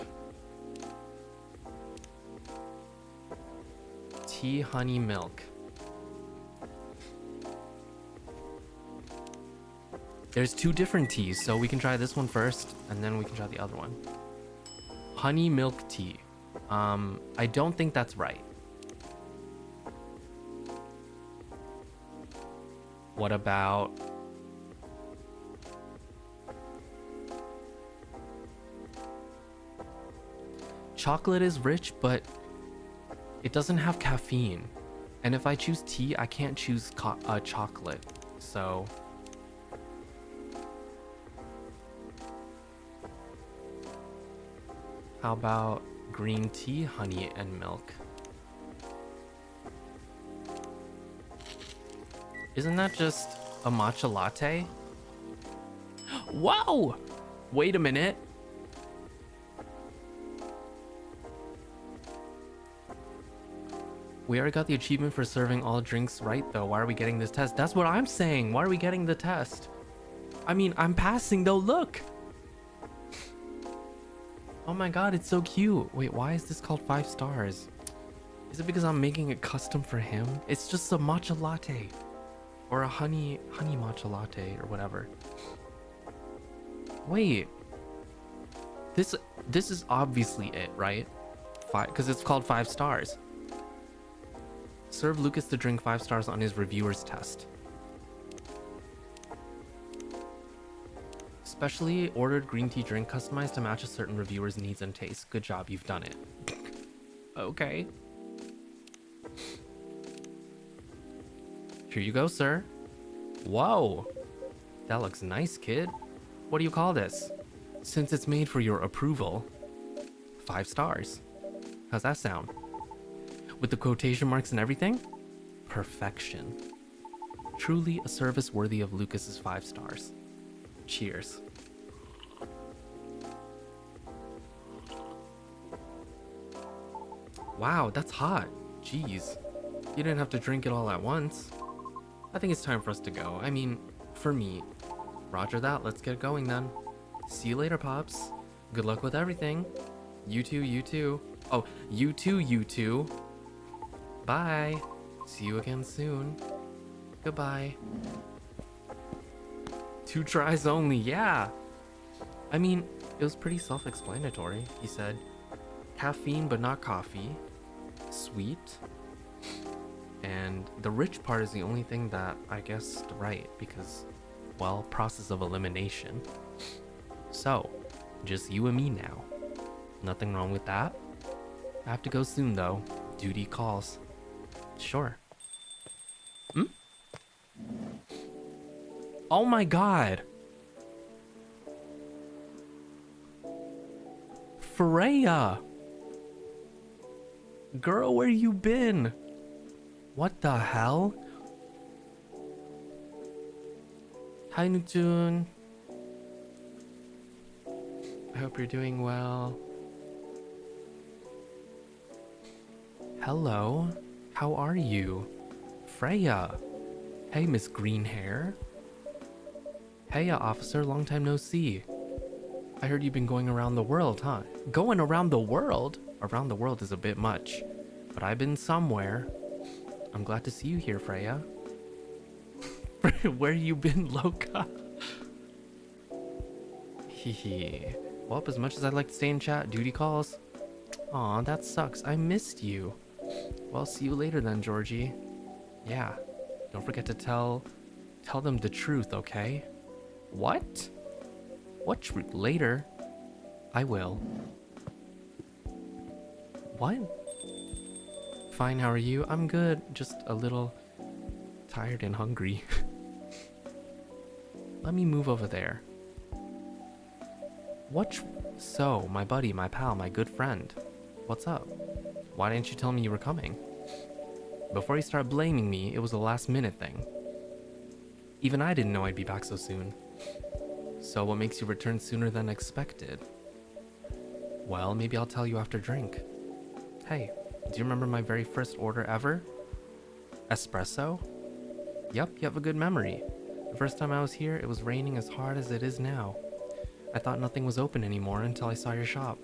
Tea, honey, milk. There's 2 different teas, so we can try this one first, and then we can try the other one. Honey milk tea. I don't think that's right. What about... Chocolate is rich, but it doesn't have caffeine. And if I choose tea, I can't choose chocolate, so... How about green tea, honey, and milk? Isn't that just a matcha latte? Whoa! Wait a minute. We already got the achievement for serving all drinks right, though. Why are we getting this test? That's what I'm saying. Why are we getting the test? I mean, I'm passing, though. Look! Oh my god, it's so cute. Wait, why is this called 5 stars? Is it because I'm making it custom for him? It's just a matcha latte. Or a honey matcha latte or whatever. Wait. This is obviously it, right? Because it's called 5 stars. Serve Lucas to drink 5 stars on his reviewer's test. Specially ordered green tea drink customized to match a certain reviewer's needs and tastes. Good job, you've done it. Okay. Here you go, sir. Whoa. That looks nice, kid. What do you call this? Since it's made for your approval, 5 stars. How's that sound? With the quotation marks and everything? Perfection. Truly a service worthy of Lucas's 5 stars. Cheers. Wow, that's hot. Jeez. You didn't have to drink it all at once. I think it's time for us to go. I mean, for me. Roger that, let's get going then. See you later, Pops. Good luck with everything. You too, you too. Oh, you too, you too. Bye. See you again soon. Goodbye. 2 tries only, yeah. I mean, it was pretty self-explanatory. He said, caffeine but not coffee. Sweet. And the rich part is the only thing that I guessed right because, well, process of elimination. So, just you and me now. Nothing wrong with that. I have to go soon though. Duty calls. Sure. Hmm? Oh my god! Freya! Girl, where you been? What the hell? Hi, Nutun. I hope you're doing well. Hello. How are you? Freya. Hey, Miss Green Hair. Hey, officer. Long time no see. I heard you've been going around the world, huh? Going around the world? Around the world is a bit much. But I've been somewhere. I'm glad to see you here, Freya. Where you been, Loca? Hehe. Well, as much as I'd like to stay in chat, duty calls. Aw, that sucks. I missed you. Well, see you later then, Georgie. Yeah. Don't forget to tell them the truth, okay? What? What truth? Later? I will. What? Fine, how are you? I'm good. Just a little tired and hungry. Let me move over there. What? So, my buddy, my pal, my good friend. What's up? Why didn't you tell me you were coming? Before you start blaming me, it was a last minute thing. Even I didn't know I'd be back so soon. So what makes you return sooner than expected? Well, maybe I'll tell you after drink. Hey, do you remember my very first order ever? Espresso? Yep, you have a good memory. The first time I was here, it was raining as hard as it is now. I thought nothing was open anymore until I saw your shop.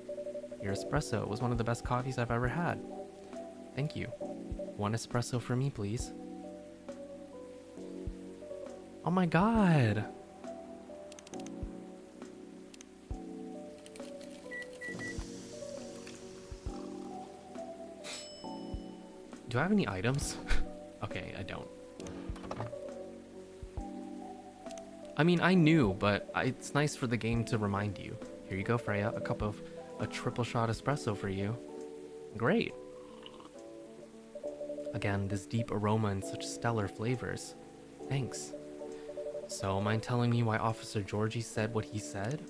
Your espresso was one of the best coffees I've ever had. Thank you. One espresso for me, please. Oh my god! Do I have any items? Okay, I don't. I mean, I knew, but it's nice for the game to remind you. Here you go, Freya. A cup of a triple shot espresso for you. Great. Again, this deep aroma and such stellar flavors. Thanks. So, mind telling me why Officer Georgie said what he said?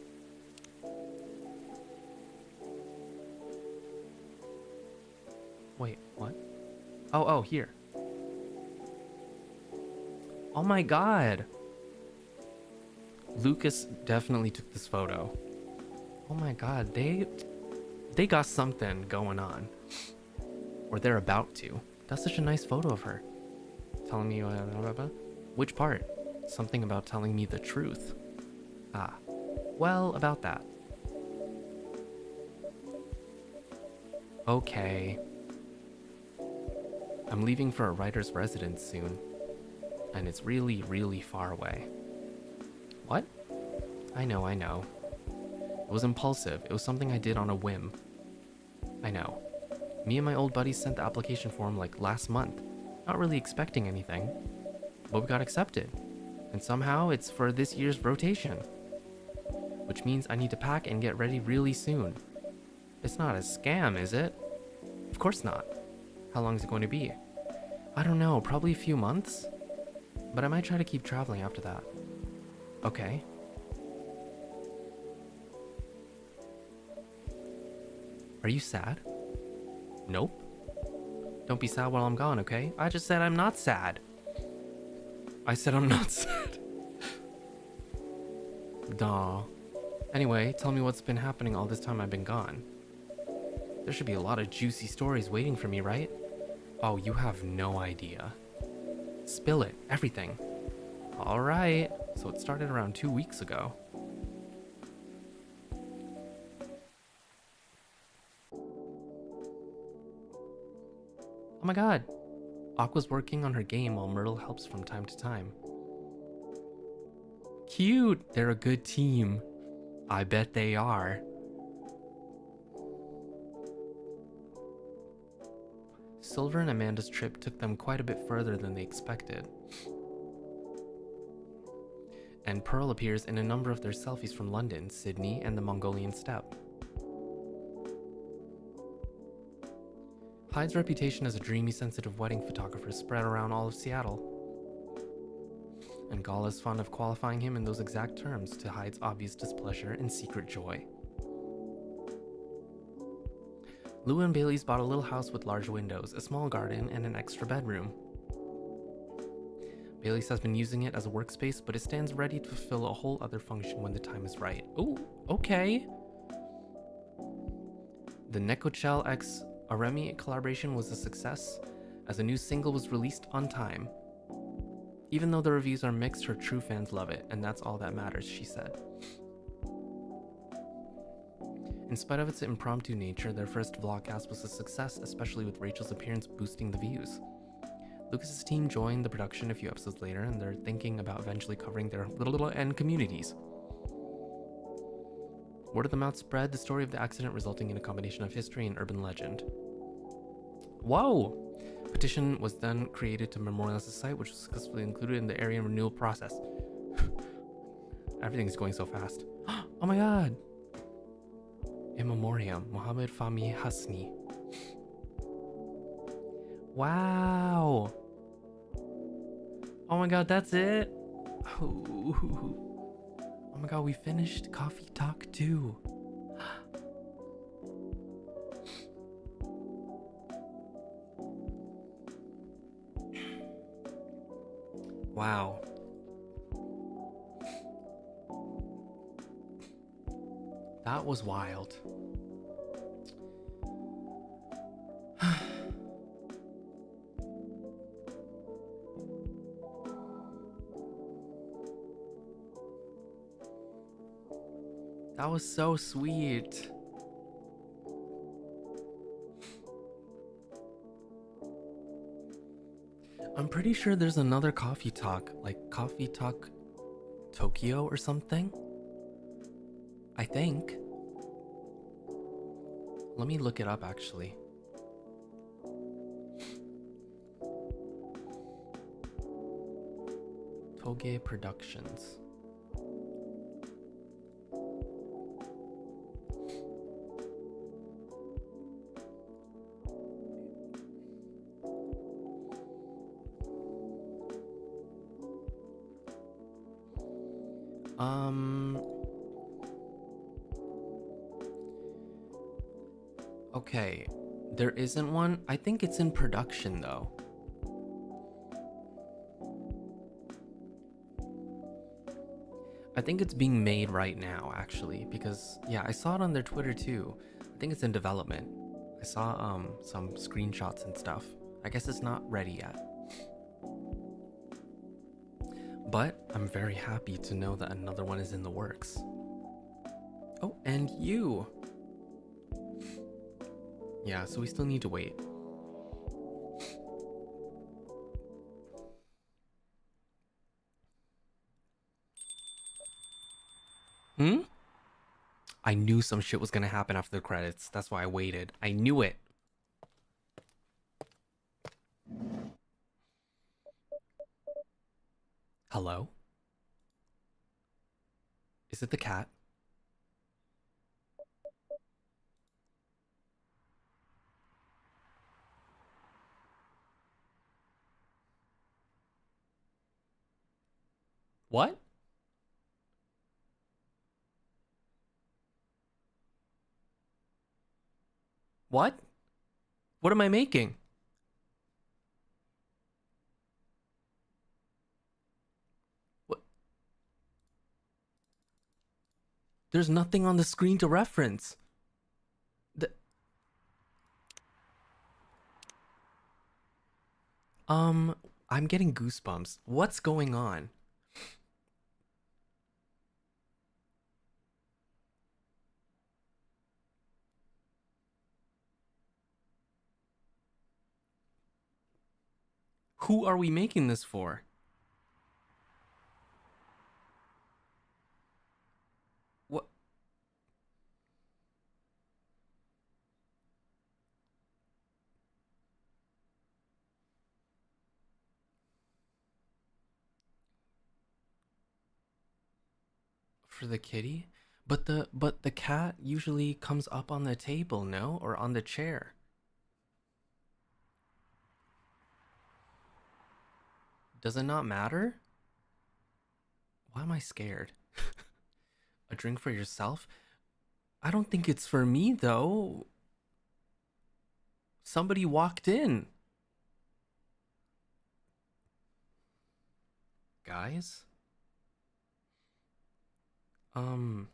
Wait, what? Oh, here. Oh my god! Lucas definitely took this photo. Oh my god, they got something going on. Or they're about to. That's such a nice photo of her. Telling me which part? Something about telling me the truth. Ah. Well, about that. Okay. I'm leaving for a writer's residence soon. And it's really, really far away. What? I know. It was impulsive. It was something I did on a whim. I know. Me and my old buddies sent the application form like last month. Not really expecting anything. But we got accepted. And somehow it's for this year's rotation. Which means I need to pack and get ready really soon. It's not a scam, is it? Of course not. How long is it going to be? I don't know, probably a few months? But I might try to keep traveling after that. Okay. Are you sad? Nope. Don't be sad while I'm gone, okay? I just said I'm not sad. I said I'm not sad. Duh. Anyway, tell me what's been happening all this time I've been gone. There should be a lot of juicy stories waiting for me, right? Oh, you have no idea. Spill it, everything. Alright, so it started around 2 weeks ago. Oh my god! Aqua's working on her game while Myrtle helps from time to time. Cute! They're a good team. I bet they are. Silver and Amanda's trip took them quite a bit further than they expected. And Pearl appears in a number of their selfies from London, Sydney, and the Mongolian steppe. Hyde's reputation as a dreamy, sensitive wedding photographer spread around all of Seattle. And Gala is fond of qualifying him in those exact terms to Hyde's obvious displeasure and secret joy. Lou and Bailey's bought a little house with large windows, a small garden, and an extra bedroom. Bailey's has been using it as a workspace, but it stands ready to fulfill a whole other function when the time is right. Ooh, okay. The Nekochel x Aremi collaboration was a success, as a new single was released on time. Even though the reviews are mixed, her true fans love it, and that's all that matters, she said. In spite of its impromptu nature, their first vlogcast was a success, especially with Rachel's appearance boosting the views. Lucas's team joined the production a few episodes later, and they're thinking about eventually covering their little end communities. Word of the mouth spread the story of the accident, resulting in a combination of history and urban legend. Whoa! A petition was then created to memorialize the site, which was successfully included in the area renewal process. Everything's going so fast. Oh my god! In memoriam, Mohammed Fahmy Hasni. Wow! Oh my god, that's it? Oh my god, we finished Coffee Talk 2. Wow. That was wild. That was so sweet. I'm pretty sure there's another Coffee Talk, like Coffee Talk Tokyo or something. I think. Let me look it up actually. Toge Productions. Okay, there isn't one. I think it's in production though. I think it's being made right now actually, because yeah, I saw it on their Twitter too. I think it's in development. I saw some screenshots and stuff. I guess it's not ready yet. But I'm very happy to know that another one is in the works. Oh, and you. Yeah, so we still need to wait. I knew some shit was gonna happen after the credits. That's why I waited. I knew it. Hello? Is it the cat? What? What? What am I making? What? There's nothing on the screen to reference. I'm getting goosebumps. What's going on? Who are we making this for? What? For the kitty? But the cat usually comes up on the table, no? Or on the chair. Does it not matter? Why am I scared? A drink for yourself? I don't think it's for me though. Somebody walked in. Guys? Um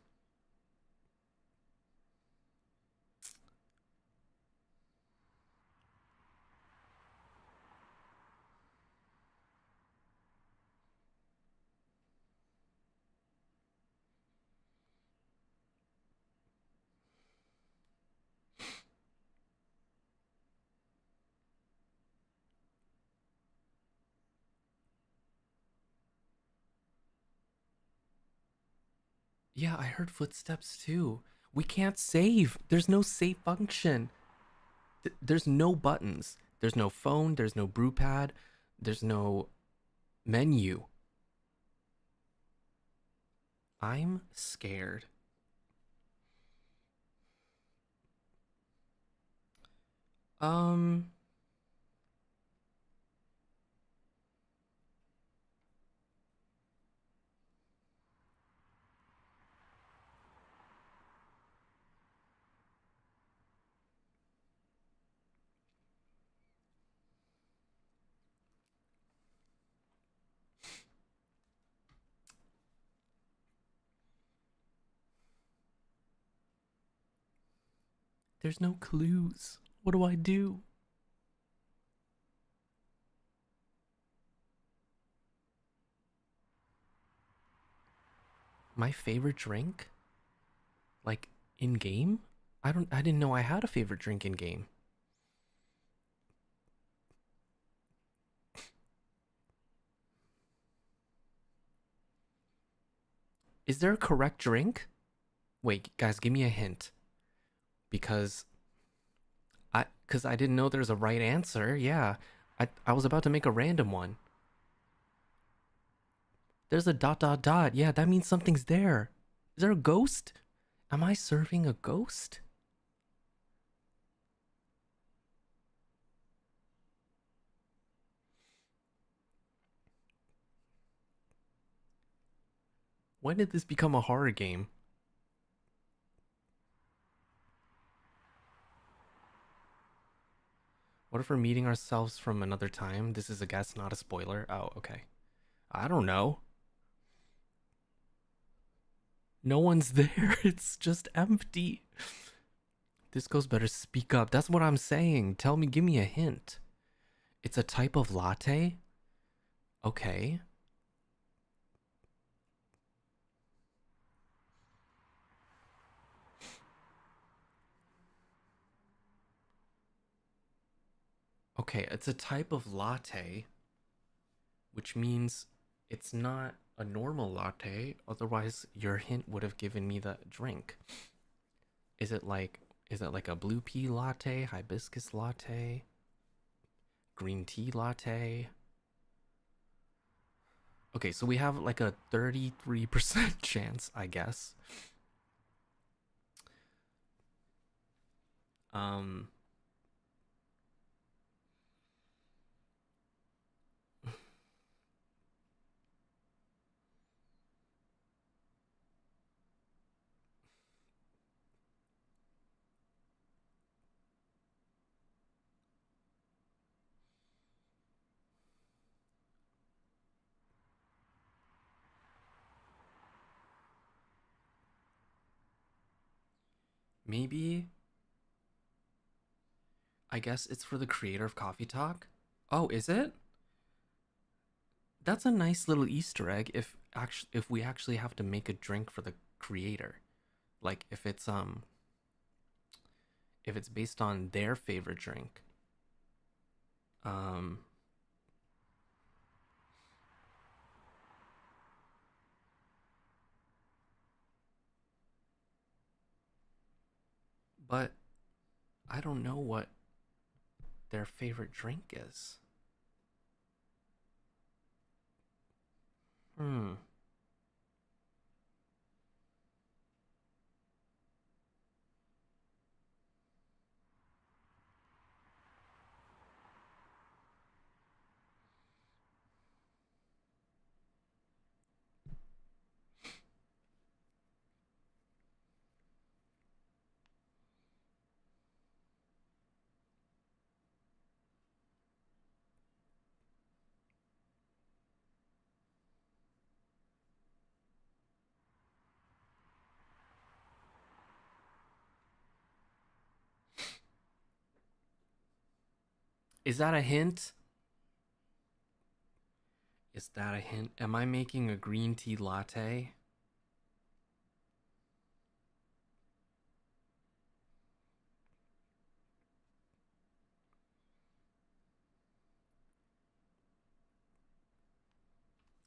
yeah, I heard footsteps too. We can't save. There's no save function. There's no buttons. There's no phone, there's no brew pad, there's no menu. I'm scared. Um, there's no clues. What do I do? My favorite drink? Like in game? I didn't know I had a favorite drink in game. Is there a correct drink? Wait, guys, give me a hint. Because I didn't know there's a right answer. Yeah. I was about to make a random one. There's a dot dot dot. Yeah, that means something's there. Is there a ghost? Am I serving a ghost? When did this become a horror game? What if we're meeting ourselves from another time? This is a guess, not a spoiler. Oh, okay. I don't know. No one's there. It's just empty. This goes better speak up. That's what I'm saying. Tell me, give me a hint. It's a type of latte? Okay. Okay, it's a type of latte, which means it's not a normal latte. Otherwise, your hint would have given me the drink. Is it like is it like a blue pea latte, hibiscus latte, green tea latte? Okay, so we have like a 33% chance, I guess. Um maybe I guess it's for the creator of Coffee Talk. Oh, is it? That's a nice little Easter egg if we actually have to make a drink for the creator. Like if it's based on their favorite drink. Um but I don't know what their favorite drink is. Hmm. Is that a hint? Is that a hint? Am I making a green tea latte?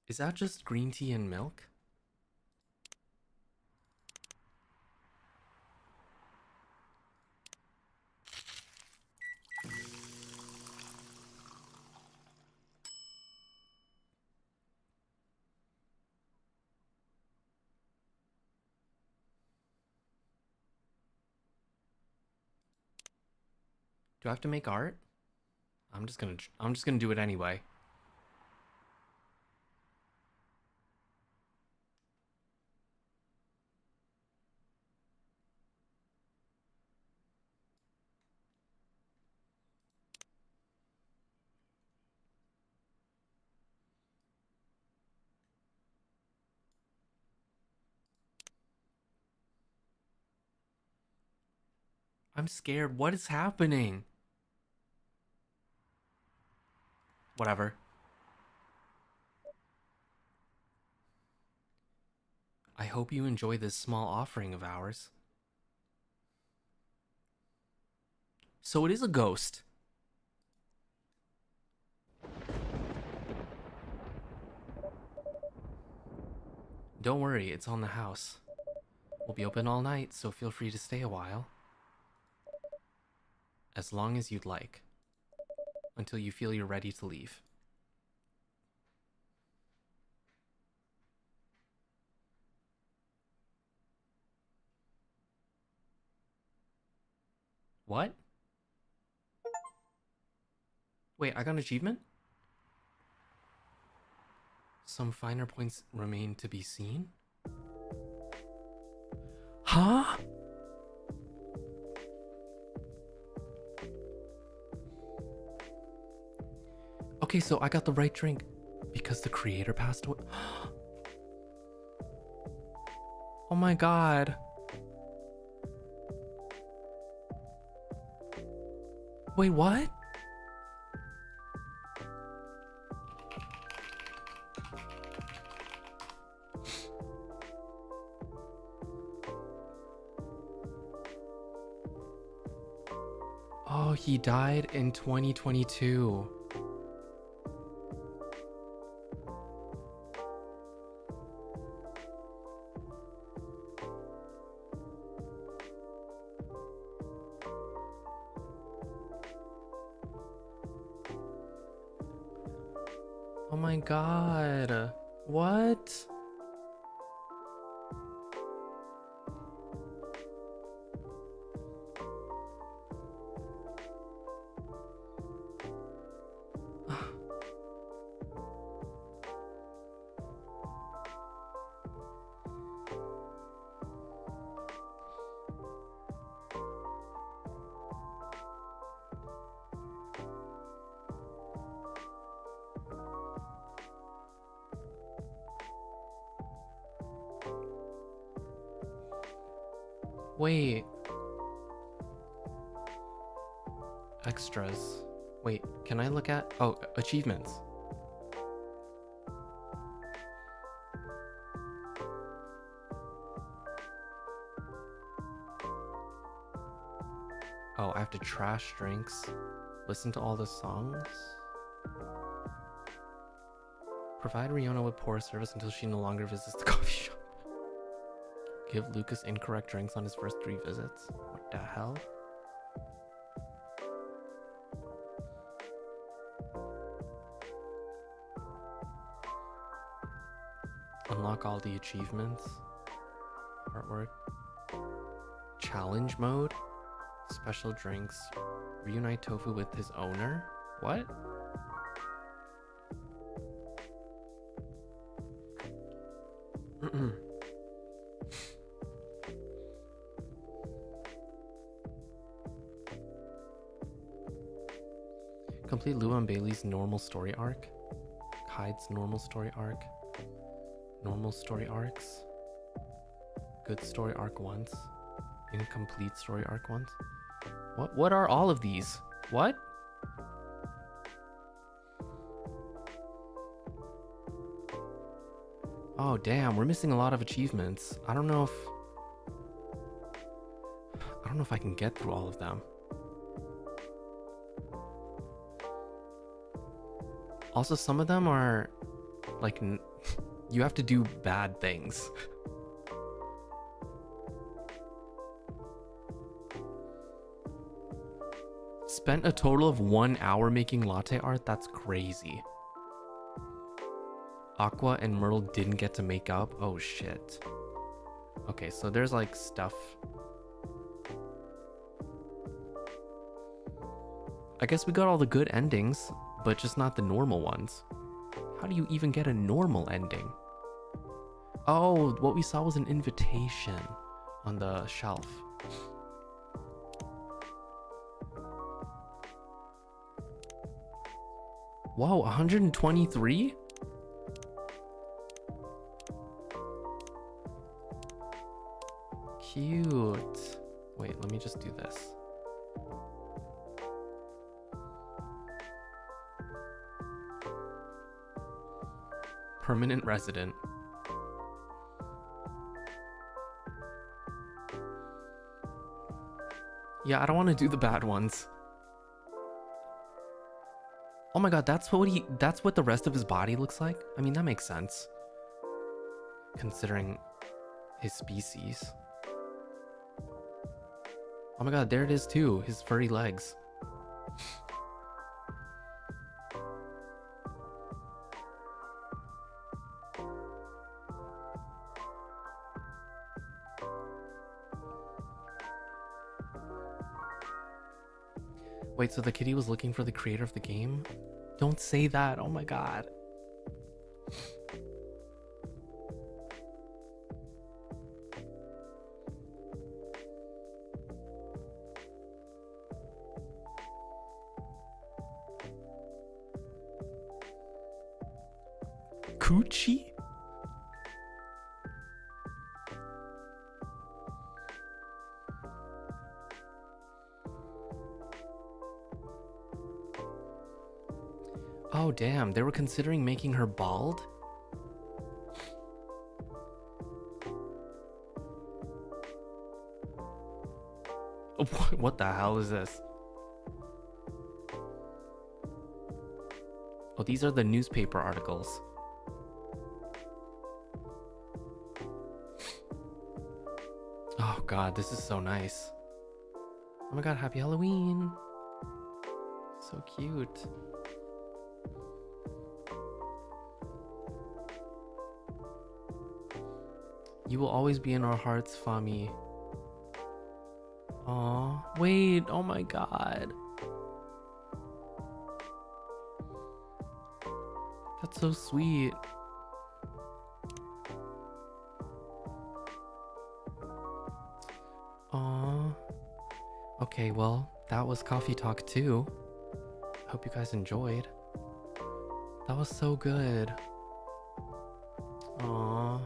Is that just green tea and milk? Do I have to make art? I'm just gonna do it anyway. I'm scared. What is happening? Whatever. I hope you enjoy this small offering of ours. So it is a ghost. Don't worry, it's on the house. We'll be open all night, so feel free to stay a while. As long as you'd like. Until you feel you're ready to leave. What? Wait, I got an achievement? Some finer points remain to be seen? Huh? Okay, so I got the right drink because the creator passed away. Oh my god. Wait, what? Oh, he died in 2022. Oh my god. What? Wait. Extras. Wait, can I look at... Oh, achievements. Oh, I have to trash drinks. Listen to all the songs. Provide Riiona with poor service until she no longer visits the coffee shop. Give Lucas incorrect drinks on his first 3 visits. What the hell? Unlock all the achievements. Artwork. Challenge mode. Special drinks. Reunite Tofu with his owner. What? Complete Lua and Bailey's normal story arc. Hyde's normal story arc. Normal story arcs. Good story arc once. Incomplete story arc once. What are all of these? What? Oh damn, we're missing a lot of achievements. I don't know if I can get through all of them. Also, some of them are like you have to do bad things. Spent a total of 1 hour making latte art? That's crazy. Aqua and Myrtle didn't get to make up? Oh shit. Okay, so there's like stuff. I guess we got all the good endings, but just not the normal ones. How do you even get a normal ending? Oh, what we saw was an invitation on the shelf. Whoa, 123? Cute. Wait, let me just do this. Permanent resident. Yeah, I don't want to do the bad ones. Oh my god, that's what the rest of his body looks like? I mean, that makes sense. Considering his species. Oh my god, there it is too, his furry legs. Wait, so the kitty was looking for the creator of the game? Don't say that, oh my god. Coochie? Oh damn, they were considering making her bald? What the hell is this? Oh, these are the newspaper articles. Oh god, this is so nice. Oh my god, happy Halloween. So cute. You will always be in our hearts, Fami. Aw, wait, oh my god. That's so sweet. Aw. Okay, well, that was Coffee Talk 2. Hope you guys enjoyed. That was so good. Aw.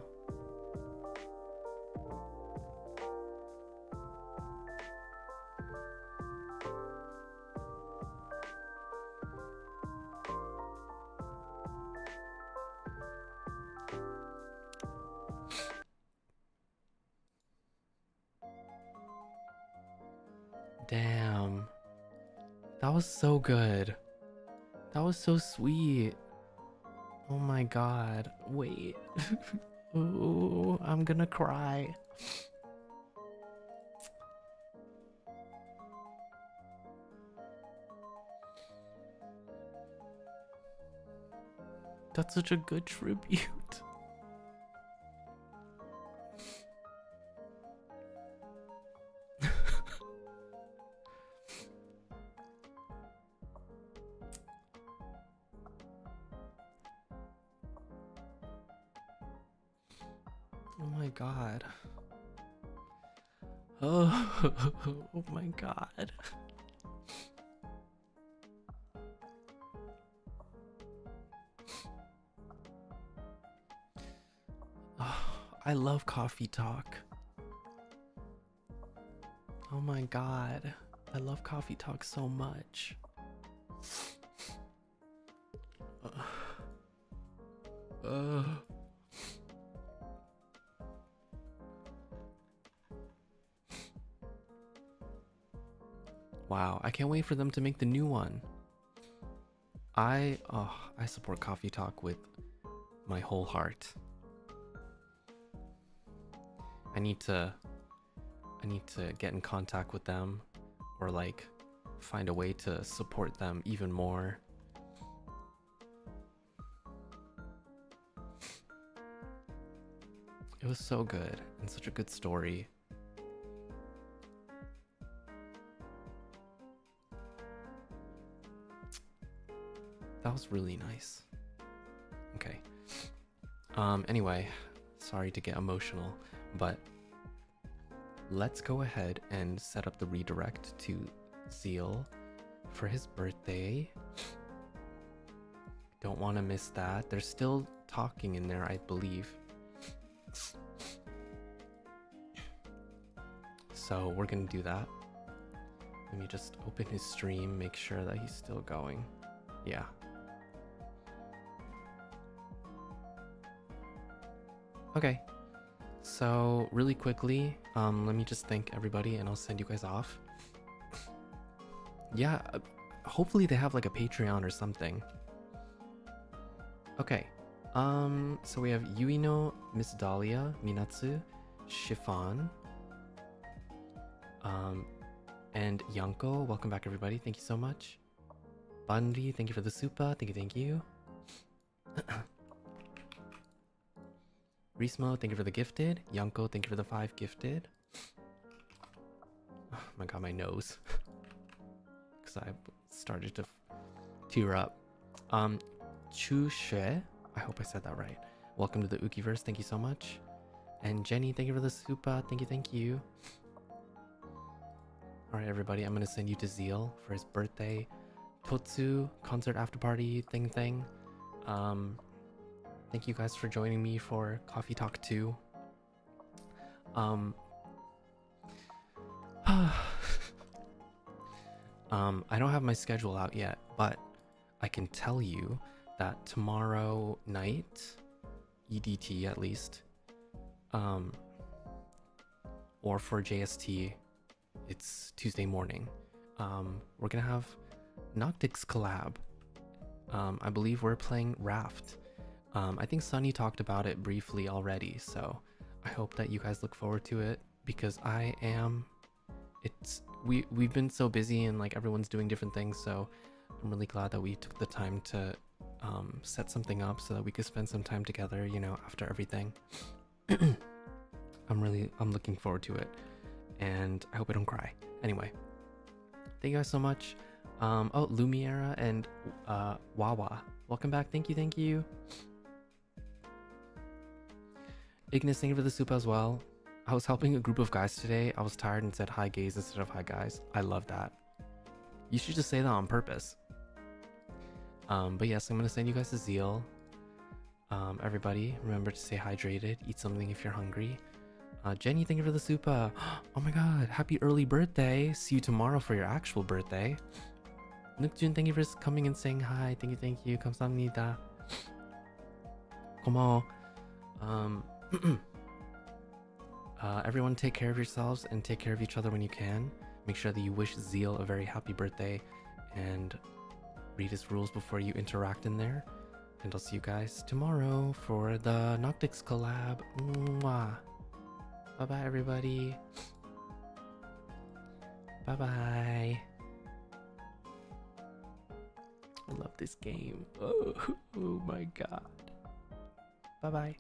Damn. That was so good. That was so sweet. Oh my god. Wait. Ooh, I'm gonna cry. That's such a good tribute. Oh my god. Oh, oh my god. Oh, I love Coffee Talk. Oh my god. I love Coffee Talk so much. Wow, I can't wait for them to make the new one. I support Coffee Talk with my whole heart. I need to get in contact with them, or like find a way to support them even more. It was so good and such a good story. That was really nice. Okay. Anyway, sorry to get emotional, but let's go ahead and set up the redirect to Zeal for his birthday. Don't want to miss that. They're still talking in there, I believe. So we're gonna do that. Let me just open his stream, make sure that he's still going. Yeah. Okay. So really quickly, let me just thank everybody and I'll send you guys off. Yeah, hopefully they have like a Patreon or something. Okay. So we have Yuino, Miss Dahlia, Minatsu, Chiffon, and Yanko. Welcome back, everybody. Thank you so much. Bandi, thank you for the supa. Thank you, thank you. Rismo, thank you for the gifted. Yanko, thank you for the 5 gifted. Oh my god, my nose. Because I started to tear up. Chu Xue, I hope I said that right. Welcome to the Ukiverse, thank you so much. And Jenny, thank you for the supa. Thank you, thank you. Alright, everybody, I'm going to send you to Zeal for his birthday. Totsu, concert after party thing. Thank you guys for joining me for Coffee Talk 2. I don't have my schedule out yet, but I can tell you that tomorrow night, EDT at least, or for JST, it's Tuesday morning. We're gonna have Noctix collab. I believe we're playing Raft. I think Sunny talked about it briefly already, so I hope that you guys look forward to it, because I am. We've been so busy and like everyone's doing different things, so I'm really glad that we took the time to set something up so that we could spend some time together, you know, after everything. I'm looking forward to it, and I hope I don't cry. Anyway, thank you guys so much. Oh, Lumiera and Wawa, welcome back. Thank you. Ignis, thank you for the soup as well. I was helping a group of guys today. I was tired and said hi gays instead of hi guys. I love that. You should just say that on purpose. But yes, I'm gonna send you guys to Zeal. Everybody, remember to stay hydrated. Eat something if you're hungry. Jenny, thank you for the supa. Oh my god, happy early birthday. See you tomorrow for your actual birthday. Nukjun, thank you for coming and saying hi. Thank you. 감사합니다. 고마워. Everyone take care of yourselves and take care of each other when you can. Make sure that you wish Zeal a very happy birthday and read his rules before you interact in there. And I'll see you guys tomorrow for the Noctix collab. Mwah. Bye bye, everybody. Bye bye. I love this game. Oh my god. Bye bye.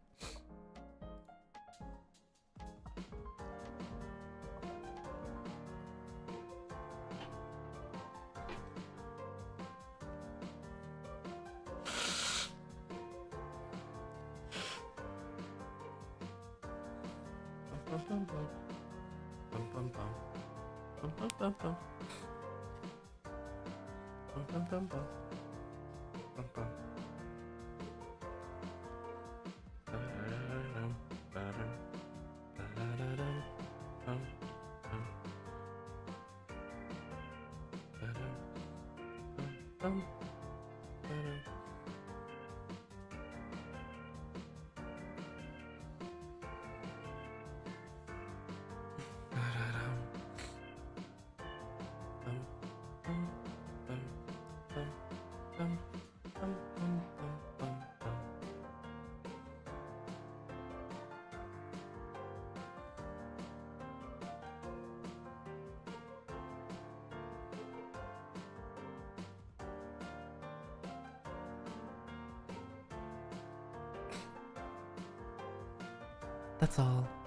That's all.